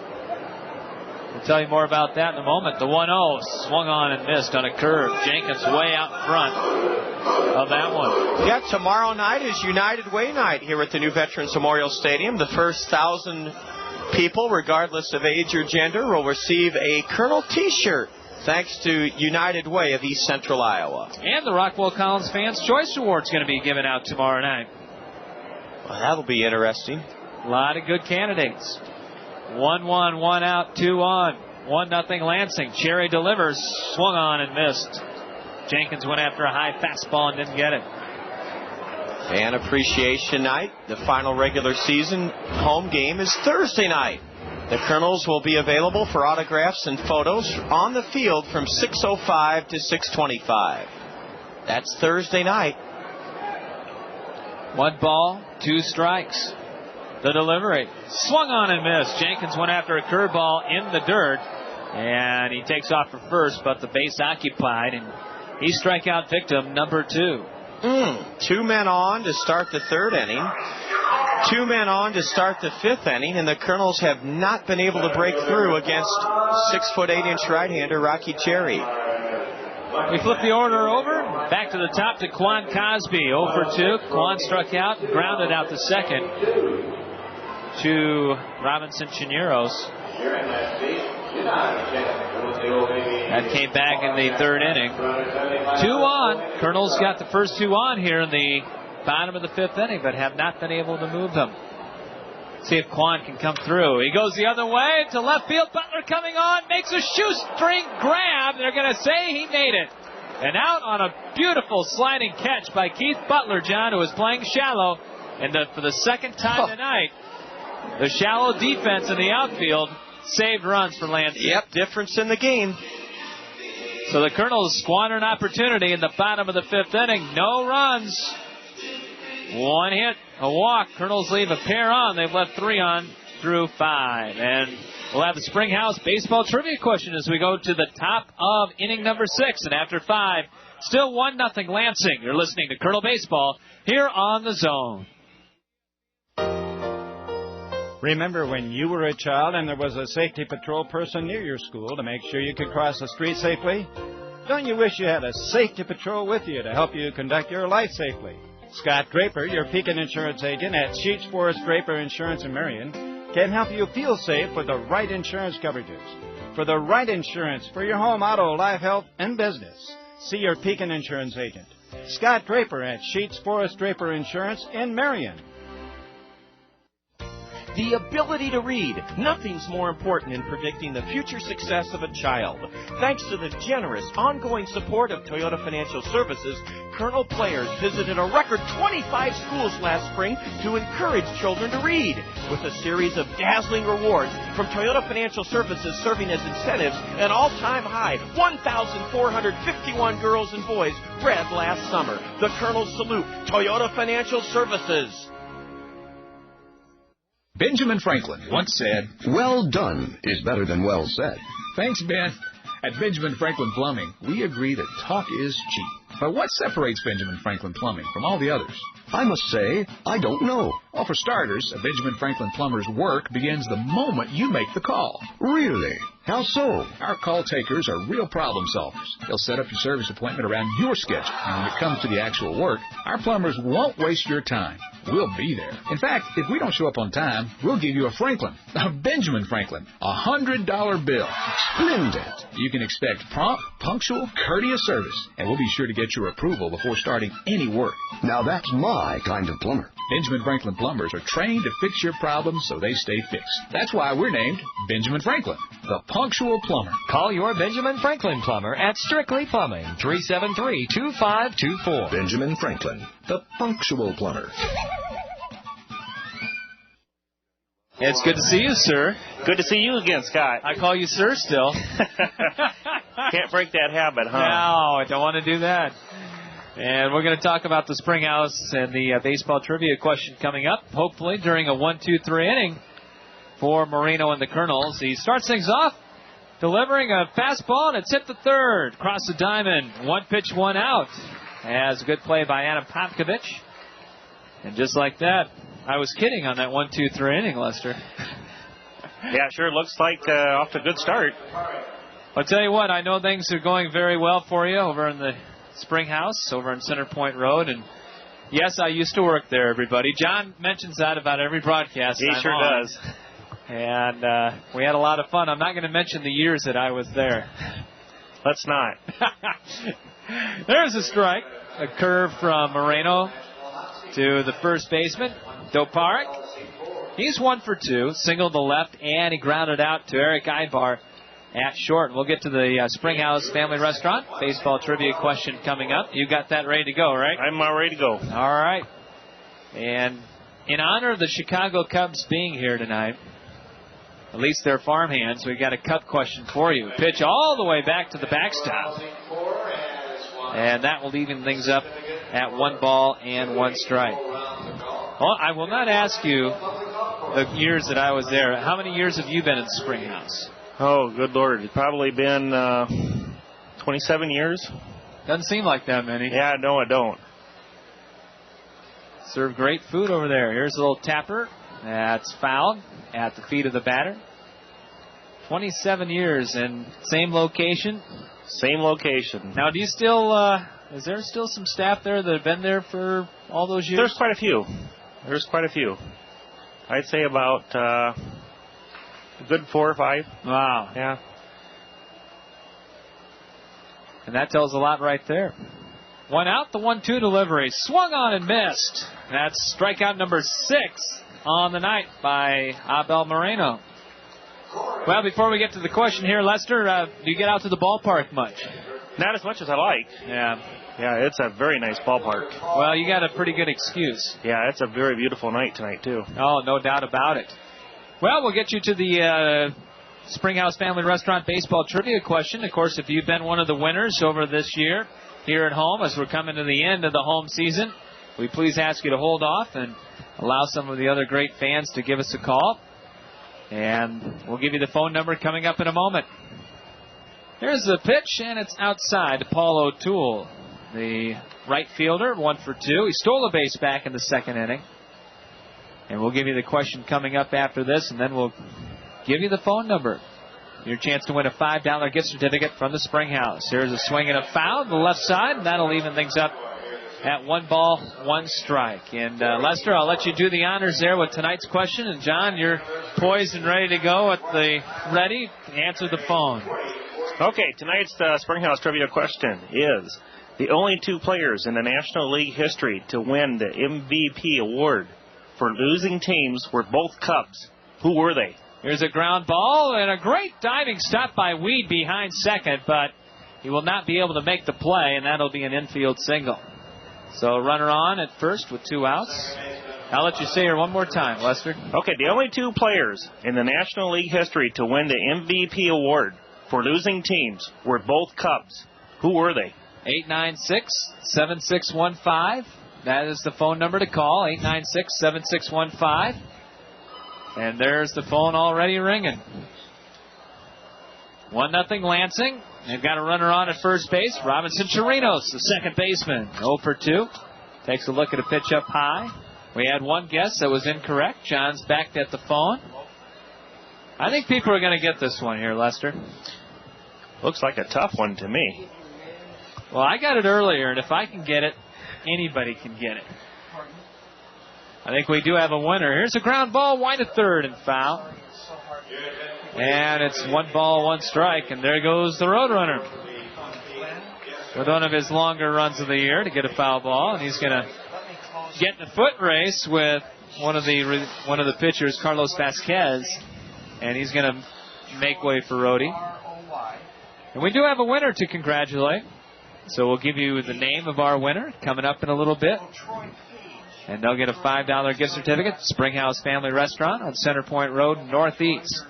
We'll tell you more about that in a moment. The 1-0 swung on and missed on a curve. Jenkins way out front of that one. Yeah, tomorrow night is United Way night here at the new Veterans Memorial Stadium. The first 1,000 people, regardless of age or gender, will receive a Kernel T-shirt. Thanks to United Way of East Central Iowa. And the Rockwell Collins Fans Choice Award is going to be given out tomorrow night. Well, that'll be interesting. A lot of good candidates. 1-1, 1 out, 2 on. 1-0 Lansing. Cherry delivers. Swung on and missed. Jenkins went after a high fastball and didn't get it. Fan Appreciation Night. The final regular season home game is Thursday night. The Kernels will be available for autographs and photos on the field from 6:05 to 6:25. That's Thursday night. 1 ball, 2 strikes. The delivery. Swung on and missed. Jenkins went after a curveball in the dirt. And he takes off for first, but the base occupied. And he's strikeout victim number 2. 2 men on to start the 3rd inning. 2 men on to start the 5th inning. And the Kernels have not been able to break through against 6'8" right-hander Rocky Cherry. We flip the order over. Back to the top to Quan Cosby. 0 for 2. Quan struck out and grounded out the second to Robinson Chineros. That came back in the 3rd inning. 2 on. Kernels got the first 2 on here in the bottom of the 5th inning, but have not been able to move them. See if Quan can come through. He goes the other way to left field. Butler coming on, makes a shoestring grab. They're going to say he made it. And out on a beautiful sliding catch by Keith Butler, John, who was playing shallow. And for the second time tonight, the shallow defense in the outfield saved runs for Lansing. Yep, difference in the game. So the Kernels squander an opportunity in the bottom of the 5th inning. No runs. 1 hit, a walk. Kernels leave a pair on. They've left 3 on through 5. And we'll have the Springhouse baseball trivia question as we go to the top of inning number 6. And after 5, still 1-0 Lansing. You're listening to Kernel Baseball here on The Zone. Remember when you were a child and there was a safety patrol person near your school to make sure you could cross the street safely? Don't you wish you had a safety patrol with you to help you conduct your life safely? Scott Draper, your Pekin insurance agent at Sheets Forest Draper Insurance in Marion, can help you feel safe with the right insurance coverages. For the right insurance for your home, auto, life, health, and business, see your Pekin insurance agent. Scott Draper at Sheets Forest Draper Insurance in Marion. The ability to read. Nothing's more important in predicting the future success of a child. Thanks to the generous, ongoing support of Toyota Financial Services, Kernel players visited a record 25 schools last spring to encourage children to read, with a series of dazzling rewards from Toyota Financial Services serving as incentives. An all-time high, 1,451 girls and boys read last summer. The Kernels salute Toyota Financial Services. Benjamin Franklin once said, "Well done is better than well said." Thanks, Ben. At Benjamin Franklin Plumbing, we agree that talk is cheap. But what separates Benjamin Franklin Plumbing from all the others? I must say, I don't know. Well, for starters, a Benjamin Franklin plumber's work begins the moment you make the call. Really? How so? Our call takers are real problem solvers. They'll set up your service appointment around your schedule. And when it comes to the actual work, our plumbers won't waste your time. We'll be there. In fact, if we don't show up on time, we'll give you a Franklin, a Benjamin Franklin, $100 bill. Splendid. You can expect prompt, punctual, courteous service, and we'll be sure to get your approval before starting any work. Now that's my kind of plumber. Benjamin Franklin plumbers are trained to fix your problems so they stay fixed. That's why we're named Benjamin Franklin, the punctual plumber. Call your Benjamin Franklin plumber at Strictly Plumbing, 373-2524. Benjamin Franklin, the punctual plumber. It's good to see you, sir. Good to see you again, Scott. I call you sir still. Can't break that habit, huh? No, I don't want to do that. And we're going to talk about the Springhouse and the baseball trivia question coming up, hopefully during a 1-2-3 inning for Moreno and the Kernels. He starts things off delivering a fastball, and it's hit the third. Across the diamond, 1 pitch, 1 out. As a good play by Adam Popkovich. And just like that, I was kidding on that 1-2-3 inning, Lester. Yeah, sure looks like off to a good start. I'll tell you what, I know things are going very well for you over in the Springhouse, over on Center Point Road. And yes, I used to work there, everybody. John mentions that about every broadcast. He sure does. And we had a lot of fun. I'm not going to mention the years that I was there. Let's not. There's a strike. A curve from Moreno to the first baseman, Doparik. He's 1 for 2, singled the left, and he grounded out to Eric Ibar at short. We'll get to the Springhouse Family Restaurant baseball trivia question coming up. You got that ready to go, right? I'm ready to go. All right. And in honor of the Chicago Cubs being here tonight, At least they're farmhands. We've got a cup question for you. Pitch all the way back to the backstop. And that will even things up at 1 ball and 1 strike. Well, I will not ask you the years that I was there. How many years have you been in the Spring House? Oh, good Lord. It's probably been 27 years. Doesn't seem like that many. Yeah, no, I don't. Serve great food over there. Here's a little tapper. That's fouled at the feet of the batter. 27 years and same location? Same location. Now, do you still, is there still some staff there that have been there for all those years? There's quite a few. I'd say about a good 4 or 5. Wow. Yeah. And that tells a lot right there. 1 out, the 1-2 delivery. Swung on and missed. That's strikeout number 6 on the night by Abel Moreno. Well, before we get to the question here, Lester, do you get out to the ballpark much? Not as much as I like. Yeah. Yeah, it's a very nice ballpark. Well, you got a pretty good excuse. Yeah, it's a very beautiful night tonight, too. Oh, no doubt about it. Well, we'll get you to the Springhouse Family Restaurant baseball trivia question. Of course, if you've been one of the winners over this year here at home, as we're coming to the end of the home season, we please ask you to hold off and allow some of the other great fans to give us a call. And we'll give you the phone number coming up in a moment. Here's the pitch, and it's outside. Paul O'Toole, the right fielder, 1 for 2. He stole a base back in the 2nd inning. And we'll give you the question coming up after this, and then we'll give you the phone number. Your chance to win a $5 gift certificate from the Springhouse. Here's a swing and a foul to the left side, and that'll even things up at 1 ball, 1 strike. And Lester, I'll let you do the honors there with tonight's question. And John, you're poised and ready to go at the ready to answer the phone. Okay, tonight's Springhouse trivia question is the only 2 players in the National League history to win the MVP award for losing teams were both Cubs. Who were they? Here's a ground ball and a great diving stop by Weed behind second, but he will not be able to make the play, and that'll be an infield single. So runner on at first with 2 outs. I'll let you say her one more time, Lester. Okay, the only 2 players in the National League history to win the MVP award for losing teams were both Cubs. Who were they? 896-7615. That is the phone number to call, 896-7615. And there's the phone already ringing. 1-0 Lansing. They've got a runner on at first base. Robinson Chirinos, the second baseman. 0 for 2. Takes a look at a pitch up high. We had one guess that was incorrect. John's back at the phone. I think people are going to get this one here, Lester. Looks like a tough one to me. Well, I got it earlier, and if I can get it, anybody can get it. I think we do have a winner. Here's a ground ball, wide to third and foul. And it's 1 ball, 1 strike, and there goes the Roadrunner with one of his longer runs of the year to get a foul ball, and he's going to get in a foot race with one of the pitchers, Carlos Vasquez, and he's going to make way for Rhodey. And we do have a winner to congratulate, so we'll give you the name of our winner coming up in a little bit. And they'll get a $5 gift certificate, Springhouse Family Restaurant on Center Point Road, Northeast.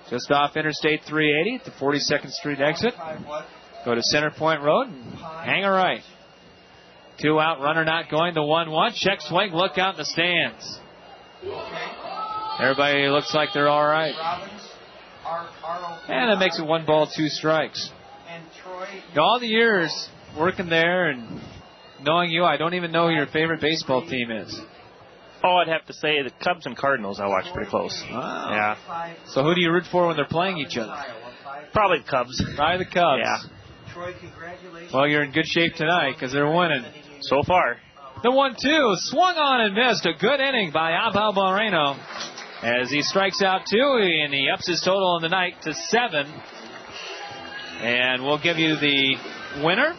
Just off Interstate 380 at the 42nd Street exit. Go to Center Point Road and hang a right. 2 out, runner not going to 1-1. Check swing, look out in the stands. Everybody looks like they're all right. And that makes it 1 ball, 2 strikes. All the years working there and knowing you, I don't even know who your favorite baseball team is. Oh, I'd have to say the Cubs and Cardinals I watch pretty close. Wow. Yeah. So who do you root for when they're playing each other? Probably the Cubs. Probably the Cubs. Yeah. Well, you're in good shape tonight because they're winning. So far. The 1-2 swung on and missed. A good inning by Abel Moreno as he strikes out 2, and he ups his total in the night to 7. And we'll give you the winner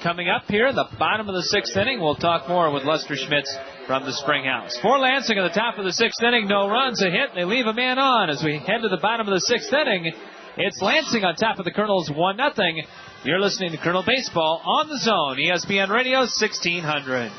coming up here in the bottom of the 6th inning. We'll talk more with Lester Schmitz from the Springhouse. For Lansing at the top of the 6th inning, no runs, a hit. They leave a man on as we head to the bottom of the 6th inning. It's Lansing on top of the Kernels 1-0. You're listening to Kernel Baseball on the Zone, ESPN Radio 1600.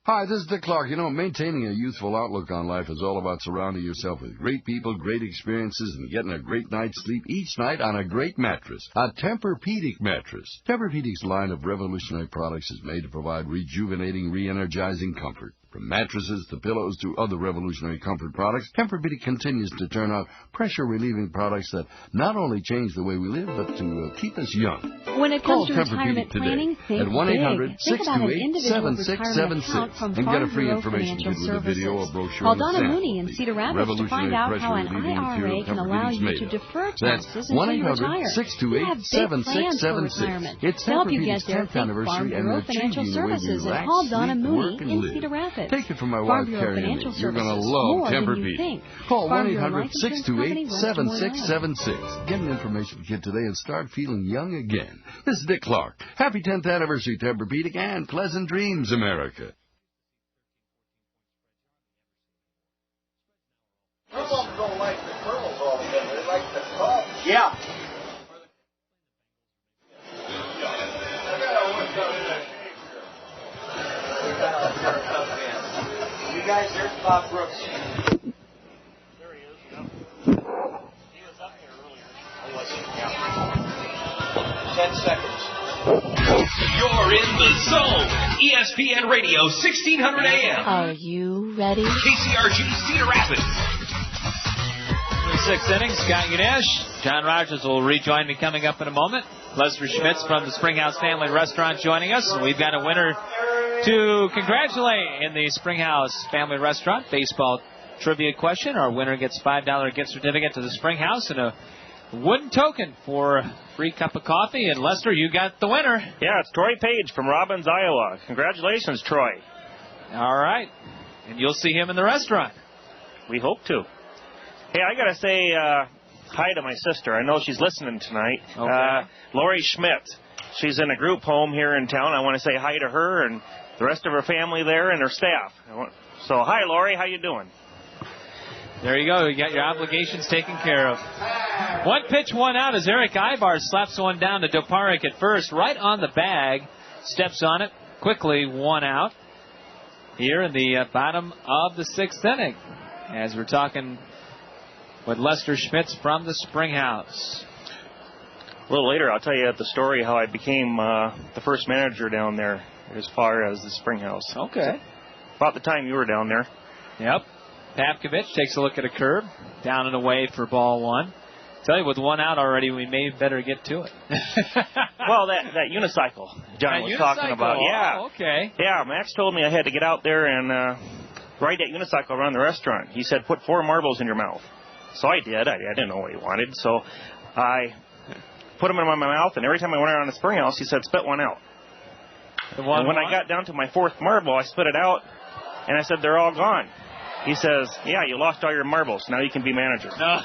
Hi, this is Dick Clark. You know, maintaining a youthful outlook on life is all about surrounding yourself with great people, great experiences, and getting a great night's sleep each night on a great mattress. A Tempur-Pedic mattress. Tempur-Pedic's line of revolutionary products is made to provide rejuvenating, re-energizing comfort. From mattresses to pillows to other revolutionary comfort products, Tempur-Pedic continues to turn out pressure-relieving products that not only change the way we live, but to keep us young. When it comes Call to retirement planning, think at 1-800-628-7676 and get a free information kit with a video or brochure. Call Donna Mooney in Cedar Rapids to find out how an IRA can allow you to defer taxes until you retire. You have big plans for retirement. It's to help you get there, 10th think anniversary Farm and Bureau they're Financial changing the way we Services and relax, call Donna sleep, Mooney work, and in live. Cedar Rapids. Take it from my Farm wife, Bureau Carrie. Financial You're going to Services, love more than you Tempur-Pedic. think. Call Farm Bureau Life Insurance Company, 1-800-628-7676. Get an information kit today and start feeling young again. This is Dick Clark. Happy 10th anniversary, Tempur-Pedic, and pleasant dreams, America. Some of them don't like the Kernels altogether. They like the Cubs. Yeah. You guys, there's Bob Brooks. There he is. Yep. He was up here earlier. Oh, was he? Yeah. 10 seconds. You're in the zone. ESPN Radio, 1600 AM. Are you ready? KCRG Cedar Rapids. In the sixth inning, Scott Ganesh. John Rogers will rejoin me coming up in a moment. Lester Schmitz from the Springhouse Family Restaurant joining us. We've got a winner to congratulate in the Springhouse Family Restaurant baseball trivia question. Our winner gets $5 gift certificate to the Springhouse and a wooden token for a free cup of coffee. And Lester, you got the winner. Yeah, it's Troy Page from Robbins, Iowa. Congratulations, Troy. All right. And you'll see him in the restaurant. We hope to. Hey, I got to say hi to my sister. I know she's listening tonight. Okay. Lori Schmidt. She's in a group home here in town. I want to say hi to her and the rest of her family there and her staff. So, hi, Lori. How you doing? There you go. You got your obligations taken care of. One pitch, one out as Eric Ibar slaps one down to Doparik at first, right on the bag. Steps on it. Quickly, one out. Here in the bottom of the sixth inning. As we're talking with Lester Schmitz from the Springhouse. A little later, I'll tell you the story how I became the first manager down there as far as the Springhouse. Okay. About the time you were down there. Yep. Pavkovich takes a look at a curve. Down and away for ball one. Tell you, with one out already, we may better get to it. Well, that unicycle John was talking about. Yeah. Oh, okay. Yeah, Max told me I had to get out there and ride that unicycle around the restaurant. He said, put 4 marbles in your mouth. So I did. I didn't know what he wanted. So I put them in my mouth, and every time I went around the Springhouse, he said, spit one out. And when I got down to my 4th marble, I spit it out, and I said, they're all gone. He says, yeah, you lost all your marbles. Now you can be manager. No.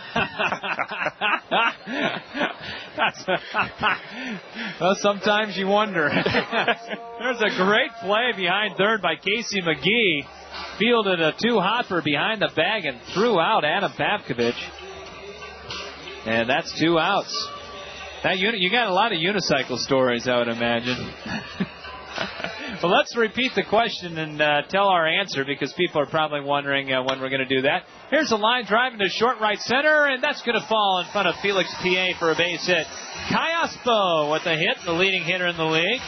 Well, sometimes you wonder. There's a great play behind third by Casey McGee. Fielded a 2-hopper behind the bag and threw out Adam Pavkovich. And that's 2 outs. You got a lot of unicycle stories, I would imagine. Well, let's repeat the question and tell our answer because people are probably wondering when we're going to do that. Here's a line drive into short right center, and that's going to fall in front of Felix P.A. for a base hit. Kayaspo with a hit, the leading hitter in the league.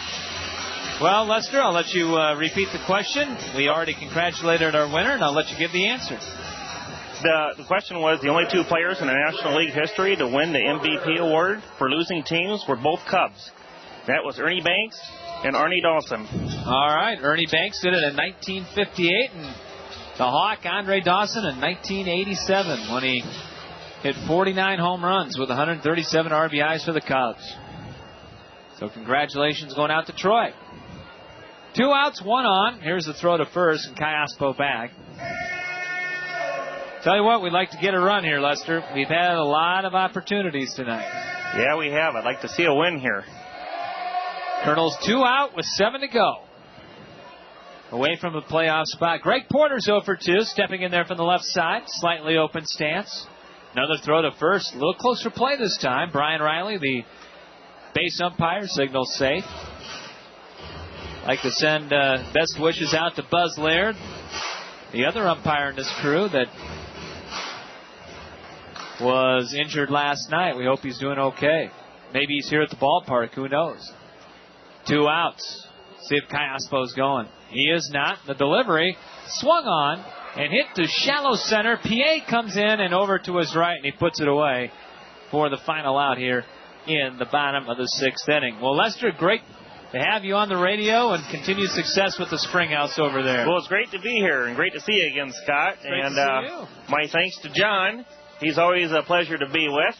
Well, Lester, I'll let you repeat the question. We already congratulated our winner, and I'll let you give the answer. The question was, the only 2 players in the National League history to win the MVP award for losing teams were both Cubs. That was Ernie Banks and Arnie Dawson. All right, Ernie Banks did it in 1958, and the Hawk, Andre Dawson, in 1987 when he hit 49 home runs with 137 RBIs for the Cubs. So congratulations going out to Troy. 2 outs, 1 on. Here's the throw to first, and Kayaspo back. Tell you what, we'd like to get a run here, Lester. We've had a lot of opportunities tonight. Yeah, we have. I'd like to see a win here. Kernels 2 out with 7 to go. Away from the playoff spot. Greg Porter's 0 for 2, stepping in there from the left side. Slightly open stance. Another throw to first. A little closer play this time. Brian Riley, the base umpire, signals safe. Like to send best wishes out to Buzz Laird, the other umpire in this crew that was injured last night. We hope he's doing okay. Maybe he's here at the ballpark. Who knows? 2 outs. See if Cayaspo's going. He is not. The delivery swung on and hit to shallow center. P.A. comes in and over to his right, and he puts it away for the final out here in the bottom of the 6th inning. Well, Lester, great to have you on the radio, and continued success with the Springhouse over there. Well, it's great to be here and great to see you again, Scott. Great and to see you. My thanks to John. He's always a pleasure to be with.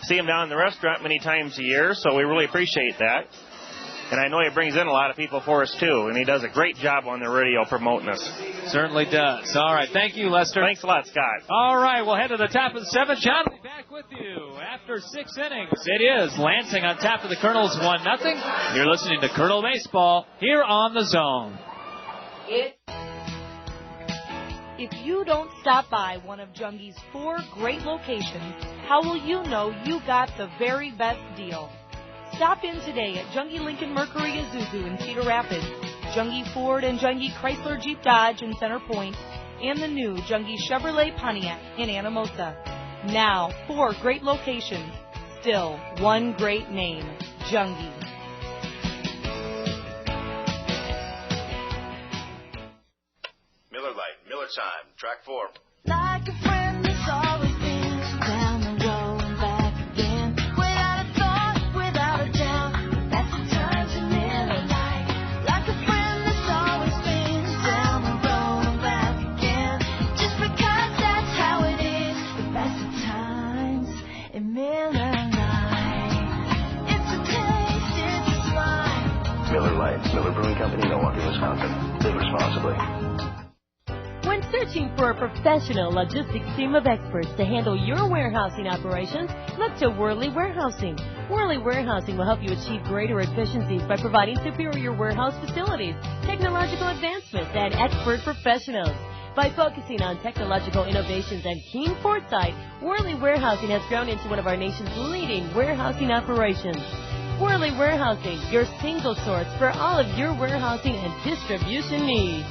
See him down in the restaurant many times a year, so we really appreciate that. And I know he brings in a lot of people for us, too, and he does a great job on the radio promoting us. Certainly does. All right. Thank you, Lester. Thanks a lot, Scott. All right. We'll head to the top of the 7th. John will be back with you after 6 innings. It is Lansing on top of the Kernels 1-0. You're listening to Kernel Baseball here on The Zone. If you don't stop by one of Jungi's 4 great locations, how will you know you got the very best deal? Stop in today at Jungi Lincoln Mercury Isuzu in Cedar Rapids, Jungi Ford and Jungi Chrysler Jeep Dodge in Center Point, and the new Jungi Chevrolet Pontiac in Anamosa. Now, 4 great locations, still one great name, Jungi. Miller Lite, Miller time, track 4. Like a friend that's always been down the road and back again. Without a thought, without a doubt, that's the time to Miller Lite. Like a friend that's always been down the road and back again. Just because that's how it is, the best of times in Miller Lite. It's a taste, it's a smile. Miller Lite, Miller Brewing Company, Milwaukee, Wisconsin. Live responsibly. When searching for a professional logistics team of experts to handle your warehousing operations, look to Worley Warehousing. Worley Warehousing will help you achieve greater efficiencies by providing superior warehouse facilities, technological advancements, and expert professionals. By focusing on technological innovations and keen foresight, Worley Warehousing has grown into one of our nation's leading warehousing operations. Worley Warehousing, your single source for all of your warehousing and distribution needs.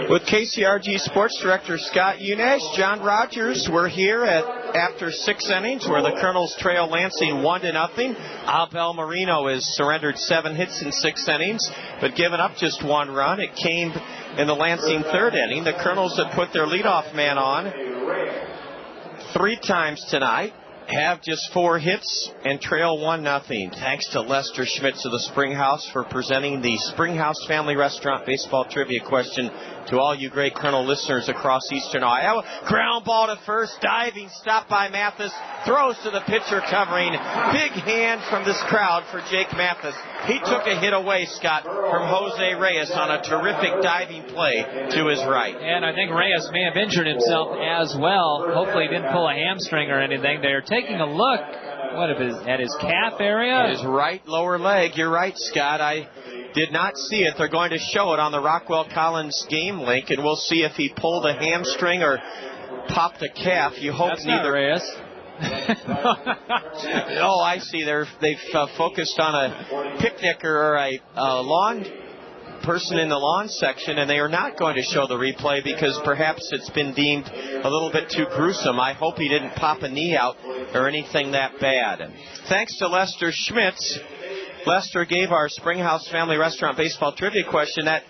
With KCRG Sports Director Scott Unash, John Rogers, we're here after 6 innings where the Kernels trail Lansing 1-0. Abel Marino has surrendered 7 hits in 6 innings, but given up just 1 run. It came in the Lansing 3rd inning. The Kernels have put their leadoff man on 3 times tonight, have just 4 hits, and trail 1-0. Thanks to Lester Schmitz of the Springhouse for presenting the Springhouse Family Restaurant Baseball Trivia question to all you great Kernel listeners across Eastern Iowa. Ground ball to first, diving, stop by Mathis, throws to the pitcher covering. Big hand from this crowd for Jake Mathis. He took a hit away, Scott, from Jose Reyes on a terrific diving play to his right. And I think Reyes may have injured himself as well. Hopefully he didn't pull a hamstring or anything. They're taking a look at his calf area. His right lower leg. You're right, Scott. I did not see it. They're going to show it on the Rockwell Collins game link, and we'll see if he pulled a hamstring or popped a calf. You hope That's neither. Not Reyes. Oh, I see. They've focused on a picnic or a lawn person in the lawn section, and they are not going to show the replay because perhaps it's been deemed a little bit too gruesome. I hope he didn't pop a knee out or anything that bad. Thanks to Lester Schmitz. Lester gave our Springhouse Family Restaurant Baseball Trivia question. That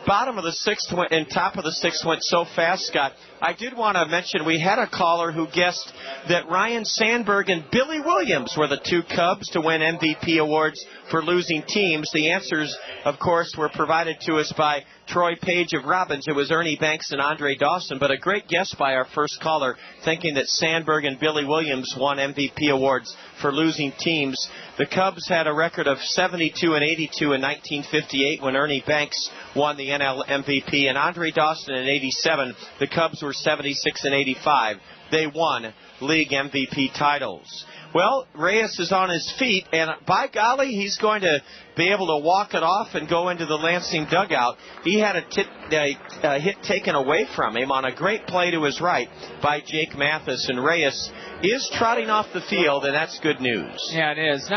bottom of the 6th and top of the 6th went so fast, Scott. I did want to mention we had a caller who guessed that Ryan Sandberg and Billy Williams were the 2 Cubs to win MVP awards for losing teams. The answers, of course, were provided to us by Troy Page of Robbins. It was Ernie Banks and Andre Dawson, but a great guess by our first caller, thinking that Sandberg and Billy Williams won MVP awards for losing teams. The Cubs had a record of 72 and 82 in 1958 when Ernie Banks won the NL MVP, and Andre Dawson in 87. The Cubs were 76 and 85. They won league MVP titles. Well, Reyes is on his feet, and by golly, he's going to be able to walk it off and go into the Lansing dugout. He had a hit taken away from him on a great play to his right by Jake Mathis, and Reyes is trotting off the field, and that's good news. Yeah, it is.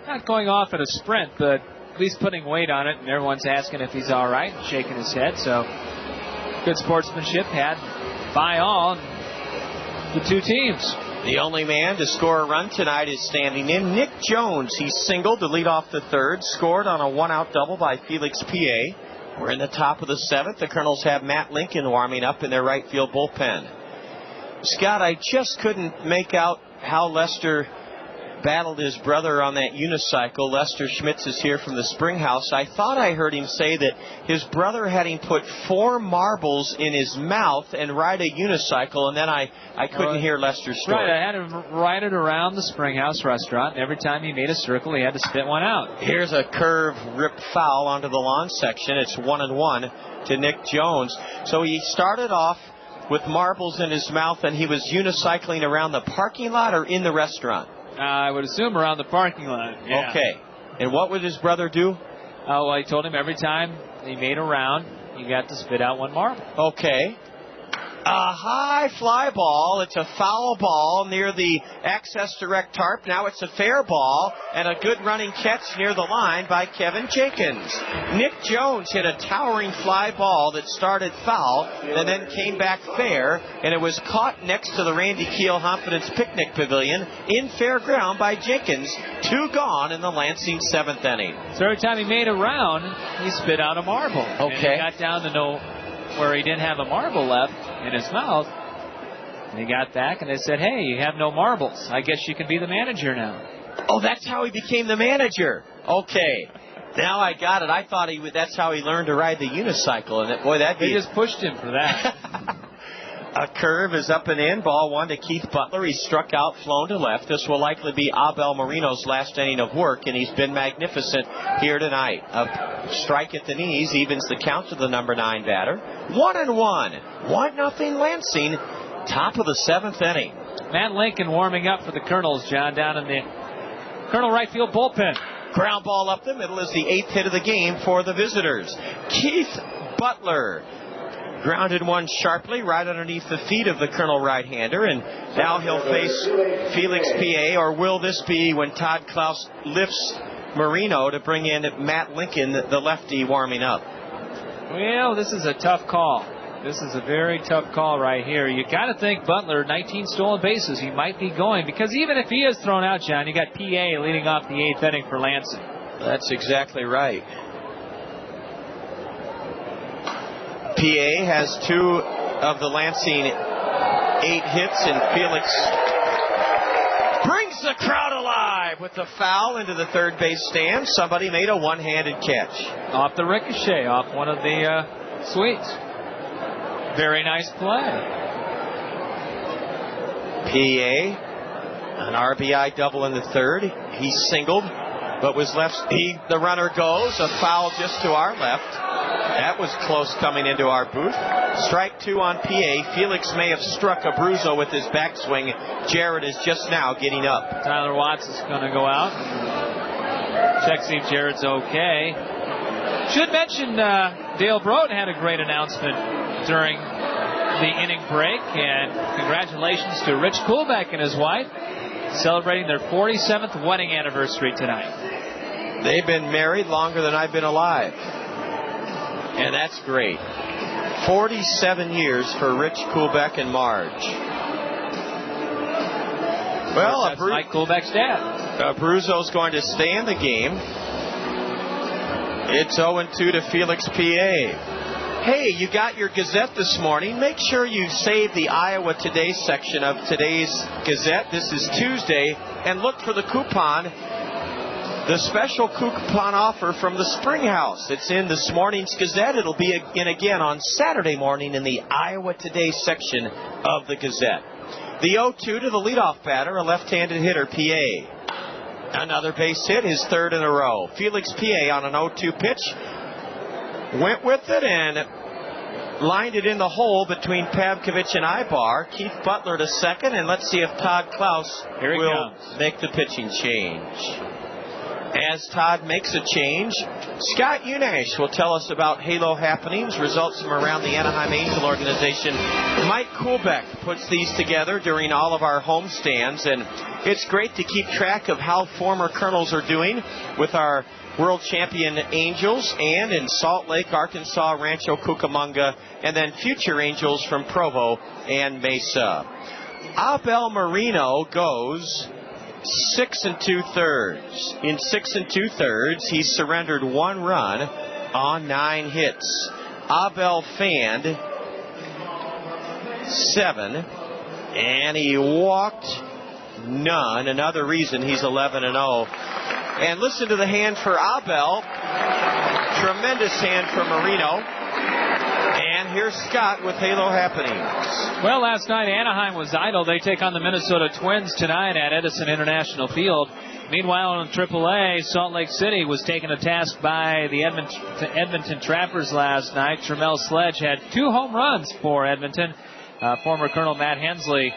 not going off at a sprint, but at least putting weight on it, and everyone's asking if he's all right and shaking his head. So good sportsmanship had by all the two teams. The only man to score a run tonight is standing in Nick Jones. He singled to lead off the third, scored on a one-out double by Felix P.A. We're in the top of the seventh. The Kernels have Matt Lincoln warming up in their right field bullpen. Scott, I just couldn't make out how Lester battled his brother on that unicycle. Lester Schmitz is here from the Springhouse. I thought I heard him say that his brother had him put 4 marbles in his mouth and ride a unicycle, and then I couldn't hear Lester's story. Right, I had him ride it around the Springhouse restaurant, and every time he made a circle, he had to spit one out. Here's a curve ripped foul onto the lawn section. It's 1-1 to Nick Jones. So he started off with marbles in his mouth, and he was unicycling around the parking lot or in the restaurant? I would assume around the parking lot. Yeah. Okay. And what would his brother do? Oh, I told him every time he made a round, he got to spit out 1 marble. Okay. A high fly ball. It's a foul ball near the Access Direct tarp. Now it's a fair ball and a good running catch near the line by Kevin Jenkins. Nick Jones hit a towering fly ball that started foul and then came back fair, and it was caught next to the Randy Keel Confidence Picnic Pavilion in fair ground by Jenkins. 2 gone in the Lansing 7th inning. So every time he made a round, he spit out a marble. Okay. And he got down to where he didn't have a marble left in his mouth. And he got back and they said, hey, you have no marbles. I guess you can be the manager now. Oh, that's how he became the manager. Okay. Now I got it. I thought that's how he learned to ride the unicycle. And boy, that'd be... They just pushed him for that. A curve is up and in. Ball 1 to Keith Butler. He struck out, flown to left. This will likely be Abel Marino's last inning of work, and he's been magnificent here tonight. A strike at the knees evens the count to the number 9 batter. 1-1. 1-0 Lansing. Top of the 7th inning. Matt Lincoln warming up for the Kernels, John, down in the Kernel right field bullpen. Ground ball up the middle is the 8th hit of the game for the visitors. Keith Butler grounded one sharply right underneath the feet of the Kernel right-hander, and now he'll face Felix P.A., or will this be when Todd Klaus lifts Marino to bring in Matt Lincoln, the lefty, warming up? Well, this is a tough call. This is a very tough call right here. You got to think Butler, 19 stolen bases, he might be going, because even if he is thrown out, John, you got P.A. leading off the 8th inning for Lansing. That's exactly right. P.A. has 2 of the Lansing 8 hits, and Felix brings the crowd alive with the foul into the third base stand. Somebody made a one-handed catch. Off the ricochet, off one of the sweeps. Very nice play. P.A., an RBI double in the third. He singled, but was left. The runner goes. A foul just to our left. That was close coming into our booth. Strike 2 on P.A. Felix may have struck Abruzzo with his backswing. Jarrett is just now getting up. Tyler Watts is going to go out. Check see if Jarrett's okay. Should mention Dale Broden had a great announcement during the inning break, and congratulations to Rich Kuhlbeck and his wife, celebrating their 47th wedding anniversary tonight. They've been married longer than I've been alive. And that's great. 47 years for Rich Kuhlbeck and Marge. Well, that's Mike Kuhlbeck's dad. Abruzzo's going to stay in the game. It's 0-2 to Felix P.A. Hey, you got your Gazette this morning. Make sure you save the Iowa Today section of today's Gazette. This is Tuesday. And look for the coupon. The special coupon offer from the Springhouse. It's in this morning's Gazette. It'll be in again on Saturday morning in the Iowa Today section of the Gazette. The 0-2 to the leadoff batter, a left-handed hitter, P.A. Another base hit, his 3rd in a row. Felix P.A. on an 0-2 pitch. Went with it and lined it in the hole between Pavkovich and Ibar. Keith Butler to second, and let's see if Todd Klaus will make the pitching change. As Todd makes a change, Scott Unash will tell us about Halo happenings, results from around the Anaheim Angel organization. Mike Kuhlbeck puts these together during all of our homestands, and it's great to keep track of how former Kernels are doing with our world champion Angels, and in Salt Lake, Arkansas, Rancho Cucamonga, and then future Angels from Provo and Mesa. Abel Marino goes 6 2/3. In 6 2/3, he surrendered 1 run on 9 hits. Abel fanned 7, and he walked none. Another reason he's 11-0. And listen to the hand for Abel. Tremendous hand for Marino. And here's Scott with Halo happenings. Well, last night Anaheim was idle. They take on the Minnesota Twins tonight at Edison International Field. Meanwhile, in AAA, Salt Lake City was taken to task by the Edmonton Trappers last night. Tremel Sledge had 2 home runs for Edmonton. Former Colonel Matt Hensley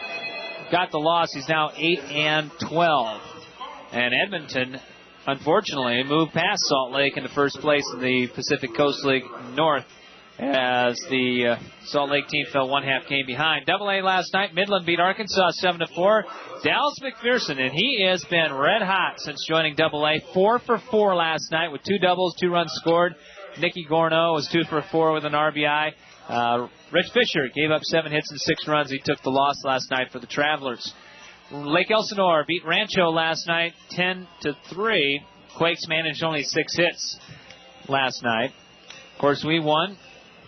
got the loss. He's now 8-12. And Edmonton, unfortunately, moved past Salt Lake into first place in the Pacific Coast League North, as the Salt Lake team fell 1/2 game behind. Double-A last night, Midland beat Arkansas 7-4. Dallas McPherson, and he has been red hot since joining Double-A. 4 for 4 last night with 2 doubles, 2 runs scored. Nicky Gorno was 2 for 4 with an RBI. Rich Fisher gave up 7 hits and 6 runs. He took the loss last night for the Travelers. Lake Elsinore beat Rancho last night 10-3. Quakes managed only 6 hits last night. Of course, we won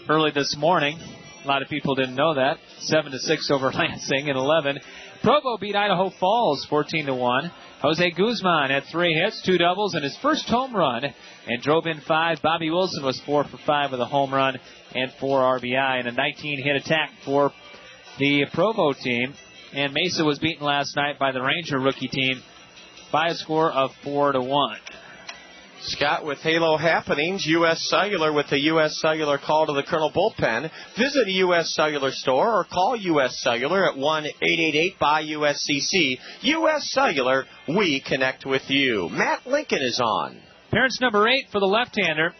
early this morning. A lot of people didn't know that. 7-6 over Lansing in 11. Provo beat Idaho Falls 14-1. Jose Guzman had 3 hits, 2 doubles, and his first home run, and drove in 5. Bobby Wilson was 4 for 5 with a home run and 4 RBI, and a 19-hit attack for the Provo team. And Mesa was beaten last night by the Ranger rookie team by a score of 4-1. Scott with Halo happenings. U.S. Cellular with the U.S. Cellular call to the Colonel bullpen. Visit a U.S. Cellular store or call U.S. Cellular at 1-888-BUY-USCC. U.S. Cellular, we connect with you. Matt Lincoln is on. Appearance number 8 for the left-hander.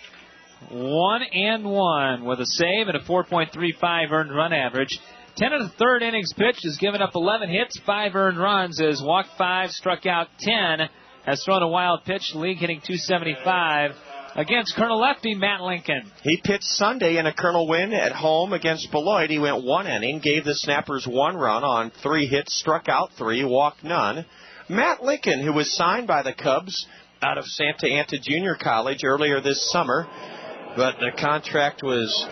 1-1 with a save and a 4.35 earned run average. 10 1/3 innings pitched, has given up 11 hits, 5 earned runs, has walked 5, struck out 10, has thrown a wild pitch, league hitting .275 against Colonel lefty Matt Lincoln. He pitched Sunday in a Colonel win at home against Beloit. He went 1 inning, gave the Snappers 1 run on 3 hits, struck out 3, walked none. Matt Lincoln, who was signed by the Cubs out of Santa Ana Junior College earlier this summer, but the contract was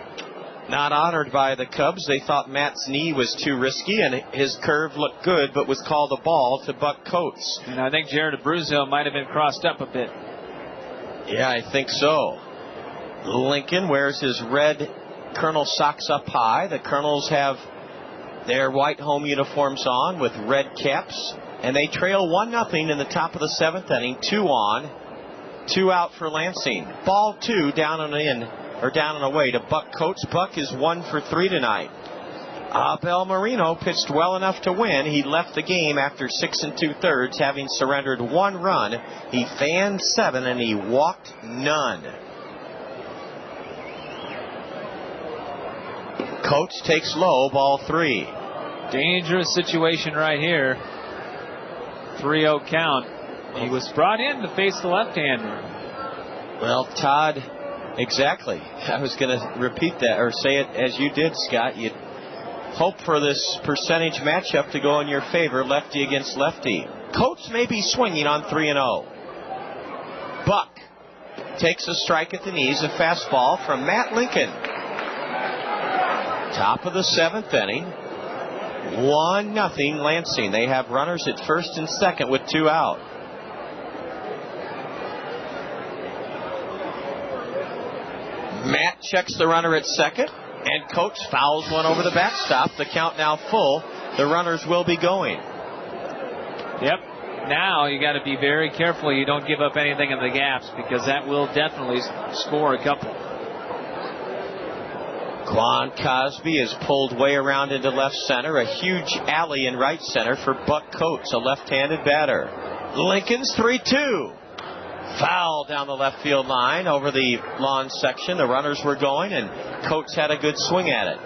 not honored by the Cubs. They thought Matt's knee was too risky, and his curve looked good, but was called a ball to Buck Coates. And I think Jared Abruzzo might have been crossed up a bit. Yeah, I think so. Lincoln wears his red Colonel socks up high. The Kernels have their white home uniforms on with red caps, and they trail 1-0 in the top of the 7th inning. 2 on, 2 out for Lansing. Ball 2 down and away to Buck Coates. Buck is 1 for 3 tonight. Abel Marino pitched well enough to win. He left the game after 6 2/3, having surrendered 1 run. He fanned 7 and he walked none. Coates takes low, ball 3. Dangerous situation right here. 3-0 count. He was brought in to face the left-hander. Well, Todd, exactly. I was going to repeat that, or say it as you did, Scott. You'd hope for this percentage matchup to go in your favor, lefty against lefty. Coates may be swinging on 3-0. Buck takes a strike at the knees, a fastball from Matt Lincoln. Top of the 7th inning. 1-0 Lansing. They have runners at first and second with 2 out. Matt checks the runner at second, and Coates fouls one over the backstop. The count now full. The runners will be going. Yep. Now you got to be very careful you don't give up anything in the gaps, because that will definitely score a couple. Quan Cosby is pulled way around into left center. A huge alley in right center for Buck Coates, a left-handed batter. Lincoln's 3-2. Foul down the left field line over the lawn section. The runners were going, and Coates had a good swing at it.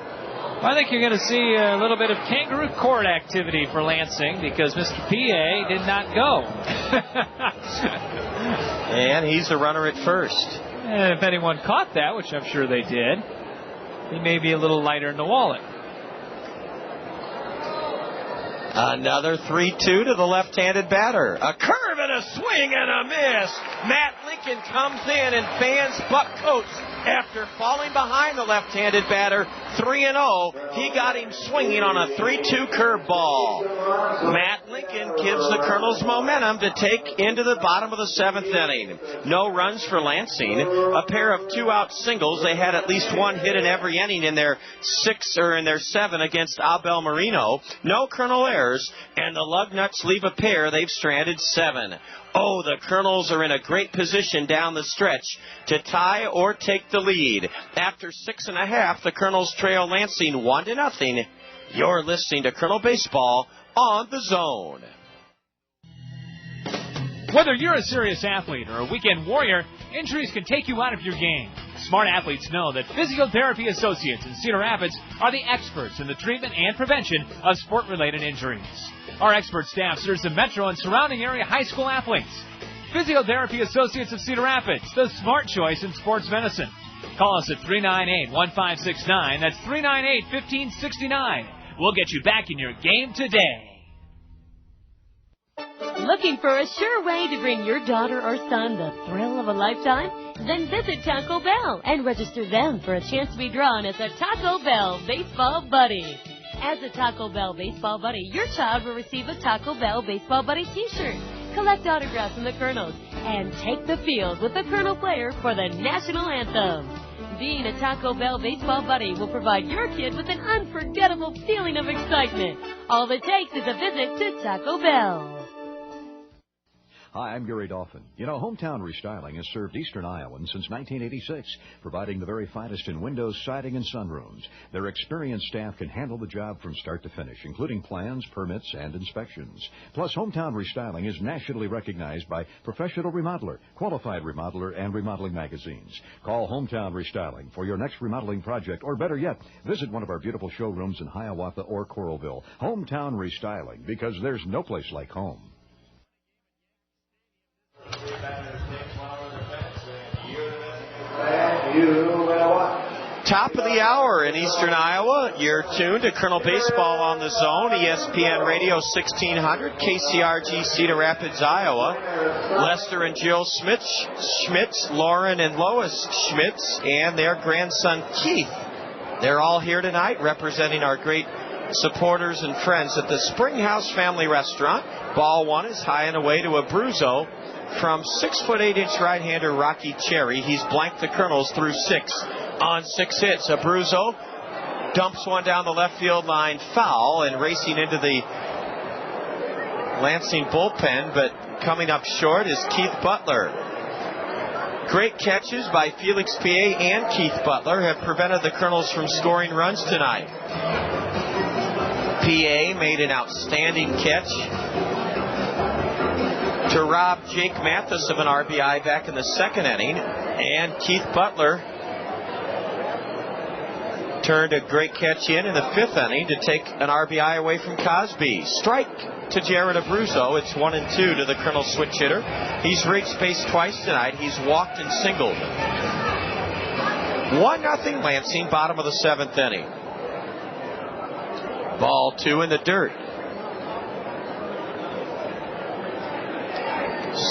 I think you're going to see a little bit of kangaroo court activity for Lansing because Mr. P.A. did not go. And he's the runner at first. And if anyone caught that, which I'm sure they did, he may be a little lighter in the wallet. Another 3-2 to the left-handed batter. A curve and a swing and a miss. Matt Lincoln comes in and fans Buck Coates after falling behind the left-handed batter 3-0. He got him swinging on a 3-2 curveball. Matt Lincoln gives the Kernels momentum to take into the bottom of the 7th inning. No runs for Lansing. A pair of 2-out singles. They had at least one hit in every inning in their 7 against Abel Marino. No Kernel errors, and the Lugnuts leave a pair. They've stranded 7. Oh, the Kernels are in a great position down the stretch to tie or take the lead. After 6.5, the Kernels trail Lansing 1-0. You're listening to Kernel Baseball on The Zone. Whether you're a serious athlete or a weekend warrior, injuries can take you out of your game. Smart athletes know that Physiotherapy Associates in Cedar Rapids are the experts in the treatment and prevention of sport-related injuries. Our expert staff serves the metro and surrounding area high school athletes. Physiotherapy Associates of Cedar Rapids, the smart choice in sports medicine. Call us at 398-1569. That's 398-1569. We'll get you back in your game today. Looking for a sure way to bring your daughter or son the thrill of a lifetime? Then visit Taco Bell and register them for a chance to be drawn as a Taco Bell Baseball Buddy. As a Taco Bell Baseball Buddy, your child will receive a Taco Bell Baseball Buddy t-shirt. Collect autographs from the Kernels and take the field with the Kernel player for the national anthem. Being a Taco Bell Baseball Buddy will provide your kid with an unforgettable feeling of excitement. All it takes is a visit to Taco Bell. Hi, I'm Gary Dolphin. You know, Hometown Restyling has served Eastern Iowans since 1986, providing the very finest in windows, siding, and sunrooms. Their experienced staff can handle the job from start to finish, including plans, permits, and inspections. Plus, Hometown Restyling is nationally recognized by Professional Remodeler, Qualified Remodeler, and Remodeling magazines. Call Hometown Restyling for your next remodeling project, or better yet, visit one of our beautiful showrooms in Hiawatha or Coralville. Hometown Restyling, because there's no place like home. Top of the hour in Eastern Iowa. You're tuned to Kernel Baseball on the Zone, ESPN Radio 1600, KCRG Cedar Rapids, Iowa. Lester and Jill Schmitz, Lauren and Lois Schmitz, and their grandson Keith. They're all here tonight representing our great supporters and friends at the Springhouse Family Restaurant. Ball one is high and away to Abruzzo from 6'8" right-hander Rocky Cherry. He's blanked the Kernels through 6 on 6 hits. Abruzzo dumps one down the left field line foul and racing into the Lansing bullpen, but coming up short is Keith Butler. Great catches by Felix PA and Keith Butler have prevented the Kernels from scoring runs tonight. PA made an outstanding catch to rob Jake Mathis of an RBI back in the 2nd inning, and Keith Butler turned a great catch in the 5th inning to take an RBI away from Cosby. Strike to Jared Abruzzo. It's 1-2 to the Kernel switch hitter. He's reached base twice tonight. He's walked and singled. 1-0 Lansing, bottom of the 7th inning. Ball 2 in the dirt.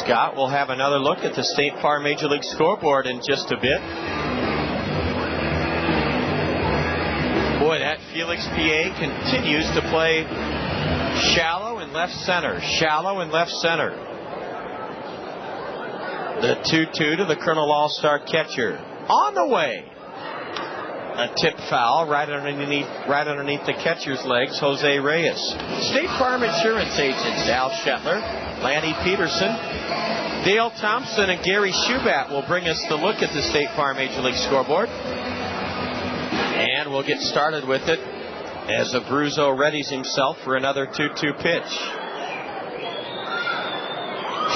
Scott will have another look at the State Farm Major League scoreboard in just a bit. Boy, that Felix PA continues to play shallow and left center. Shallow and left center. The 2-2 to the Kernel All-Star catcher. On the way. A tip foul right underneath the catcher's legs, Jose Reyes. State Farm Insurance agents Al Shetler, Lanny Peterson, Dale Thompson, and Gary Schubat will bring us the look at the State Farm Major League scoreboard. And we'll get started with it as Abruzzo readies himself for another 2-2 pitch.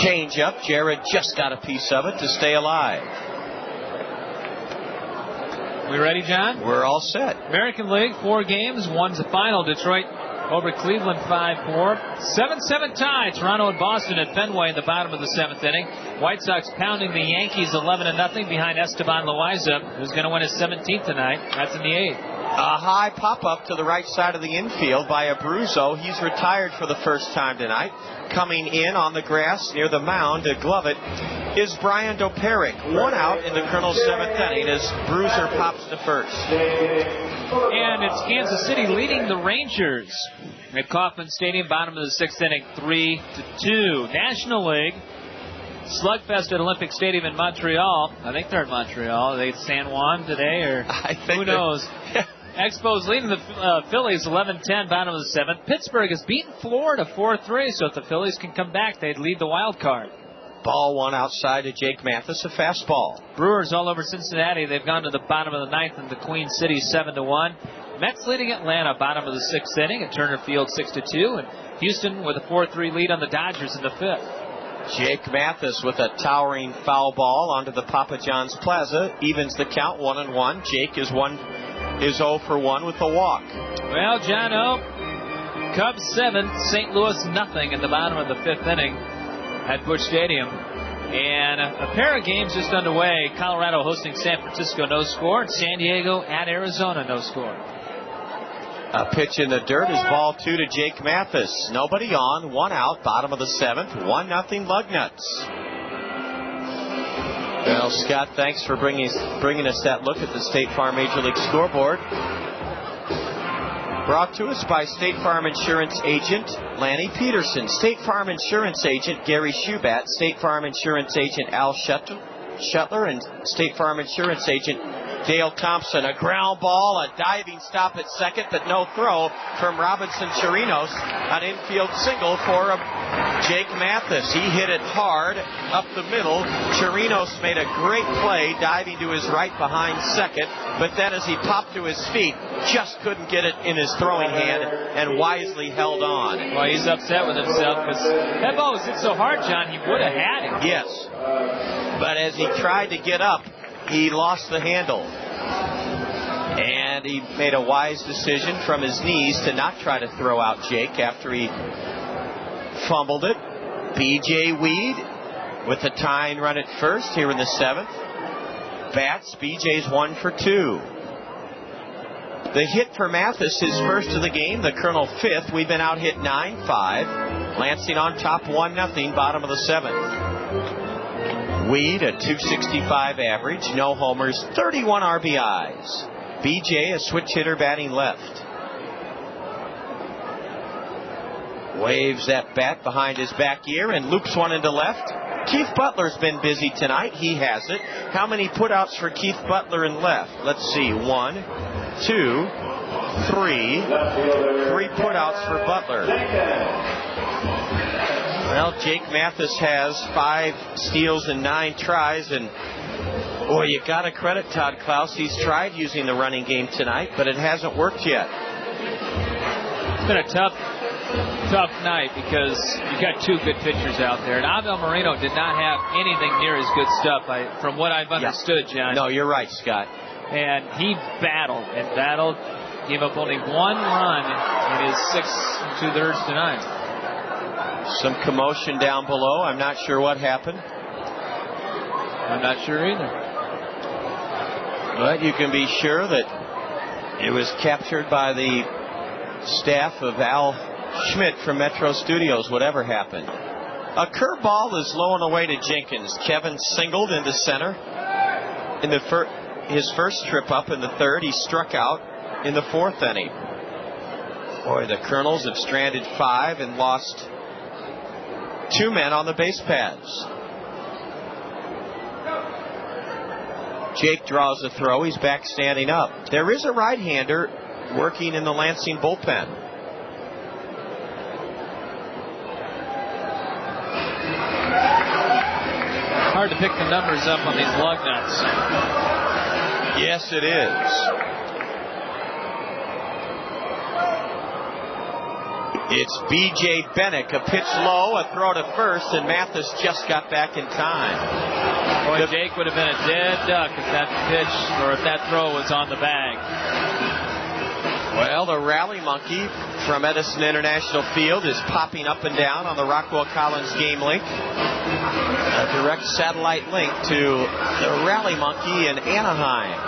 Change up. Jared just got a piece of it to stay alive. We ready, John? We're all set. American League, 4 games, 1's the final. Detroit over Cleveland 5-4. 7-7 tie. Toronto and Boston at Fenway in the bottom of the 7th inning. White Sox pounding the Yankees 11-0 behind Esteban Loaiza, who's going to win his 17th tonight. That's in the 8th. A high pop-up to the right side of the infield by Abruzzo. He's retired for the first time tonight. Coming in on the grass near the mound to glove it is Brian Doperick. 1 out in the Kernels' 7th inning as Bruiser pops to first. And it's Kansas City leading the Rangers at Kauffman Stadium, bottom of the 6th inning, 3-2. National League slugfest at Olympic Stadium in Montreal. I think they're in Montreal. Are they at San Juan today, or who knows? Expos leading the Phillies 11-10, bottom of the 7th. Pittsburgh has beaten Florida 4-3, so if the Phillies can come back, they'd lead the wild card. Ball 1 outside to Jake Mathis, a fastball. Brewers all over Cincinnati. They've gone to the bottom of the 9th in the Queen City 7-1. Mets leading Atlanta, bottom of the 6th inning at Turner Field 6-2. And Houston with a 4-3 lead on the Dodgers in the 5th. Jake Mathis with a towering foul ball onto the Papa John's Plaza. Evens the count 1-1. Jake is 0 for 1 with a walk. Well, John O, Cubs 7, St. Louis nothing in the bottom of the 5th inning at Busch Stadium. And a pair of games just underway. Colorado hosting San Francisco, no score. And San Diego at Arizona, no score. A pitch in the dirt is ball 2 to Jake Mathis. Nobody on, 1 out, bottom of the 7th, 1-0 Lugnuts. Well, Scott, thanks for bringing us that look at the State Farm Major League scoreboard. Brought to us by State Farm Insurance Agent Lanny Peterson, State Farm Insurance Agent Gary Shubat, State Farm Insurance Agent Al Shuttler, and State Farm Insurance Agent Dale Thompson. A ground ball, a diving stop at second, but no throw from Robinson Chirinos. An infield single for Jake Mathis. He hit it hard up the middle. Chirinos made a great play, diving to his right behind second, but then as he popped to his feet, just couldn't get it in his throwing hand and wisely held on. Well, he's upset with himself because that ball was hit so hard, John, he would have had it. Yes, but as he tried to get up, he lost the handle. And he made a wise decision from his knees to not try to throw out Jake after he fumbled it. B.J. Weed with the tying run at first here in the 7th. Bats, B.J.'s 1 for 2. The hit for Mathis, his first of the game, the Colonel 5th. We've been out hit 9-5. Lansing on top 1-0, bottom of the 7th. Weed, a .265 average, no homers, 31 RBIs. B.J., a switch hitter batting left. Waves that bat behind his back ear and loops one into left. Keith Butler's been busy tonight. He has it. How many putouts for Keith Butler in left? Let's see. 1, 2, 3. 3 putouts for Butler. Well, Jake Mathis has 5 steals and 9 tries, and boy, you got to credit Todd Klaus. He's tried using the running game tonight, but it hasn't worked yet. It's been a tough night because you got 2 good pitchers out there, and Abel Moreno did not have anything near his good stuff, from what I've understood, John. No, you're right, Scott. And he battled, gave up only 1 run in his 6 2/3 tonight. Some commotion down below. I'm not sure what happened. I'm not sure either. But you can be sure that it was captured by the staff of Al Schmidt from Metro Studios, whatever happened. A curveball is low and away to Jenkins. Kevin singled into center. In his first trip up in the 3rd, he struck out in the 4th inning. Boy, the Kernels have stranded 5 and lost 2 men on the base paths. Jake draws a throw. He's back standing up. There is a right-hander working in the Lansing bullpen. Hard to pick the numbers up on these Lugnuts. Yes, it is. It's B.J. Bennick, a pitch low, a throw to first, and Mathis just got back in time. Boy, Jake would have been a dead duck if that pitch or if that throw was on the bag. Well, the rally monkey from Edison International Field is popping up and down on the Rockwell Collins game link. A direct satellite link to the rally monkey in Anaheim.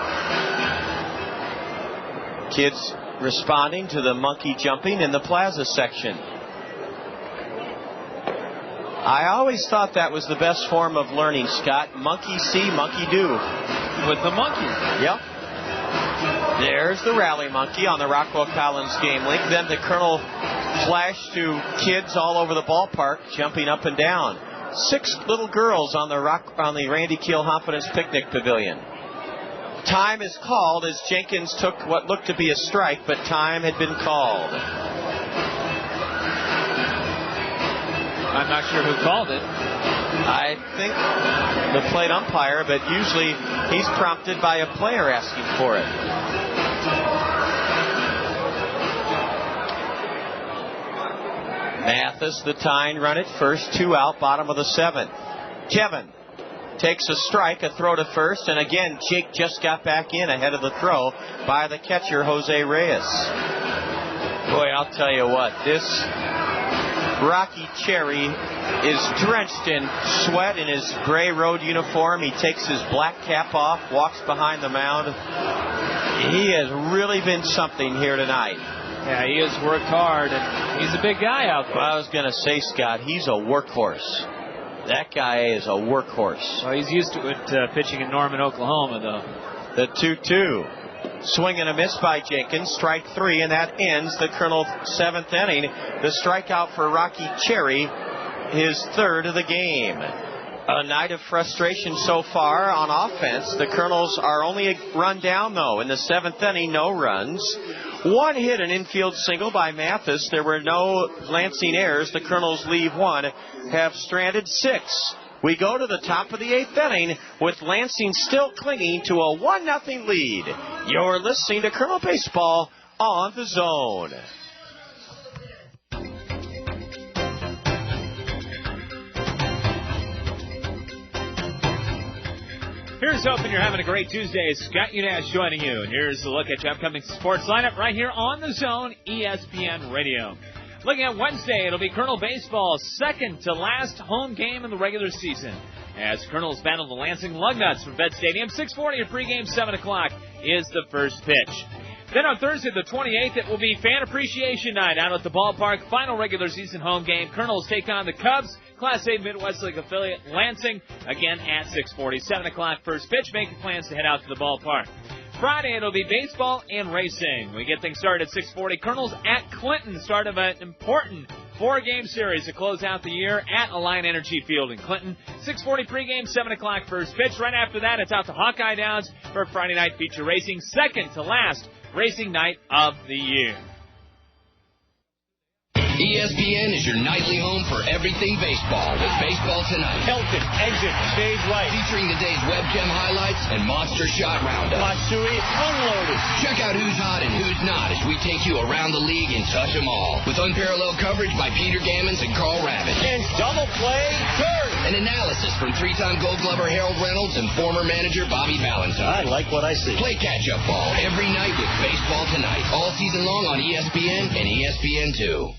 Kids responding to the monkey jumping in the plaza section. I always thought that was the best form of learning, Scott. Monkey see, monkey do. With the monkey. Yep. There's the rally monkey on the Rockwell Collins game link. Then the Colonel flash to kids all over the ballpark jumping up and down. 6 little girls on the Randy Keel Confidence Picnic Pavilion. Time is called as Jenkins took what looked to be a strike, but time had been called. I'm not sure who called it. I think the plate umpire, but usually he's prompted by a player asking for it. Mathis, the tying run at first, 2 out, bottom of the 7th. Kevin takes a strike, a throw to first, and again, Jake just got back in ahead of the throw by the catcher, Jose Reyes. Boy, I'll tell you what, this Rocky Cherry is drenched in sweat in his gray road uniform. He takes his black cap off, walks behind the mound. He has really been something here tonight. Yeah, he has worked hard, and he's a big guy out there. Well, I was going to say, Scott, he's a workhorse. That guy is a workhorse. Well, he's used to it pitching in Norman, Oklahoma, though. The 2-2. Swing and a miss by Jenkins. Strike 3, and that ends the Colonel 7th inning. The strikeout for Rocky Cherry, his 3rd of the game. A night of frustration so far on offense. The Colonels are only a run down, though. In the 7th inning, no runs. 1 hit, an infield single by Mathis. There were no Lansing errors. The Colonels leave 1, have stranded 6. We go to the top of the 8th inning with Lansing still clinging to a 1-0 lead. You're listening to Colonel Baseball on the Zone. Here's hoping you're having a great Tuesday. Scott Unash joining you. And here's a look at your upcoming sports lineup right here on the Zone, ESPN Radio. Looking at Wednesday, it'll be Colonel Baseball's second to last home game in the regular season, as Colonels battle the Lansing Lugnuts from Vet Stadium. 6:40 at pregame, 7 o'clock is the first pitch. Then on Thursday, the 28th, it will be Fan Appreciation Night out at the ballpark. Final regular season home game. Colonels take on the Cubs, Class A Midwest League affiliate Lansing, again at 6:40. 7 o'clock first pitch. Making plans to head out to the ballpark. Friday, it'll be baseball and racing. We get things started at 6:40. Colonels at Clinton, start of an important 4-game series to close out the year at Alliant Energy Field in Clinton. 6:40 pregame, 7 o'clock first pitch. Right after that, it's out to Hawkeye Downs for Friday night feature racing, second to last racing night of the year. ESPN is your nightly home for everything baseball with Baseball Tonight. Helton, exit, stage right. Featuring the day's web gem highlights and monster shot roundup. Matsui, unloaded. Check out who's hot and who's not as we take you around the league and touch them all. With unparalleled coverage by Peter Gammons and Carl Rabbit. And double play, third. An analysis from 3-time Gold Glover Harold Reynolds and former manager Bobby Valentine. I like what I see. Play catch-up ball every night with Baseball Tonight. All season long on ESPN and ESPN2.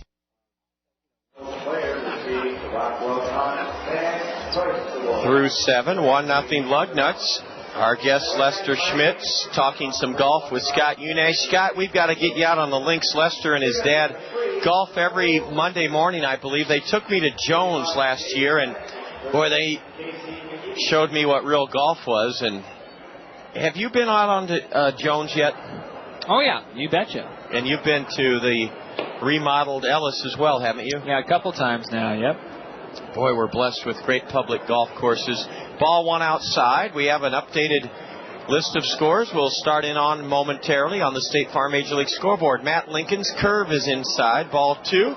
Through 7, 1-0 Lugnuts. Our guest Lester Schmitz talking some golf with Scott Unash. Scott, we've got to get you out on the links. Lester and his dad golf every Monday morning, I believe. They took me to Jones last year, and boy, they showed me what real golf was. And have you been out on Jones yet? Oh, yeah, you betcha. And you've been to the remodeled Ellis as well, haven't you? Yeah, a couple times now, yep. Boy, we're blessed with great public golf courses. Ball 1 outside. We have an updated list of scores we'll start in on momentarily on the State Farm Major League scoreboard. Matt Lincoln's curve is inside. Ball 2.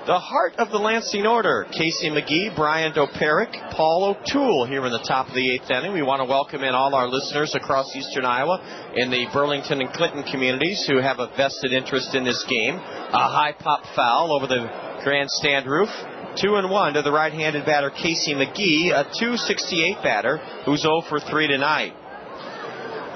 The heart of the Lansing order, Casey McGee, Brian Doperick, Paul O'Toole here in the top of the 8th inning. We want to welcome in all our listeners across eastern Iowa in the Burlington and Clinton communities who have a vested interest in this game. A high pop foul over the grandstand roof. 2-1 to the right-handed batter, Casey McGee, a .268 batter who's 0 for 3 tonight.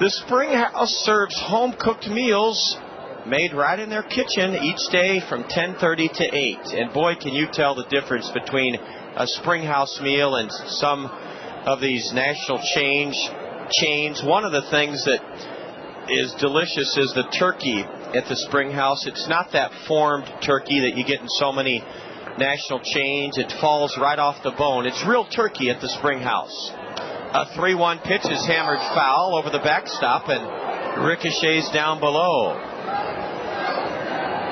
The Spring House serves home-cooked meals made right in their kitchen each day from 10:30 to 8. And boy, can you tell the difference between a Spring House meal and some of these national chains. One of the things that is delicious is the turkey at the Spring House. It's not that formed turkey that you get in so many national chains. It falls right off the bone. It's real turkey at the Spring House. A 3-1 pitch is hammered foul over the backstop and ricochets down below.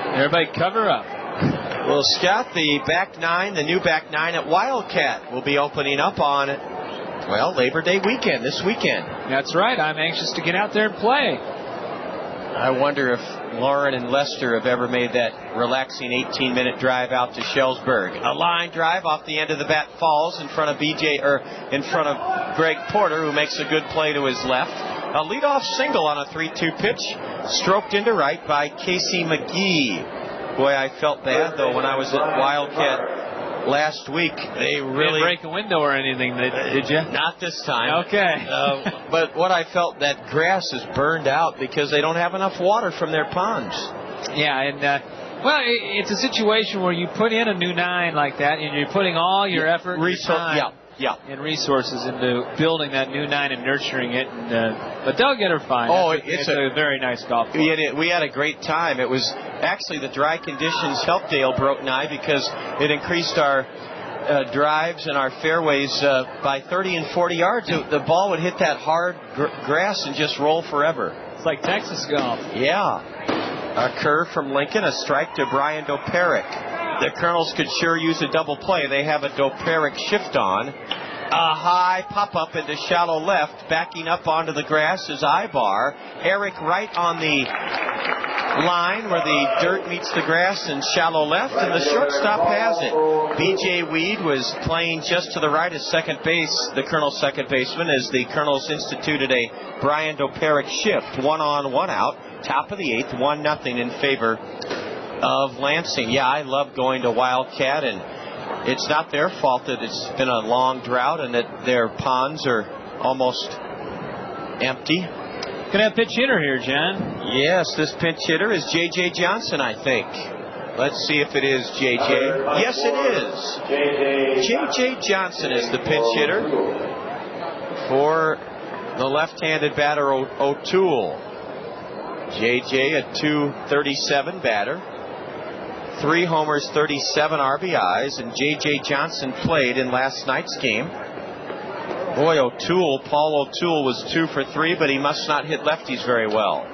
Everybody cover up. Well, Scott, the new back nine at Wildcat will be opening up on, well, Labor Day weekend, this weekend. That's right. I'm anxious to get out there and play. I wonder if Lauren and Lester have ever made that relaxing 18-minute drive out to Shellsburg. A line drive off the end of the bat falls in front of Greg Porter, who makes a good play to his left. A leadoff single on a 3-2 pitch, stroked into right by Casey McGee. Boy, I felt bad, though, when I was at Wildcat last week. They really didn't break a window or anything, did you? Not this time. Okay. But what I felt, that grass is burned out because they don't have enough water from their ponds. Yeah, and well, it's a situation where you put in a new 9 like that, and you're putting all your effort, and resources into building that new 9 and nurturing it. And, but they'll get her fine. Oh, it's a very nice golf course. We had a great time. It was actually the dry conditions helped Dale Brote and I because it increased our drives and our fairways by 30 and 40 yards. The ball would hit that hard grass and just roll forever. It's like Texas golf. Yeah. A curve from Lincoln, a strike to Brian Doperick. The Kernels could sure use a double play. They have a Doperick shift on. A high pop-up into shallow left. Backing up onto the grass is Ibar. Eric right on the line where the dirt meets the grass in shallow left, and the shortstop has it. B.J. Weed was playing just to the right of second base, the Kernels' second baseman, as the Kernels instituted a Brian Doperick shift. 1 on, 1 out. Top of the 8th, 1-0 in favor of Lansing. Yeah, I love going to Wildcat, and it's not their fault that it's been a long drought and that their ponds are almost empty. Gonna have pitch hitter here, John. Yes, this pinch hitter is J.J. Johnson, I think. Let's see if it is J.J. Yes, it is. J.J. Johnson is the pinch hitter for the left-handed batter O'Toole. J.J. a .237 batter. 3 homers, 37 RBIs, and J.J. Johnson played in last night's game. Boy, Paul O'Toole was 2 for 3, but he must not hit lefties very well.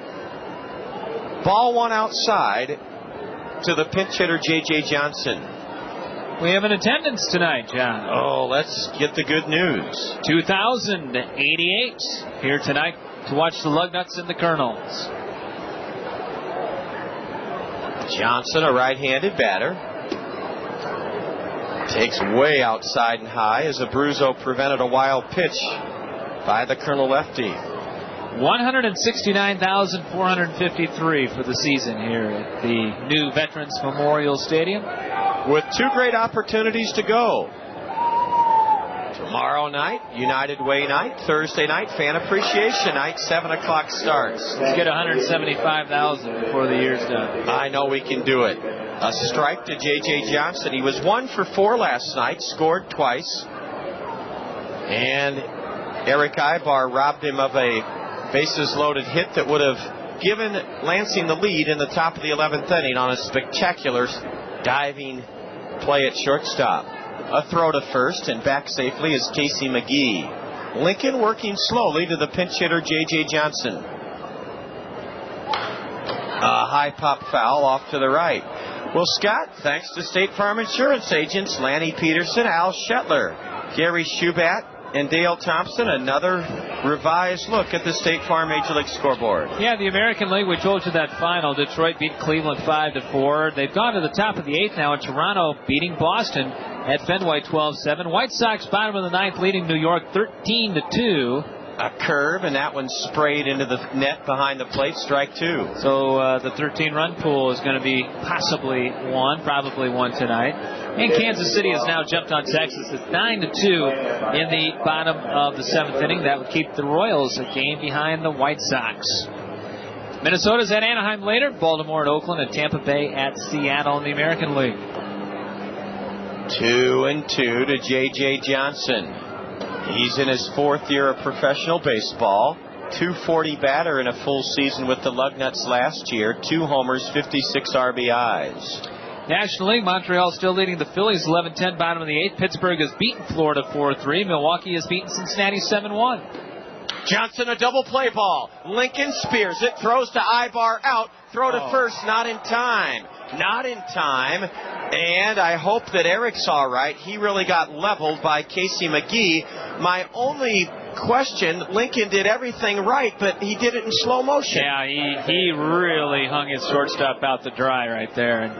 Ball 1 outside to the pinch hitter, J.J. Johnson. We have an attendance tonight, John. Oh, let's get the good news. 2,088 here tonight to watch the Lugnuts and the Kernels. Johnson, a right-handed batter. Takes way outside and high as Abruzzo prevented a wild pitch by the Kernel lefty. 169,453 for the season here at the new Veterans Memorial Stadium. With 2 great opportunities to go. Tomorrow night, United Way night. Thursday night, Fan Appreciation night. 7 o'clock starts. Let's get 175,000 before the year's done. I know we can do it. A strike to J.J. Johnson. He was 1 for 4 last night. Scored twice. And Eric Ibar robbed him of a bases-loaded hit that would have given Lansing the lead in the top of the 11th inning on a spectacular diving play at shortstop. A throw to first, and back safely is Casey McGee. Lincoln working slowly to the pinch hitter, J.J. Johnson. A high pop foul off to the right. Well, Scott, thanks to State Farm Insurance agents Lanny Peterson, Al Shetler, Gary Schubat, and Dale Thompson, another revised look at the State Farm Major League scoreboard. Yeah, the American League, we told you that final. Detroit beat Cleveland 5-4. They've gone to the top of the 8th now, and Toronto beating Boston at Fenway 12-7. White Sox bottom of the 9th leading New York 13-2. A curve, and that one sprayed into the net behind the plate, strike 2. So the 13-run pool is going to be probably won tonight. And Kansas City has now jumped on Texas. It's 9-2 in the bottom of the 7th inning. That would keep the Royals a game behind the White Sox. Minnesota's at Anaheim later. Baltimore at Oakland, and Tampa Bay at Seattle in the American League. 2-2 to J.J. Johnson. He's in his 4th year of professional baseball. .240 batter in a full season with the Lugnuts last year. 2 homers, 56 RBIs. National League, Montreal still leading the Phillies 11-10, bottom of the 8th. Pittsburgh has beaten Florida 4-3. Milwaukee has beaten Cincinnati 7-1. Johnson, a double play ball. Lincoln spears it, throws to Ibar out. Throw to first, not in time. Not in time. And I hope that Eric's all right. He really got leveled by Casey McGee. My only question, Lincoln did everything right, but he did it in slow motion. Yeah, he really hung his shortstop out to dry right there. And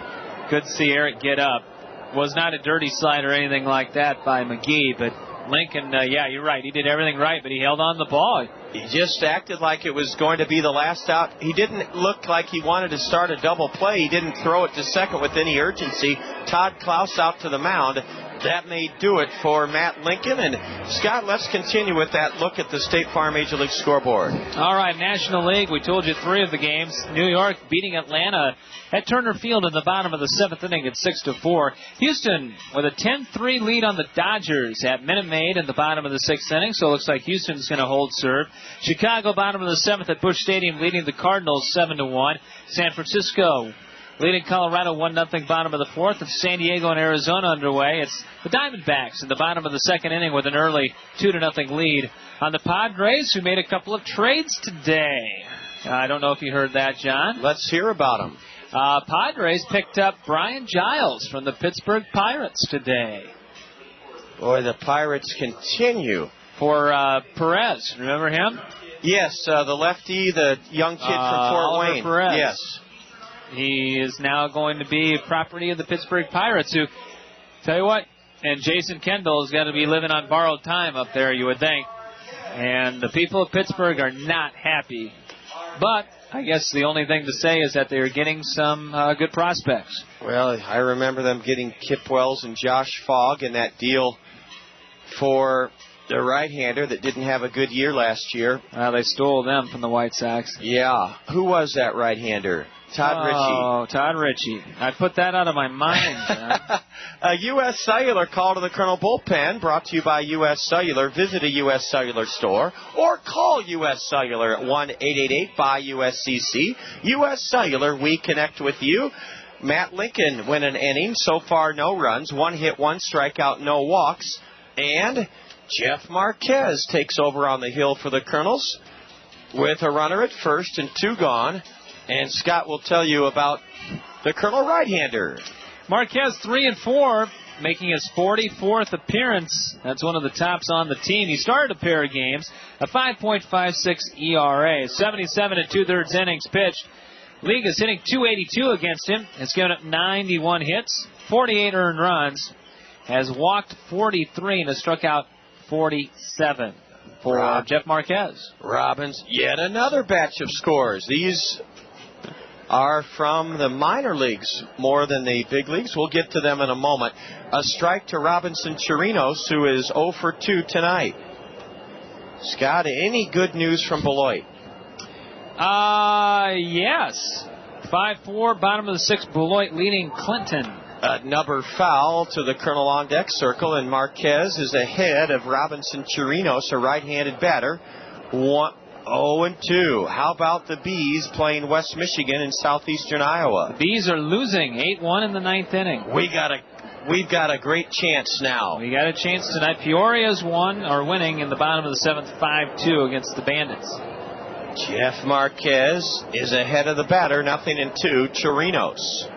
good to see Eric get up. Was not a dirty slide or anything like that by McGee, but Lincoln, yeah, you're right. He did everything right, but he held on the ball. He just acted like it was going to be the last out. He didn't look like he wanted to start a double play. He didn't throw it to second with any urgency. Todd Klaus out to the mound. That may do it for Matt Lincoln. And, Scott, let's continue with that look at the State Farm Major League scoreboard. All right, National League, we told you 3 of the games. New York beating Atlanta at Turner Field in the bottom of the 7th inning at 6-4. Houston with a 10-3 lead on the Dodgers at Minute Maid in the bottom of the 6th inning, so it looks like Houston's going to hold serve. Chicago bottom of the 7th at Busch Stadium leading the Cardinals 7-1. San Francisco leading Colorado 1-0 bottom of the 4th, and San Diego and Arizona underway. It's the Diamondbacks in the bottom of the 2nd inning with an early 2-0 lead on the Padres, who made a couple of trades today. I don't know if you heard that, John. Let's hear about them. Padres picked up Brian Giles from the Pittsburgh Pirates today. Boy, the Pirates continue. For Perez, remember him? Yes, the lefty, the young kid from Fort Oliver Wayne. Perez. Yes. He is now going to be property of the Pittsburgh Pirates, who, tell you what, and Jason Kendall has got to be living on borrowed time up there, you would think. And the people of Pittsburgh are not happy. But I guess the only thing to say is that they're getting some good prospects. Well, I remember them getting Kip Wells and Josh Fogg in that deal for the right-hander that didn't have a good year last year. They stole them from the White Sox. Yeah. Who was that right-hander? Todd Ritchie. Oh, Todd Ritchie. I put that out of my mind, John. U.S. Cellular call to the Colonel Bullpen, brought to you by U.S. Cellular. Visit a U.S. Cellular store or call U.S. Cellular at 1-888-BUY-USCC. U.S. Cellular, we connect with you. Matt Lincoln went an inning. So far, no runs. 1 hit, 1 strikeout, no walks. And Jeff Marquez takes over on the hill for the Kernels with a runner at first and 2 gone. And Scott will tell you about the Colonel right-hander. Marquez 3-4, making his 44th appearance. That's one of the tops on the team. He started a pair of games, a 5.56 ERA, 77 2/3 innings pitched. League is hitting .282 against him. Has given up 91 hits, 48 earned runs, has walked 43 and has struck out 47 for Jeff Marquez. Robbins, yet another batch of scores. These are from the minor leagues more than the big leagues. We'll get to them in a moment. A strike to Robinson Chirinos, who is 0 for 2 tonight. Scott, any good news from Beloit? Yes. 5-4, bottom of the 6th, Beloit leading Clinton. Another foul to the Colonel on deck circle, and Marquez is ahead of Robinson Chirinos, a right-handed batter. 0-2. How about the Bees playing West Michigan in southeastern Iowa? The Bees are losing 8-1 in the 9th inning. We've got a great chance now. We got a chance tonight. Peoria's winning in the bottom of the 7th, 5-2 against the Bandits. Jeff Marquez is ahead of the batter, 0-2, Chirinos.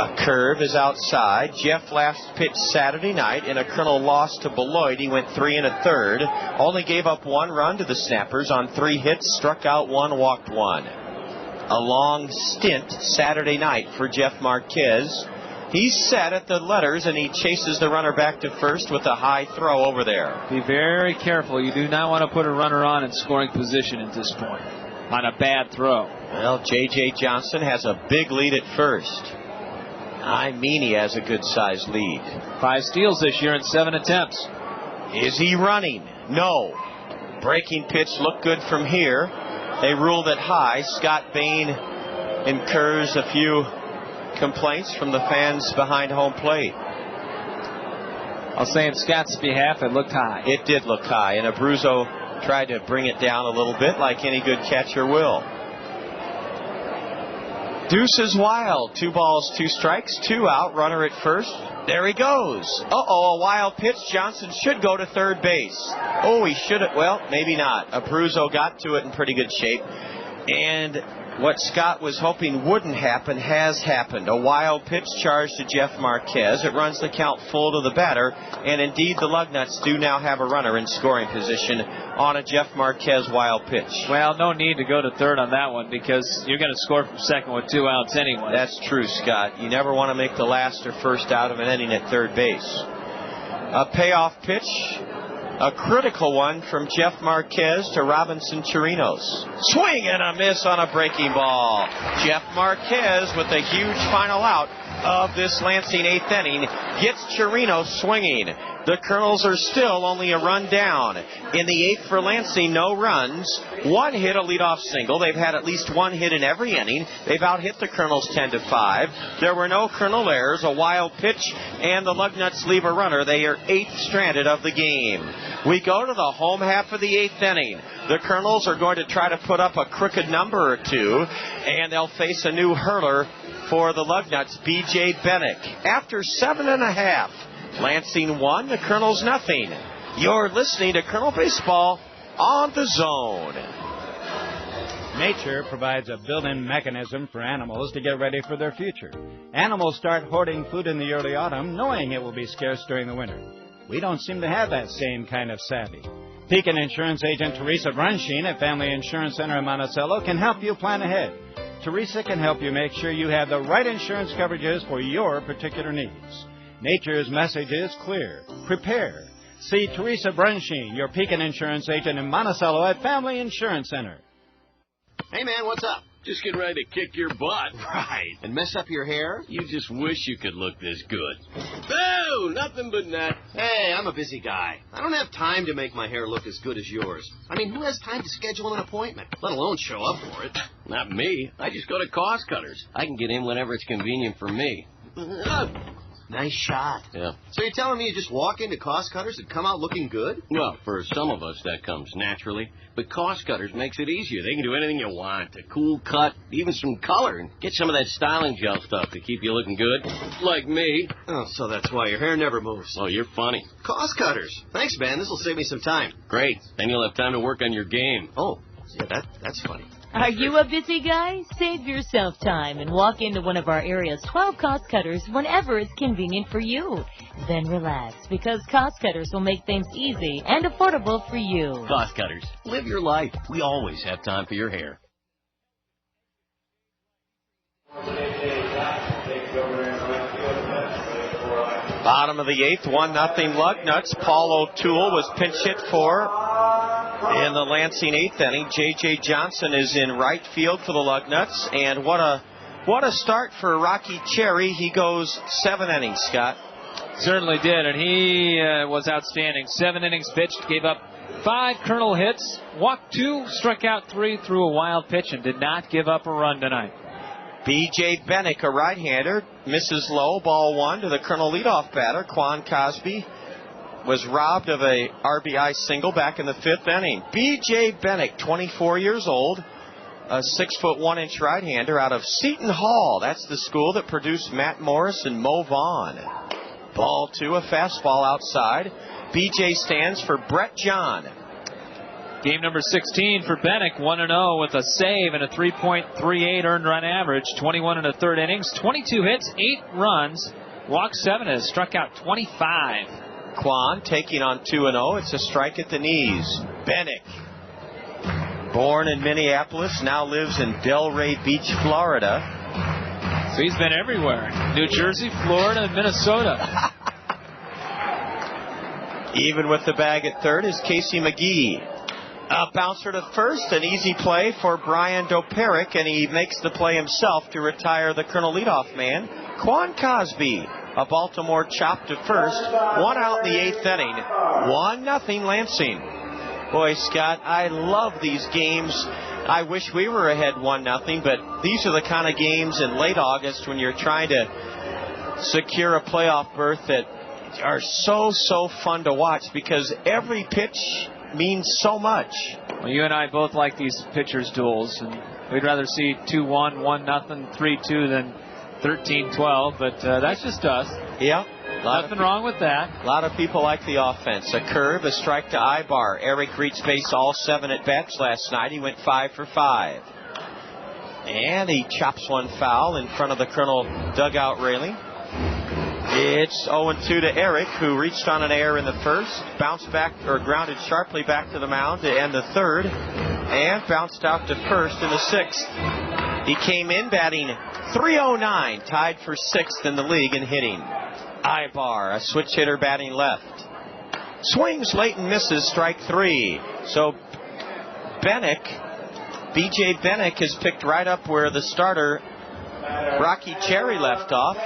A curve is outside. Jeff last pitched Saturday night in a Kernel loss to Beloit. He went 3 1/3. Only gave up 1 run to the Snappers on 3 hits, struck out 1, walked 1. A long stint Saturday night for Jeff Marquez. He's set at the letters, and he chases the runner back to first with a high throw over there. Be very careful. You do not want to put a runner on in scoring position at this point on a bad throw. Well, J.J. Johnson has a big lead at first. I mean, he has a good-sized lead. 5 steals this year in 7 attempts. Is he running? No. Breaking pitch looked good from here. They ruled it high. Scott Bain incurs a few complaints from the fans behind home plate. I'll say in Scott's behalf, it looked high. It did look high, and Abruzzo tried to bring it down a little bit like any good catcher will. Deuce is wild. 2 balls, 2 strikes, 2 out. Runner at first. There he goes. Uh-oh, a wild pitch. Johnson should go to third base. Oh, he should have. Well, maybe not. Abruzzo got to it in pretty good shape. And what Scott was hoping wouldn't happen has happened. A wild pitch charge to Jeff Marquez. It runs the count full to the batter. And indeed, the Lugnuts do now have a runner in scoring position on a Jeff Marquez wild pitch. Well, no need to go to third on that one because you're going to score from second with 2 outs anyway. That's true, Scott. You never want to make the last or first out of an inning at third base. A payoff pitch. A critical one from Jeff Marquez to Robinson Chirinos. Swing and a miss on a breaking ball. Jeff Marquez with a huge final out of this Lansing 8th inning gets Chirinos swinging. The Kernels are still only a run down. In the 8th for Lansing, no runs. 1 hit, a leadoff single. They've had at least 1 hit in every inning. They've out-hit the Kernels 10-5. There were no Kernel errors, a wild pitch, and the Lugnuts leave a runner. They are 8th stranded of the game. We go to the home half of the 8th inning. The Kernels are going to try to put up a crooked number or 2, and they'll face a new hurler for the Lugnuts, B.J. Bennick. After 7 1/2. Lansing 1, the Kernels nothing. You're listening to Kernel Baseball on the Zone. Nature provides a built-in mechanism for animals to get ready for their future. Animals start hoarding food in the early autumn, knowing it will be scarce during the winter. We don't seem to have that same kind of savvy. Pekin Insurance agent Teresa Brunsheen at Family Insurance Center in Monticello can help you plan ahead. Teresa can help you make sure you have the right insurance coverages for your particular needs. Nature's message is clear. Prepare. See Teresa Brunsheen, your Pekin Insurance agent in Monticello at Family Insurance Center. Hey, man, what's up? Just getting ready to kick your butt. Right. And mess up your hair? You just wish you could look this good. Boo! Nothing but net. Hey, I'm a busy guy. I don't have time to make my hair look as good as yours. I mean, who has time to schedule an appointment, let alone show up for it? Not me. I just go to Cost Cutters. I can get in whenever it's convenient for me. Nice shot. Yeah. So you're telling me you just walk into Cost Cutters and come out looking good? Well, for some of us, that comes naturally. But Cost Cutters makes it easier. They can do anything you want. A cool cut, even some color, and get some of that styling gel stuff to keep you looking good. Like me. Oh, so that's why your hair never moves. Oh, you're funny. Cost Cutters. Thanks, man. This will save me some time. Great. Then you'll have time to work on your game. Oh, yeah, that's funny. Are you a busy guy? Save yourself time and walk into one of our area's 12 Cost Cutters whenever it's convenient for you. Then relax, because Cost Cutters will make things easy and affordable for you. Cost Cutters. Live your life. We always have time for your hair. Bottom of the 8th, 1-0 Lugnuts. Paul O'Toole was pinch hit for in the Lansing 8th inning. J.J. Johnson is in right field for the Lugnuts. And what a start for Rocky Cherry. He goes 7 innings, Scott. Certainly did, and he was outstanding. 7 innings pitched, gave up 5 Kernel hits, walked 2, struck out 3, threw a wild pitch, and did not give up a run tonight. B.J. Bennick, a right-hander, misses low, ball 1 to the Kernel leadoff batter. Quan Cosby was robbed of a RBI single back in the 5th inning. B.J. Bennick, 24 years old, a 6'1" right-hander out of Seton Hall. That's the school that produced Matt Morris and Mo Vaughn. Ball 2, a fastball outside. B.J. stands for Brett John. Game number 16 for Bennick, 1-0 with a save and a 3.38 earned run average, 21 in the third innings, 22 hits, 8 runs, walked 7, and has struck out 25. Quan taking on 2-0. It's a strike at the knees. Bennick, born in Minneapolis, now lives in Delray Beach, Florida. So he's been everywhere. New Jersey, Florida, and Minnesota. Even with the bag at third is Casey McGee. A bouncer to first, an easy play for Brian Doperick, and he makes the play himself to retire the Colonel leadoff man, Quan Cosby. A Baltimore chop to first, 1 out in the 8th inning, 1-0 Lansing. Boy, Scott, I love these games. I wish we were ahead 1-0, but these are the kind of games in late August when you're trying to secure a playoff berth that are so fun to watch because every pitch means so much. Well, you and I both like these pitchers' duels, and we'd rather see 2-1, 1-0, 3-2 than 13-12, but that's just us. Yeah. Nothing wrong with that. A lot of people like the offense. A curve, a strike to Ibar. Eric reached base all 7 at bats last night. He went 5 for 5. And he chops one foul in front of the Colonel dugout railing. It's 0-2 to Eric, who reached on an error in the first, bounced back or grounded sharply back to the mound to end the third, and bounced out to first in the 6th. He came in batting .309, tied for 6th in the league in hitting. Ibar, a switch hitter batting left. Swings late and misses, strike 3. So B.J. Bennick is picked right up where the starter, Rocky Cherry, left off.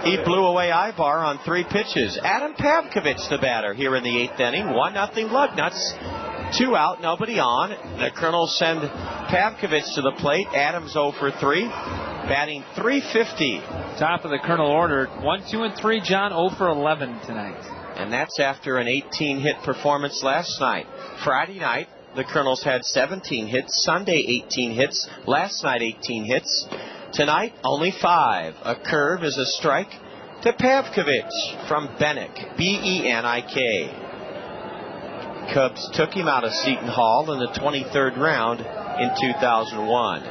He blew away Ibar on 3 pitches. Adam Pavkovich, the batter, here in the 8th inning. 1-0 Lugnuts. 2 out, nobody on. The Colonels send Pavkovich to the plate. Adams 0 for 3, batting .350. Top of the Colonel order, 1, 2, and 3. John 0 for 11 tonight. And that's after an 18-hit performance last night. Friday night, the Colonels had 17 hits. Sunday, 18 hits. Last night, 18 hits. Tonight, only 5. A curve is a strike to Pavkovich from Bennick, B-E-N-I-K. Cubs took him out of Seton Hall in the 23rd round in 2001.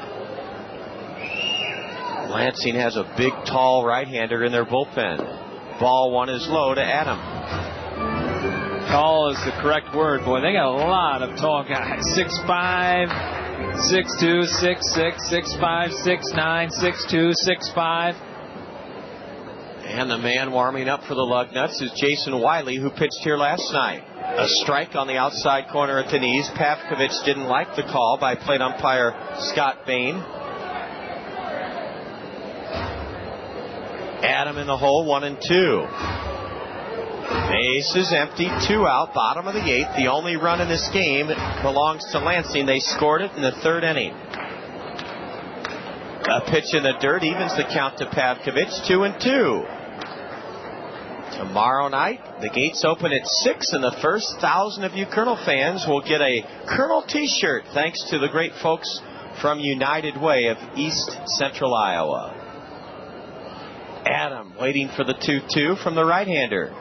Lansing has a big, tall right-hander in their bullpen. Ball 1 is low to Adam. Tall is the correct word. Boy, they got a lot of tall guys. 6'5", 6'2", 6'6", 6'5", 6'9", 6'2", 6'5". And the man warming up for the Lugnuts is Jason Wiley, who pitched here last night. A strike on the outside corner at the knees. Pavkovich didn't like the call by plate umpire Scott Bain. Adam in the hole, 1-2. Base is empty, 2 out, bottom of the 8th. The only run in this game belongs to Lansing. They scored it in the 3rd inning. A pitch in the dirt evens the count to Pavkovich, 2-2. Tomorrow night, the gates open at 6, and the first 1,000 of you Colonel fans will get a Colonel t-shirt thanks to the great folks from United Way of East Central Iowa. Adam waiting for the 2-2 from the right-hander.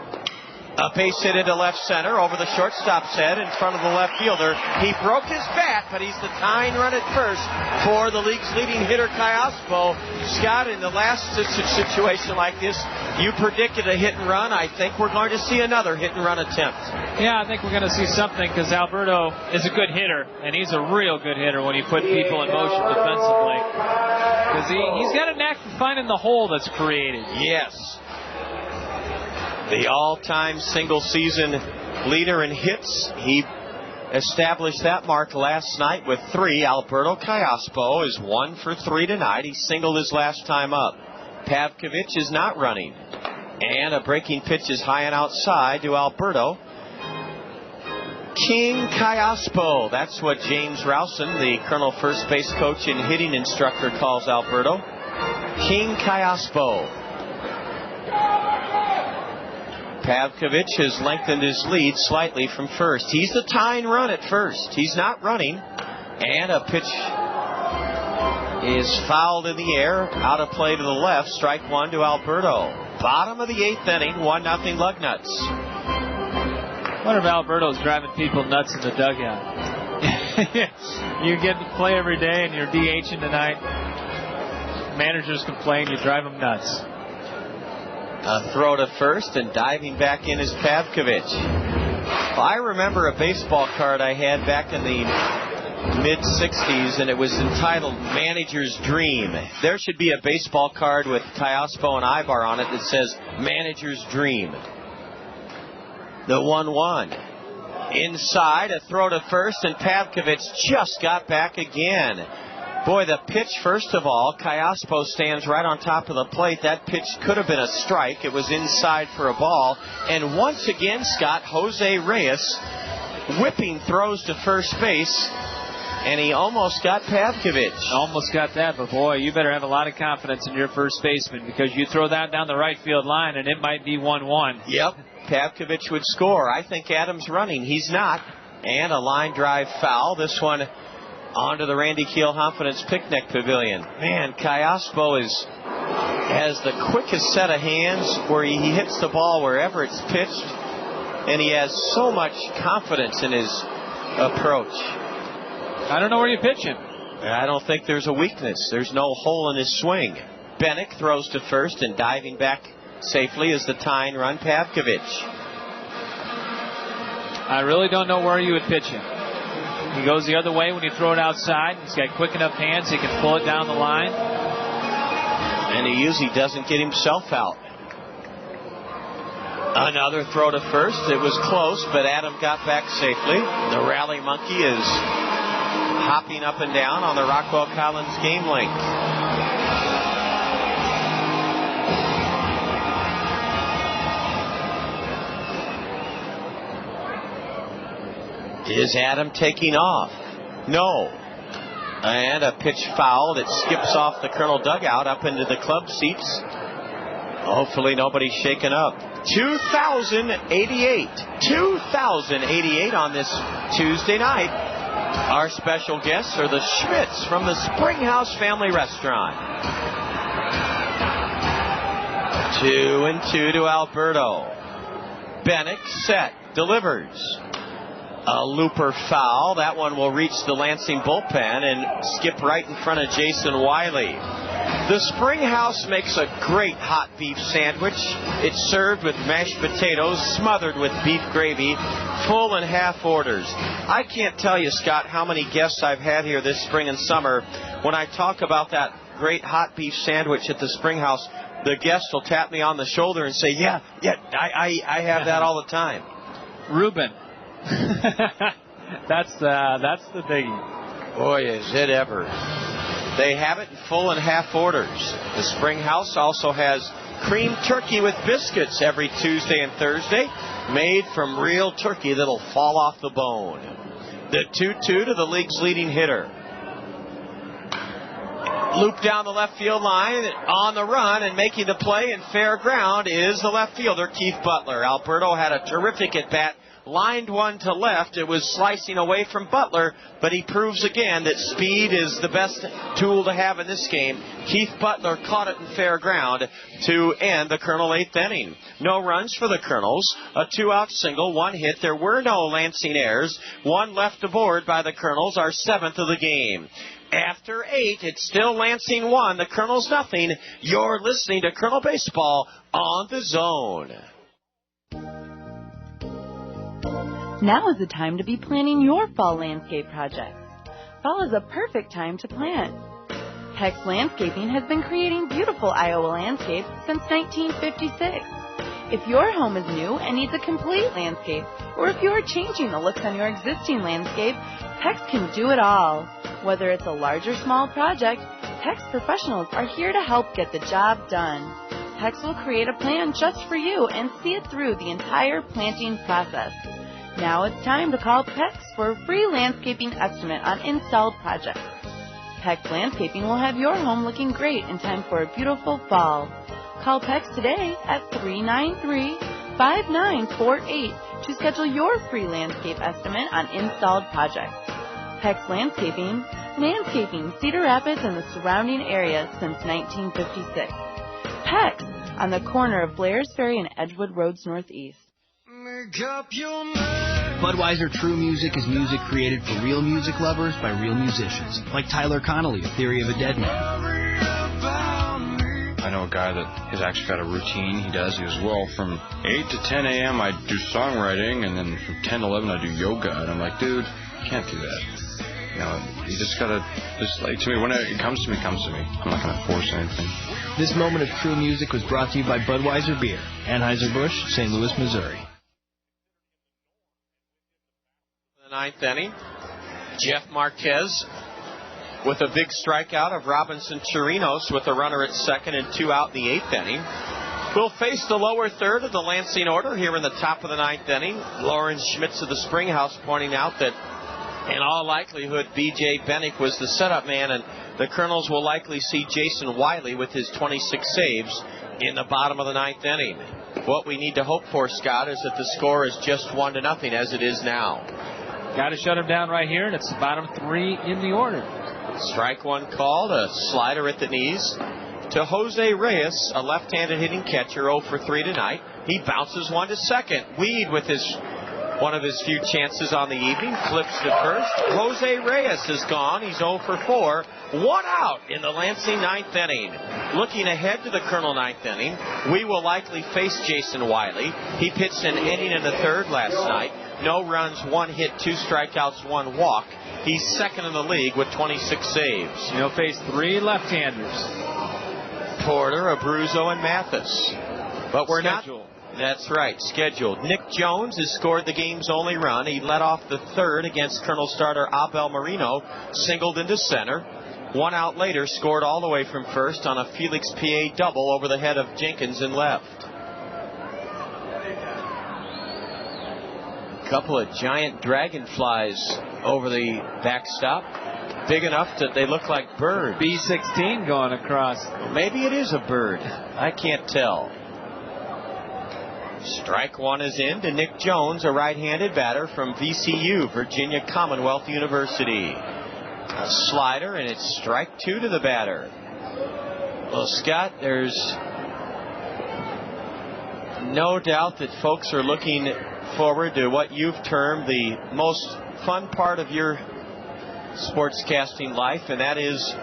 A base hit into left center over the shortstop's head in front of the left fielder. He broke his bat, but he's the tying run at first for the league's leading hitter, Kayaspo. Scott, in the last situation like this, you predicted a hit and run. I think we're going to see another hit and run attempt. Yeah, I think we're going to see something because Alberto is a good hitter, and he's a real good hitter when you put people in motion defensively. Because he's got a knack for finding the hole that's created. Yes. The all-time single-season leader in hits. He established that mark last night with 3. Alberto Kayaspo is 1 for 3 tonight. He singled his last time up. Pavkovich is not running. And a breaking pitch is high and outside to Alberto. King Kayaspo. That's what James Rowson, the Colonel first base coach and hitting instructor, calls Alberto. King Kayaspo. Pavkovich has lengthened his lead slightly from first. He's the tying run at first. He's not running. And a pitch is fouled in the air. Out of play to the left. Strike 1 to Alberto. Bottom of the 8th inning. 1-0 Lugnuts. I wonder if Alberto's driving people nuts in the dugout. You get to play every day and you're DHing tonight. Managers complain, you drive them nuts. A throw to first and diving back in is Pavkovich. Well, I remember a baseball card I had back in the mid-'60s, and it was entitled Manager's Dream. There should be a baseball card with Kayaspo and Ibar on it that says Manager's Dream. The 1-1. Inside, a throw to first, and Pavkovich just got back again. Boy, the pitch, first of all, Kayaspo stands right on top of the plate. That pitch could have been a strike. It was inside for a ball. And once again, Scott, Jose Reyes whipping throws to first base, and he almost got Pavkovich. Almost got that, but boy, you better have a lot of confidence in your first baseman, because you throw that down the right field line, and it might be 1-1. Yep, Pavkovich would score. I think Adams running. He's not. And a line drive foul. This one onto the Randy Keel Confidence Picnic Pavilion. Man, Kayaspo has the quickest set of hands where he hits the ball wherever it's pitched, and he has so much confidence in his approach. I don't know where you pitch him. I don't think there's a weakness. There's no hole in his swing. Bennick throws to first, and diving back safely is the tying run, Pavkovich. I really don't know where you would pitch him. He goes the other way when you throw it outside. He's got quick enough hands, he can pull it down the line. And he usually doesn't get himself out. Another throw to first. It was close, but Adam got back safely. The rally monkey is hopping up and down on the Rockwell Collins game link. Is Adam taking off? No. And a pitch foul that skips off the Colonel dugout up into the club seats. Hopefully nobody's shaken up. 2,088. 2,088 on this Tuesday night. Our special guests are the Schmitz from the Springhouse Family Restaurant. 2-2 to Alberto. Bennick set. Delivers. A looper foul. That one will reach the Lansing bullpen and skip right in front of Jason Wiley. The Springhouse makes a great hot beef sandwich. It's served with mashed potatoes, smothered with beef gravy, full and half orders. I can't tell you, Scott, how many guests I've had here this spring and summer. When I talk about that great hot beef sandwich at the Springhouse, the guests will tap me on the shoulder and say, yeah, I have that all the time. Reuben. That's the biggie. Boy, is it ever. They have it in full and half orders. The Springhouse also has cream turkey with biscuits every Tuesday and Thursday, made from real turkey that'll fall off the bone. The 2-2 to the league's leading hitter. Loop down the left field line, on the run and making the play in fair ground is the left fielder, Keith Butler. Alberto had a terrific at-bat. Lined one to left. It was slicing away from Butler, but he proves again that speed is the best tool to have in this game. Keith Butler caught it in fair ground to end the Colonel 8th inning. No runs for the Colonels. A 2-out single, 1 hit. There were no Lansing errors. 1 left aboard by the Colonels, our 7th of the game. After 8, it's still Lansing 1, the Colonels nothing. You're listening to Colonel Baseball on the Zone. Now is the time to be planning your fall landscape projects. Fall is a perfect time to plant. Peck's Landscaping has been creating beautiful Iowa landscapes since 1956. If your home is new and needs a complete landscape, or if you are changing the looks on your existing landscape, Peck's can do it all. Whether it's a large or small project, Peck's professionals are here to help get the job done. Peck's will create a plan just for you and see it through the entire planting process. Now it's time to call Peck's for a free landscaping estimate on installed projects. Peck's Landscaping will have your home looking great in time for a beautiful fall. Call Peck's today at 393-5948 to schedule your free landscape estimate on installed projects. Peck's Landscaping, landscaping Cedar Rapids and the surrounding area since 1956. Peck's, on the corner of Blairs Ferry and Edgewood Roads Northeast. Make up your mind. Budweiser True Music is music created for real music lovers by real musicians, like Tyler Connolly of Theory of a Dead Man. I know a guy that has actually got a routine he does. He goes, well, from 8 to 10 a.m. I do songwriting, and then from 10 to 11 I do yoga. And I'm like, dude, you can't do that. You know, you just gotta, just like, to me, when it comes to me, comes to me. I'm not gonna force anything. This moment of True Music was brought to you by Budweiser Beer, Anheuser-Busch, St. Louis, Missouri. The ninth inning, Jeff Marquez with a big strikeout of Robinson Chirinos with a runner at second and 2 out in the 8th inning. We'll face the lower third of the Lansing order here in the top of the 9th inning. Lauren Schmitz of the Springhouse pointing out that in all likelihood B.J. Bennick was the setup man, and the Kernels will likely see Jason Wiley with his 26 saves in the bottom of the 9th inning. What we need to hope for, Scott, is that the score is just 1-0 as it is now. Got to shut him down right here, and it's the bottom 3 in the order. Strike one called, a slider at the knees to Jose Reyes, a left-handed hitting catcher, 0 for 3 tonight. He bounces one to second. Weed with one of his few chances on the evening, flips to first. Jose Reyes is gone. He's 0 for 4. 1 out in the Lansing 9th inning. Looking ahead to the Colonel 9th inning, we will likely face Jason Wiley. He pitched an inning and a third last night. No runs, 1 hit, 2 strikeouts, 1 walk. He's second in the league with 26 saves. He'll face 3 left-handers. Porter, Abruzzo, and Mathis. But we're scheduled. That's right, scheduled. Nick Jones has scored the game's only run. He led off the third against Colonel starter Abel Marino, singled into center. 1 out later, scored all the way from first on a Felix P.A. double over the head of Jenkins in left. Couple of giant dragonflies over the backstop, big enough that they look like birds. B-16 going across. Maybe it is a bird. I can't tell. Strike one is in to Nick Jones, a right-handed batter from VCU, Virginia Commonwealth University. A slider, and it's strike 2 to the batter. Well, Scott, there's no doubt that folks are looking forward to what you've termed the most fun part of your sportscasting life, and that is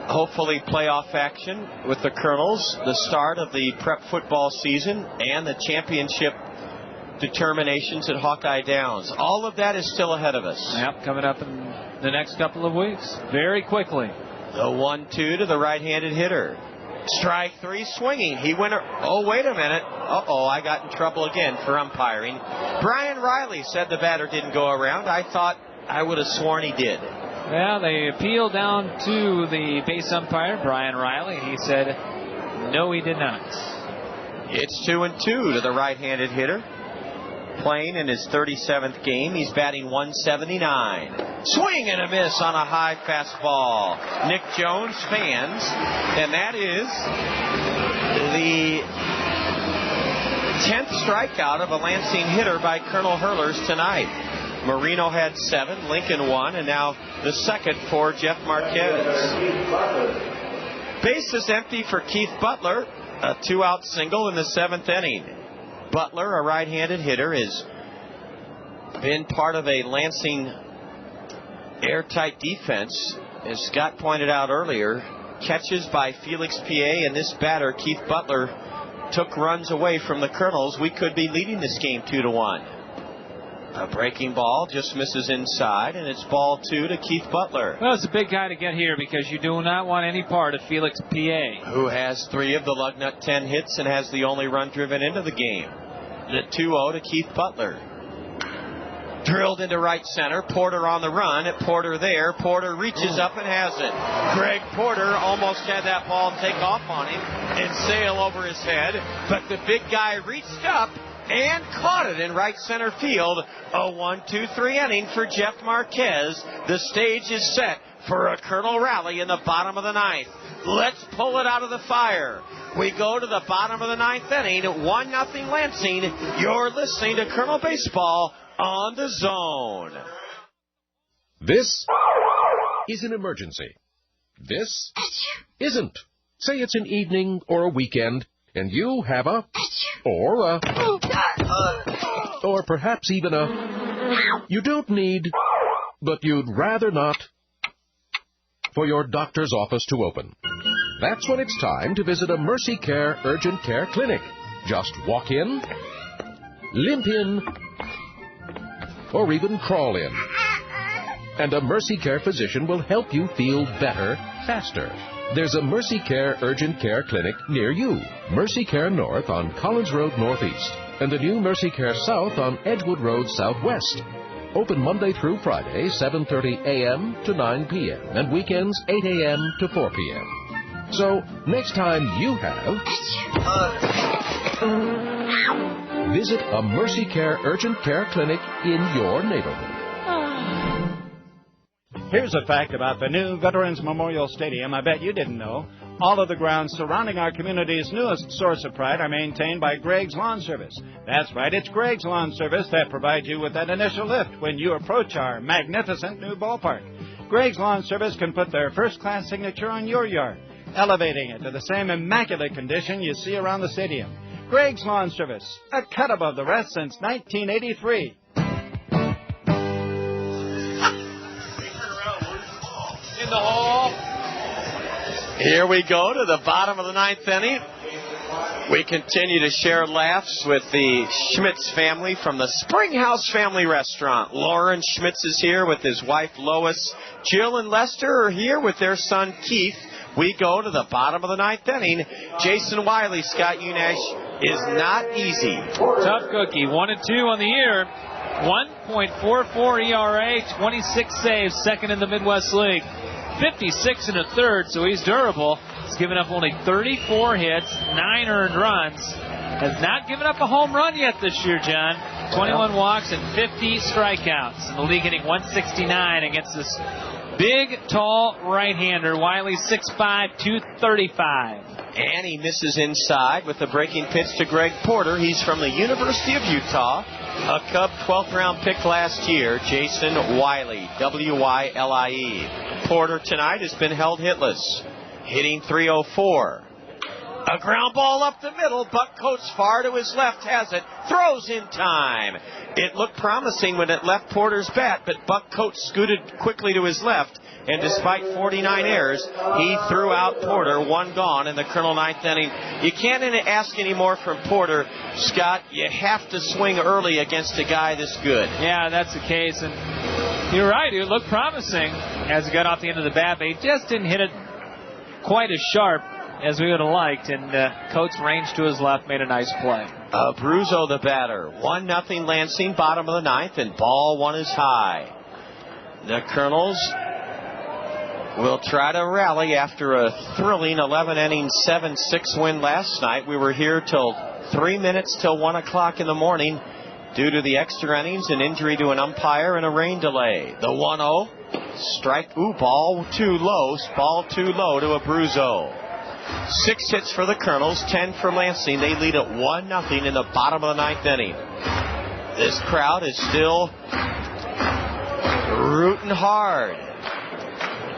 hopefully playoff action with the Kernels, the start of the prep football season, and the championship determinations at Hawkeye Downs. All of that is still ahead of us. Yep, coming up in the next couple of weeks, very quickly. The 1-2 to the right-handed hitter. Strike 3 swinging. He went. Oh, wait a minute. Uh-oh, I got in trouble again for umpiring. Brian Riley said the batter didn't go around. I thought I would have sworn he did. Well, they appealed down to the base umpire, Brian Riley. He said, no, he did not. It's 2-2 to the right-handed hitter. Playing in his 37th game. He's batting 179. Swing and a miss on a high fastball. Nick Jones fans, and that is the 10th strikeout of a Lansing hitter by Colonel Hurlers tonight. Marino had 7, Lincoln 1, and now the second for Jeff Marquez. Base is empty for Keith Butler, a 2-out single in the 7th inning. Butler, a right-handed hitter, has been part of a Lansing airtight defense. As Scott pointed out earlier, catches by Felix P.A. and this batter, Keith Butler, took runs away from the Kernels. We could be leading this game 2-1. A breaking ball just misses inside, and it's ball 2 to Keith Butler. Well, it's a big guy to get here because you do not want any part of Felix P.A., who has 3 of the Lugnut 10 hits and has the only run driven into the game. The 2-0 to Keith Butler. Drilled into right center. Porter on the run. Porter there. Porter reaches up and has it. Greg Porter almost had that ball take off on him and sail over his head, but the big guy reached up and caught it in right center field. A 1-2-3 inning for Jeff Marquez. The stage is set for a Colonel rally in the bottom of the 9th. Let's pull it out of the fire. We go to the bottom of the 9th inning. 1-0 Lansing. You're listening to Colonel Baseball on the Zone. This is an emergency. This isn't. Say it's an evening or a weekend, and you have a, or perhaps even a You don't need, but you'd rather not, for your doctor's office to open. That's when it's time to visit a Mercy Care Urgent Care Clinic. Just walk in, limp in, or even crawl in. And a Mercy Care physician will help you feel better, faster. There's a Mercy Care Urgent Care Clinic near you. Mercy Care North on Collins Road Northeast, and the new Mercy Care South on Edgewood Road Southwest. Open Monday through Friday, 7:30 a.m. to 9 p.m., and weekends 8 a.m. to 4 p.m. So, next time you have, visit a Mercy Care Urgent Care Clinic in your neighborhood. Here's a fact about the new Veterans Memorial Stadium I bet you didn't know. All of the grounds surrounding our community's newest source of pride are maintained by Greg's Lawn Service. That's right, it's Greg's Lawn Service that provides you with that initial lift when you approach our magnificent new ballpark. Greg's Lawn Service can put their first-class signature on your yard, elevating it to the same immaculate condition you see around the stadium. Greg's Lawn Service, a cut above the rest since 1983. In the hole. Here we go to the bottom of the ninth inning. We continue to share laughs with the Schmitz family from the Springhouse Family Restaurant. Lauren Schmitz is here with his wife Lois. Jill and Lester are here with their son Keith. We go to the bottom of the ninth inning. Jason Wiley, Scott Unash, is not easy. Tough cookie. 1-2 on the year. 1.44 ERA, 26 saves, second in the Midwest League. 56 1/3, so he's durable. He's given up only 34 hits, 9 earned runs. Has not given up a home run yet this year, John. 21 walks and 50 strikeouts. In the league, hitting 169 against this big, tall right-hander. Wiley 6'5", 235. And he misses inside with a breaking pitch to Greg Porter. He's from the University of Utah. A Cub 12th round pick last year, Jason Wiley, W-Y-L-I-E. Porter tonight has been held hitless, hitting .304. A ground ball up the middle. Buck Coates far to his left has it. Throws in time. It looked promising when it left Porter's bat, but Buck Coates scooted quickly to his left. And despite 49 errors, he threw out Porter, one gone in the Colonel ninth inning. You can't ask any more from Porter, Scott. You have to swing early against a guy this good. Yeah, that's the case. And you're right, it looked promising as he got off the end of the bat, but he just didn't hit it quite as sharp as we would have liked. And Coates ranged to his left, made a nice play. Abruzzo the batter. 1-0 Lansing, bottom of the ninth, and ball one is high. The Kernels will try to rally after a thrilling 11-inning 7-6 win last night. We were here till 3 minutes till 1 o'clock in the morning due to the extra innings, an injury to an umpire, and a rain delay. The 1-0 strike. Ball too low. Ball too low to Abruzzo. 6 hits for the Kernels, 10 for Lansing. They lead at 1-0 in the bottom of the ninth inning. This crowd is still rooting hard.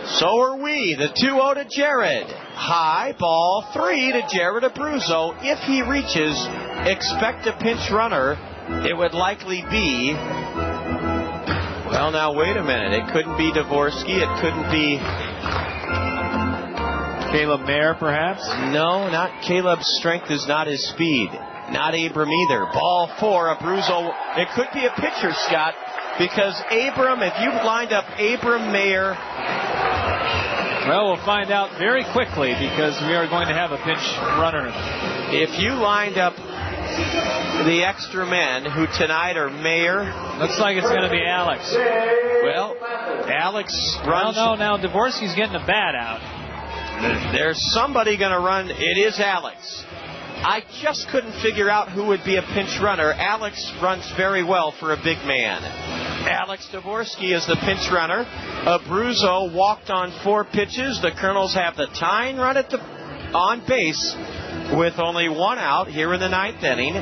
So are we. The 2-0 to Jared. High ball 3 to Jared Abruzzo. If he reaches, expect a pinch runner. It would likely be, well, now wait a minute. It couldn't be Dvorsky. It couldn't be Caleb Mayer, perhaps? No, not Caleb's strength is not his speed. Not Abram either. Ball 4, Abruzzo. It could be a pitcher, Scott, because Abram, if you've lined up Abram Mayer. Well, we'll find out very quickly because we are going to have a pinch runner. If you lined up the extra men who tonight are Mayer. Looks like it's going to be Alex. Well, Alex runs. No, now Dvorsky's getting a bat out. There's somebody going to run. It is Alex. I just couldn't figure out who would be a pinch runner. Alex runs very well for a big man. Alex Dvorsky is the pinch runner. Abruzzo walked on 4 pitches. The Kernels have the tying run on base with only 1 out here in the 9th inning.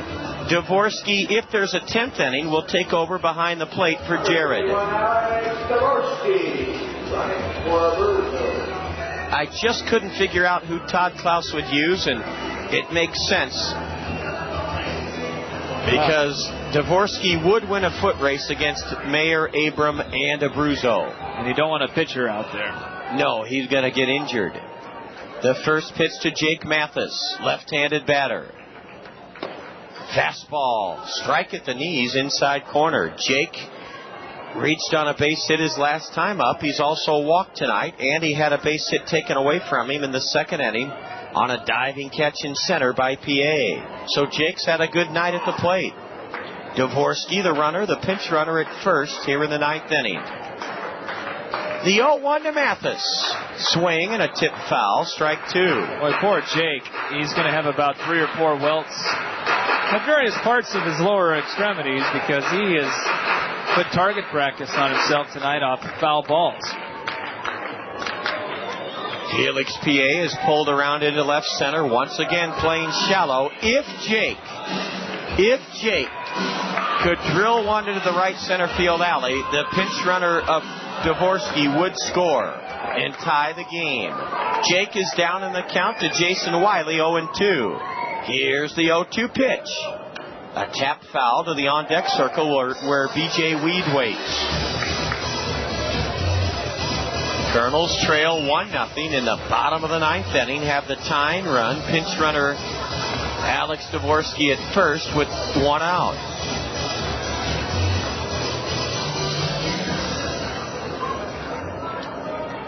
Dvorsky, if there's a 10th inning, will take over behind the plate for Jared. I just couldn't figure out who Todd Klaus would use, and it makes sense. Because Dvorsky would win a foot race against Mayer, Abram, and Abruzzo. And you don't want a pitcher out there. No, he's going to get injured. The first pitch to Jake Mathis, left-handed batter. Fastball, strike at the knees, inside corner. Jake reached on a base hit his last time up. He's also walked tonight, and he had a base hit taken away from him in the second inning on a diving catch in center by PA. So Jake's had a good night at the plate. Dvorsky, the runner, the pinch runner at first here in the ninth inning. The 0-1 to Mathis. Swing and a tip foul, strike two. Boy, poor Jake. He's going to have about 3 or 4 welts at various parts of his lower extremities because he has put target practice on himself tonight off foul balls. Felix PA is pulled around into left center, once again playing shallow. If Jake could drill one into the right center field alley, the pinch runner of Dvorsky would score and tie the game. Jake is down in the count to Jason Wiley, 0-2. Here's the 0-2 pitch. A tap foul to the on-deck circle where B.J. Weed waits. Kernels trail 1-0 in the bottom of the ninth inning, have the tying run. Pinch runner Alex Dvorsky at first with 1 out.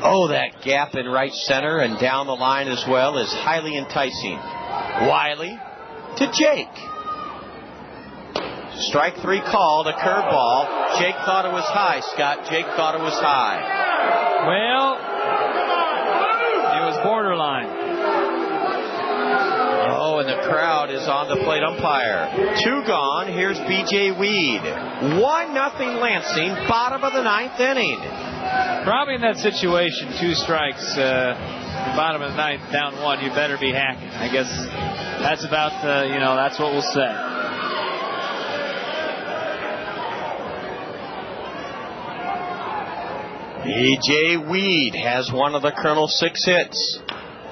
Oh, that gap in right center and down the line as well is highly enticing. Wiley to Jake. Strike 3 called, a curveball. Jake thought it was high, Scott. Jake thought it was high. Well, it was borderline. Oh, and the crowd is on the plate umpire. 2 gone. Here's B.J. Weed. 1-0 Lansing, bottom of the ninth inning. Probably in that situation, 2 strikes, bottom of the ninth, down 1. You better be hacking. I guess that's about, that's what we'll say. B.J. Weed has one of the Kernels' 6 hits.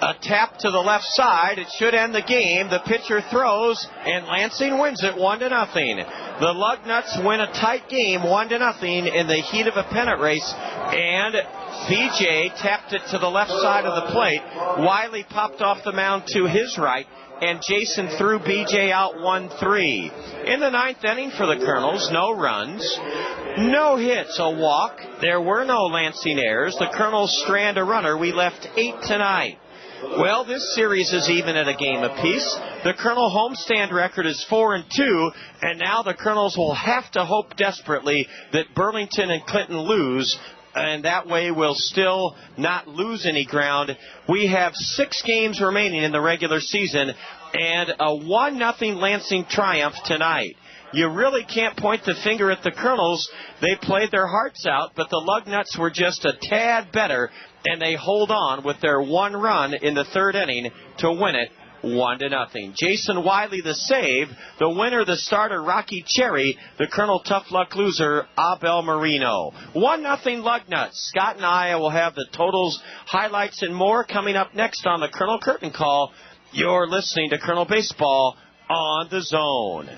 A tap to the left side. It should end the game. The pitcher throws, and Lansing wins it 1-0. The Lugnuts win a tight game 1-0 in the heat of a pennant race, and B.J. tapped it to the left side of the plate. Wiley popped off the mound to his right, and Jason threw B.J. out 1-3. In the ninth inning for the Kernels, no runs, no hits, a walk. There were no Lansing errors. The Kernels strand a runner. We left 8 tonight. Well, this series is even at a game apiece. The Kernel homestand record is 4-2, and now the Kernels will have to hope desperately that Burlington and Clinton lose, and that way we'll still not lose any ground. We have 6 games remaining in the regular season, and a 1-0 Lansing triumph tonight. You really can't point the finger at the Kernels. They played their hearts out, but the Lugnuts were just a tad better, and they hold on with their 1 run in the third inning to win it 1-0. Jason Wiley the save, the winner the starter Rocky Cherry, the Kernel tough luck loser Abel Marino. 1-0 Lugnuts. Scott and I will have the totals, highlights, and more coming up next on the Kernel Curtain Call. You're listening to Kernel Baseball on the Zone.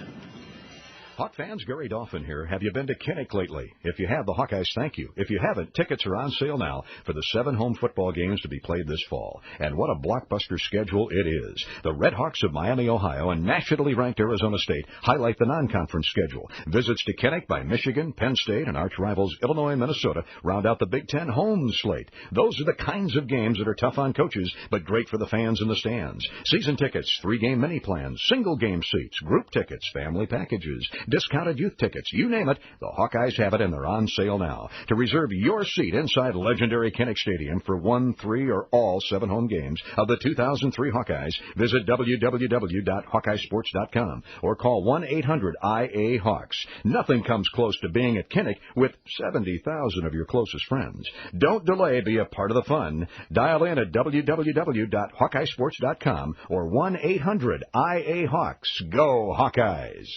Hawk fans, Gary Dolphin here. Have you been to Kinnick lately? If you have, the Hawkeyes thank you. If you haven't, tickets are on sale now for the 7 home football games to be played this fall. And what a blockbuster schedule it is. The Red Hawks of Miami, Ohio, and nationally ranked Arizona State highlight the non-conference schedule. Visits to Kinnick by Michigan, Penn State, and arch rivals Illinois and Minnesota round out the Big Ten home slate. Those are the kinds of games that are tough on coaches, but great for the fans in the stands. Season tickets, 3-game mini plans, single game seats, group tickets, family packages, discounted youth tickets, you name it, the Hawkeyes have it, and they're on sale now. To reserve your seat inside legendary Kinnick Stadium for 1, 3, or all 7 home games of the 2003 Hawkeyes, visit www.hawkeyesports.com or call 1-800-IA-HAWKS. Nothing comes close to being at Kinnick with 70,000 of your closest friends. Don't delay, be a part of the fun. Dial in at www.hawkeyesports.com or 1-800-IA-HAWKS. Go Hawkeyes!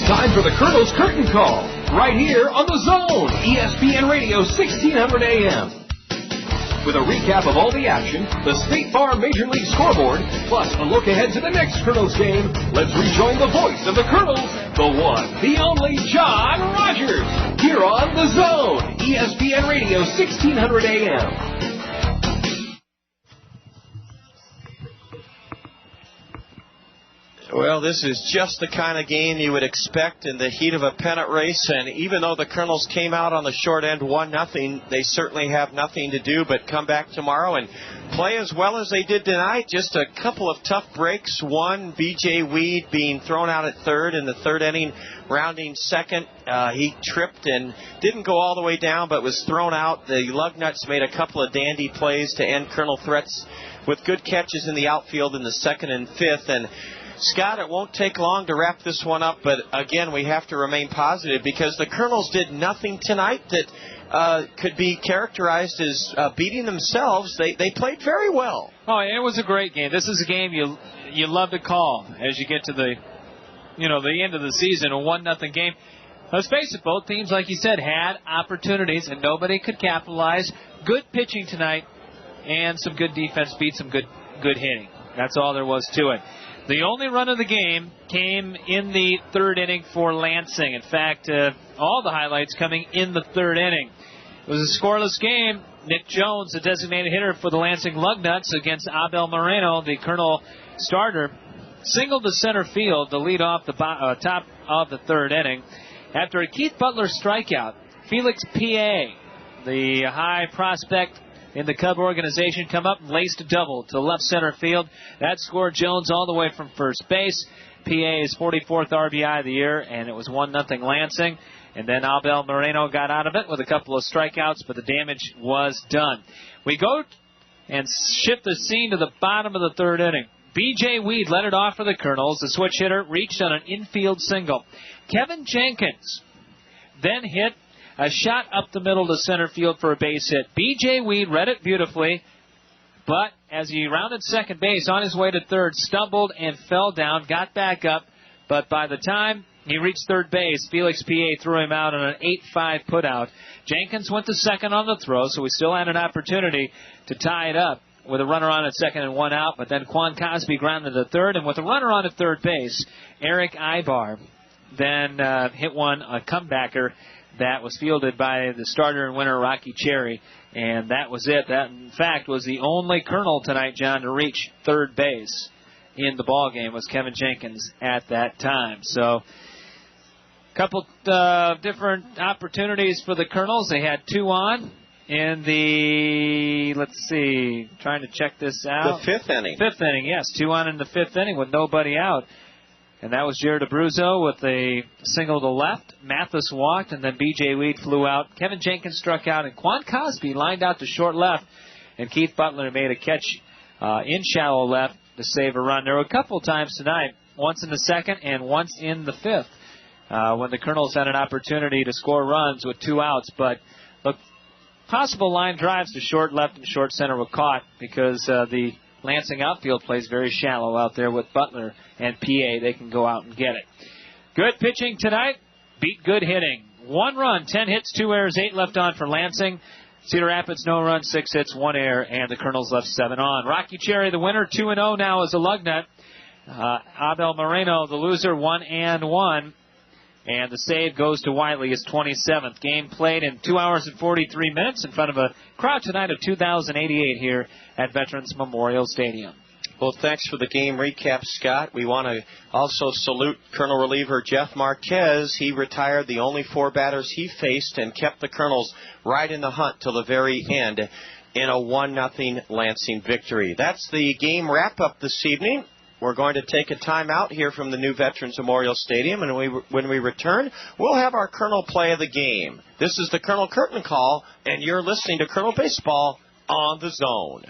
Time for the Kernels Curtain Call, right here on the Zone, ESPN Radio 1600 AM. with a recap of all the action, the State Farm Major League scoreboard, plus a look ahead to the next Kernels game. Let's rejoin the voice of the Kernels, the one, the only John Rogers, here on The Zone, ESPN Radio, 1600 AM. Well, this is just the kind of game you would expect in the heat of a pennant race, and even though the Kernels came out on the short end 1-0, they certainly have nothing to do but come back tomorrow and play as well as they did tonight. Just a couple of tough breaks. One, B.J. Weed being thrown out at third in the third inning, rounding second. He tripped and didn't go all the way down, but was thrown out. The Lugnuts made a couple of dandy plays to end Kernel threats with good catches in the outfield in the second and fifth. And Scott, it won't take long to wrap this one up, but again, we have to remain positive because the Kernels did nothing tonight that could be characterized as beating themselves. They played very well. Oh, it was a great game. This is a game you love to call as you get to the end of the season, a 1-0 game. Let's face it, both teams, like you said, had opportunities and nobody could capitalize. Good pitching tonight and some good defense beat some good hitting. That's all there was to it. The only run of the game came in the third inning for Lansing. In fact, all the highlights coming in the third inning. It was a scoreless game. Nick Jones, the designated hitter for the Lansing Lugnuts against Abel Moreno, the Kernel starter, singled to center field to lead off the top of the third inning. After a Keith Butler strikeout, Felix P.A., the high prospect in the Cub organization, come up and laced a double to left center field. That scored Jones all the way from first base. PA's 44th RBI of the year, and it was 1-0 Lansing. And then Abel Moreno got out of it with a couple of strikeouts, but the damage was done. We go and shift the scene to the bottom of the third inning. B.J. Weed led it off for the Kernels. The switch hitter reached on an infield single. Kevin Jenkins then hit a shot up the middle to center field for a base hit. B.J. Weed read it beautifully, but as he rounded second base on his way to third, stumbled and fell down, got back up, but by the time he reached third base, Felix P.A. threw him out on an 8-5 putout. Jenkins went to second on the throw, so we still had an opportunity to tie it up with a runner on at second and one out, but then Quan Cosby grounded to third, and with a runner on at third base, Eric Ibar then hit a comebacker that was fielded by the starter and winner, Rocky Cherry, and that was it. That, in fact, was the only Kernel tonight, John, to reach third base in the ball game was Kevin Jenkins at that time. So, a couple different opportunities for the Kernels. They had two on in the, trying to check this out. The fifth inning. Fifth inning, yes. Two on in the fifth inning with nobody out. And that was Jared Abruzzo with a single to left. Mathis walked, and then B.J. Weed flew out. Kevin Jenkins struck out, and Quan Cosby lined out to short left. And Keith Butler made a catch in shallow left to save a run. There were a couple times tonight, once in the second and once in the fifth, when the Kernels had an opportunity to score runs with two outs. But look, possible line drives to short left and short center were caught because the Lansing outfield plays very shallow out there with Butler and P.A. They can go out and get it. Good pitching tonight. Beat good hitting. 1 run, 10 hits, 2 errors, 8 left on for Lansing. Cedar Rapids, no runs, 6 hits, 1 error, and the Kernels left 7 on. Rocky Cherry, the winner, 2-0 now as a Lugnut. Abel Moreno, the loser, 1-1. And the save goes to Wiley, his 27th. Game played in 2 hours and 43 minutes in front of a crowd tonight of 2,088 here at Veterans Memorial Stadium. Well, thanks for the game recap, Scott. We want to also salute Colonel reliever Jeff Marquez. He retired the only 4 batters he faced and kept the Kernels right in the hunt till the very end in a 1-0 Lansing victory. That's the game wrap-up this evening. We're going to take a timeout here from the new Veterans Memorial Stadium, and when we return, we'll have our Kernel play of the game. This is the Kernel Curtain Call, and you're listening to Kernel Baseball on the Zone.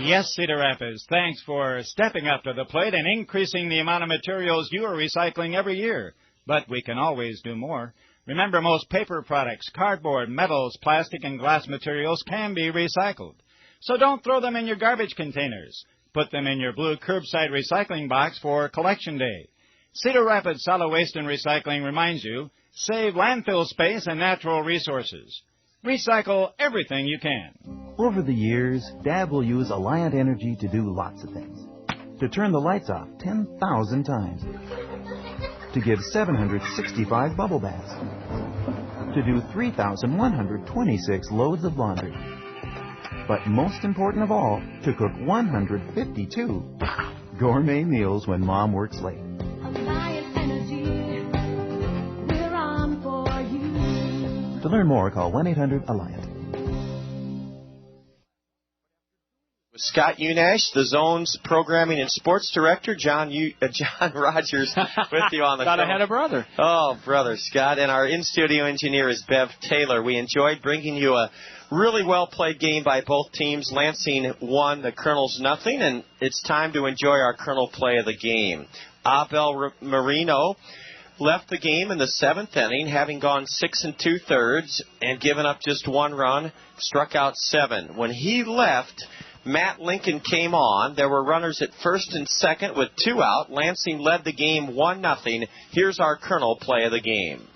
Yes, Cedar Rapids, thanks for stepping up to the plate and increasing the amount of materials you are recycling every year. But we can always do more. Remember, most paper products, cardboard, metals, plastic, and glass materials can be recycled. So don't throw them in your garbage containers. Put them in your blue curbside recycling box for Collection Day. Cedar Rapids Solid Waste and Recycling reminds you, save landfill space and natural resources. Recycle everything you can. Over the years, Dad will use Alliant Energy to do lots of things. To turn the lights off 10,000 times. To give 765 bubble baths. To do 3,126 loads of laundry. But most important of all, to cook 152 gourmet meals when Mom works late. To learn more, call 1-800-ALLIANT. Scott Unash, the Zone's Programming and Sports Director, John Rogers with you on the Thought show. I had a brother. Oh, brother, Scott. And our in-studio engineer is Bev Taylor. We enjoyed bringing you a really well-played game by both teams. Lansing won, the Kernels nothing, and it's time to enjoy our Kernel play of the game. Abel Marino left the game in the 7th inning, having gone 6 2/3 and given up just 1 run, struck out 7. When he left, Matt Lincoln came on. There were runners at first and second with 2 out. Lansing led the game 1-0. Here's our Kernel play of the game.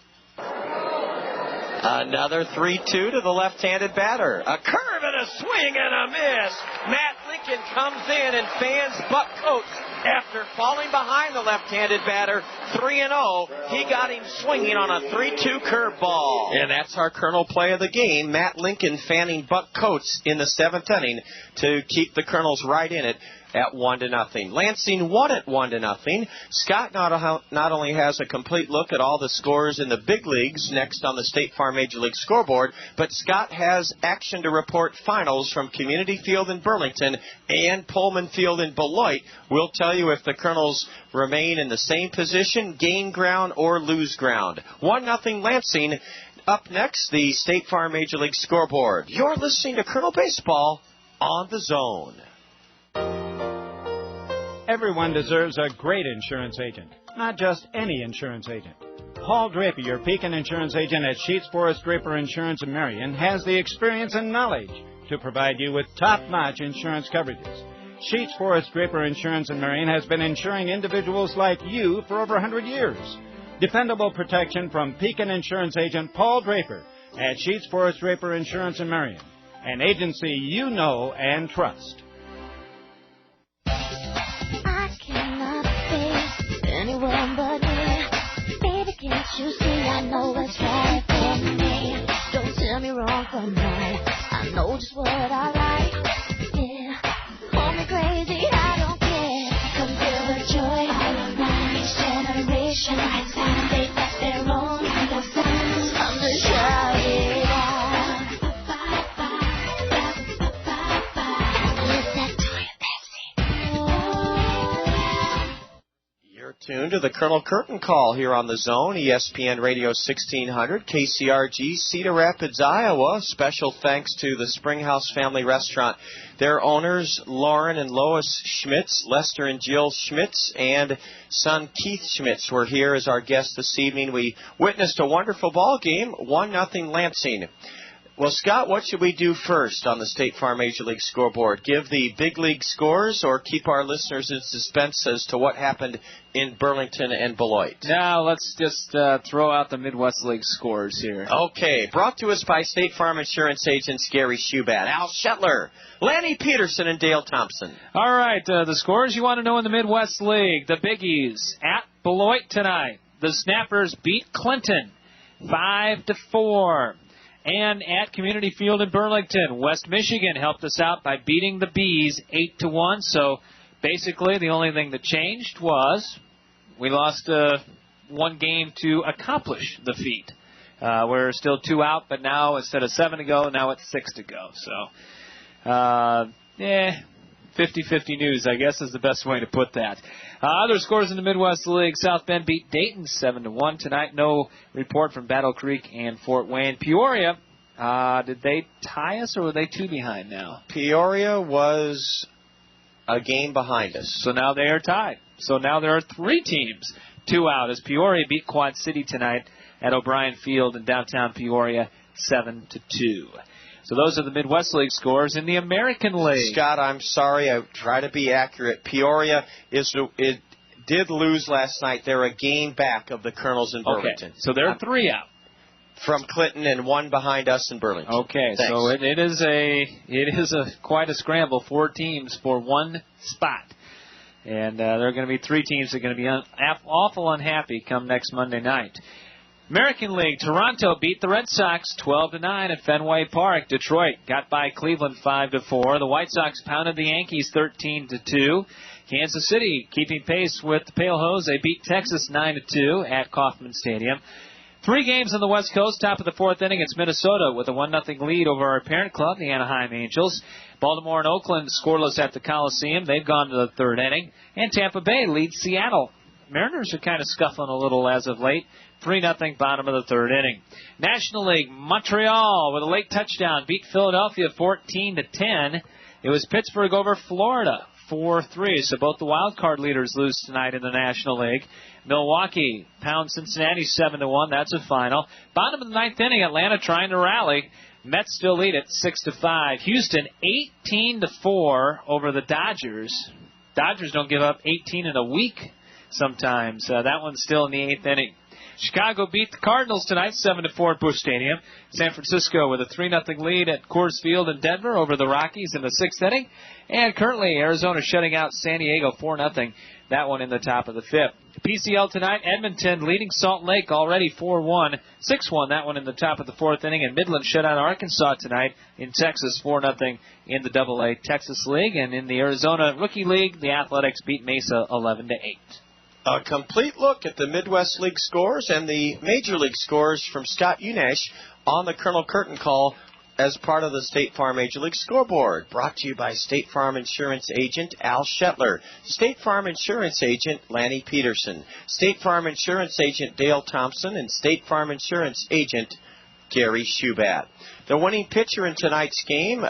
Another 3-2 to the left-handed batter. A curve and a swing and a miss. Matt Lincoln comes in and fans Buck Coates after falling behind the left-handed batter. 3-0. He got him swinging on a 3-2 curveball. And that's our Kernel play of the game. Matt Lincoln fanning Buck Coates in the 7th inning to keep the Kernels right in it at 1-0. Lansing won at 1-0. Scott not only has a complete look at all the scores in the big leagues next on the State Farm Major League scoreboard, but Scott has action to report finals from Community Field in Burlington and Pullman Field in Beloit. We'll tell you if the Kernels remain in the same position, gain ground, or lose ground. 1-0 Lansing. Up next, the State Farm Major League scoreboard. You're listening to Kernel Baseball on the Zone. Everyone deserves a great insurance agent, not just any insurance agent. Paul Draper, your Pekin insurance agent at Sheets Forest Draper Insurance in Marion, has the experience and knowledge to provide you with top-notch insurance coverages. Sheets Forest Draper Insurance in Marion has been insuring individuals like you for over 100 years. Dependable protection from Pekin insurance agent Paul Draper at Sheets Forest Draper Insurance in Marion, an agency you know and trust. Anyone but me. Baby, can't you see I know what's right for me? Don't tell me wrong from right. I know just what I like. Yeah, call me crazy, I don't care. Come feel the joy all around each generation. I sound they got their own kind of sounds. I'm to shout it out. Tuned to the Colonel Curtain Call here on the Zone, ESPN Radio 1600, KCRG, Cedar Rapids, Iowa. Special thanks to the Springhouse Family Restaurant. Their owners, Lauren and Lois Schmitz, Lester and Jill Schmitz, and son Keith Schmitz were here as our guests this evening. We witnessed a wonderful ball game, 1-0 Lansing. Well, Scott, what should we do first on the State Farm Major League scoreboard? Give the big league scores or keep our listeners in suspense as to what happened in Burlington and Beloit? Now, let's just throw out the Midwest League scores here. Okay, brought to us by State Farm Insurance agents Gary Schubat, Al Shetler, Lanny Peterson, and Dale Thompson. All right, the scores you want to know in the Midwest League. The Biggies at Beloit tonight. The Snappers beat Clinton 5-4. And at Community Field in Burlington, West Michigan helped us out by beating the Bees 8-1. So basically the only thing that changed was we lost one game to accomplish the feat. We're still 2 out, but now instead of 7 to go, now it's 6 to go. So, 50-50 news, I guess, is the best way to put that. Other scores in the Midwest League. South Bend beat Dayton 7-1 tonight. No report from Battle Creek and Fort Wayne. Peoria, did they tie us or were they 2 behind now? Peoria was a game behind us. So now they are tied. So now there are 3 teams 2 out as Peoria beat Quad City tonight at O'Brien Field in downtown Peoria 7-2. So those are the Midwest League scores. In the American League, Scott, I'm sorry. I try to be accurate. Peoria did lose last night. They're a game back of the Kernels in Burlington. Okay, so they're 3 out. from Clinton and 1 behind us in Burlington. Okay, Thanks. so it is quite a scramble. 4 teams for 1 spot. And there are going to be 3 teams that are going to be awful unhappy come next Monday night. American League, Toronto beat the Red Sox 12-9 at Fenway Park. Detroit got by Cleveland 5-4. The White Sox pounded the Yankees 13-2. Kansas City keeping pace with the Pale Hose. They beat Texas 9-2 at Kauffman Stadium. 3 games on the West Coast. Top of the 4th inning, it's Minnesota with a 1-0 lead over our parent club, the Anaheim Angels. Baltimore and Oakland scoreless at the Coliseum. They've gone to the 3rd inning. And Tampa Bay leads Seattle. Mariners are kind of scuffling a little as of late. 3-0 bottom of the 3rd inning. National League, Montreal with a late touchdown beat Philadelphia 14-10. It was Pittsburgh over Florida 4-3. So both the wild card leaders lose tonight in the National League. Milwaukee pounds Cincinnati 7-1. That's a final. Bottom of the 9th inning, Atlanta trying to rally. Mets still lead it 6-5. Houston 18-4 over the Dodgers. Dodgers don't give up 18 in a week sometimes. That one's still in the 8th inning. Chicago beat the Cardinals tonight, 7-4 at Busch Stadium. San Francisco with a 3-0 lead at Coors Field in Denver over the Rockies in the 6th inning. And currently, Arizona shutting out San Diego 4-0. That one in the top of the 5th. PCL tonight, Edmonton leading Salt Lake already 4-1. 6-1, that one in the top of the 4th inning. And Midland shut out Arkansas tonight in Texas 4-0 in the AA Texas League. And in the Arizona Rookie League, the Athletics beat Mesa 11-8. A complete look at the Midwest League scores and the Major League scores from Scott Unash on the Colonel Curtin Call as part of the State Farm Major League Scoreboard. Brought to you by State Farm Insurance Agent Al Shetler, State Farm Insurance Agent Lanny Peterson, State Farm Insurance Agent Dale Thompson, and State Farm Insurance Agent Gary Shubat. The winning pitcher in tonight's game,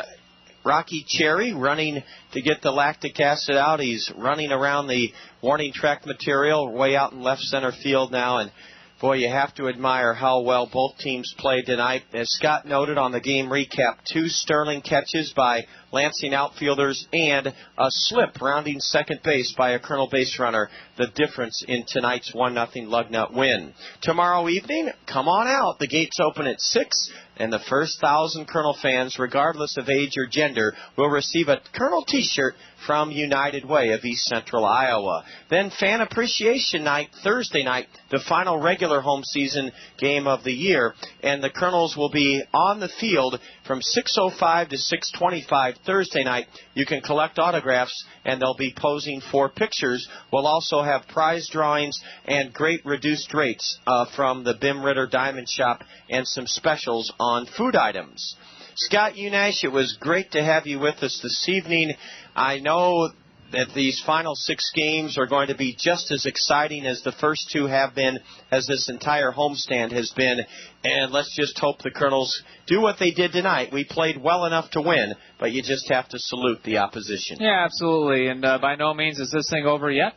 Rocky Cherry, running to get the lactic acid out. He's running around the warning track material way out in left center field now. And, boy, you have to admire how well both teams played tonight. As Scott noted on the game recap, 2 sterling catches by Lansing outfielders and a slip rounding second base by a Colonel base runner. The difference in tonight's 1-0 Lugnut win. Tomorrow evening, come on out. The gates open at 6. And the first 1,000 Colonel fans, regardless of age or gender, will receive a Colonel T-shirt from United Way of East Central Iowa. Then Fan Appreciation Night, Thursday night, the final regular home season game of the year. And the Colonels will be on the field from 6:05 to 6:25 Thursday night. You can collect autographs, and they'll be posing for pictures. We'll also have prize drawings and great reduced rates from the Bim Ritter Diamond Shop and some specials on food items. Scott Unash, it was great to have you with us this evening. I know that these final 6 games are going to be just as exciting as the first 2 have been, as this entire homestand has been. And let's just hope the Colonels do what they did tonight. We played well enough to win, but you just have to salute the opposition. Yeah, absolutely. And by no means is this thing over yet.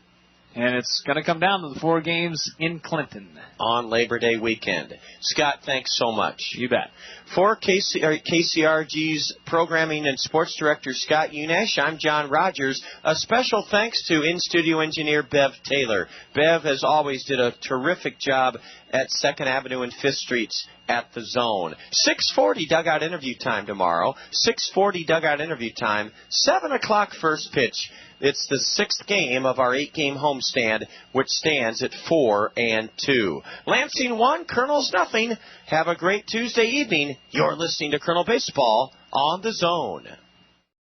And it's going to come down to the 4 games in Clinton on Labor Day weekend. Scott, thanks so much. You bet. For KCRG's Programming and Sports Director Scott Unash, I'm John Rogers. A special thanks to in-studio engineer Bev Taylor. Bev, as always, did a terrific job at 2nd Avenue and 5th Streets at the Zone. 6:40 dugout interview time tomorrow. 6:40 dugout interview time. 7 o'clock first pitch. It's the 6th game of our 8-game homestand, which stands at 4-2. Lansing 1, Kernels nothing. Have a great Tuesday evening. You're listening to Colonel Baseball on the Zone.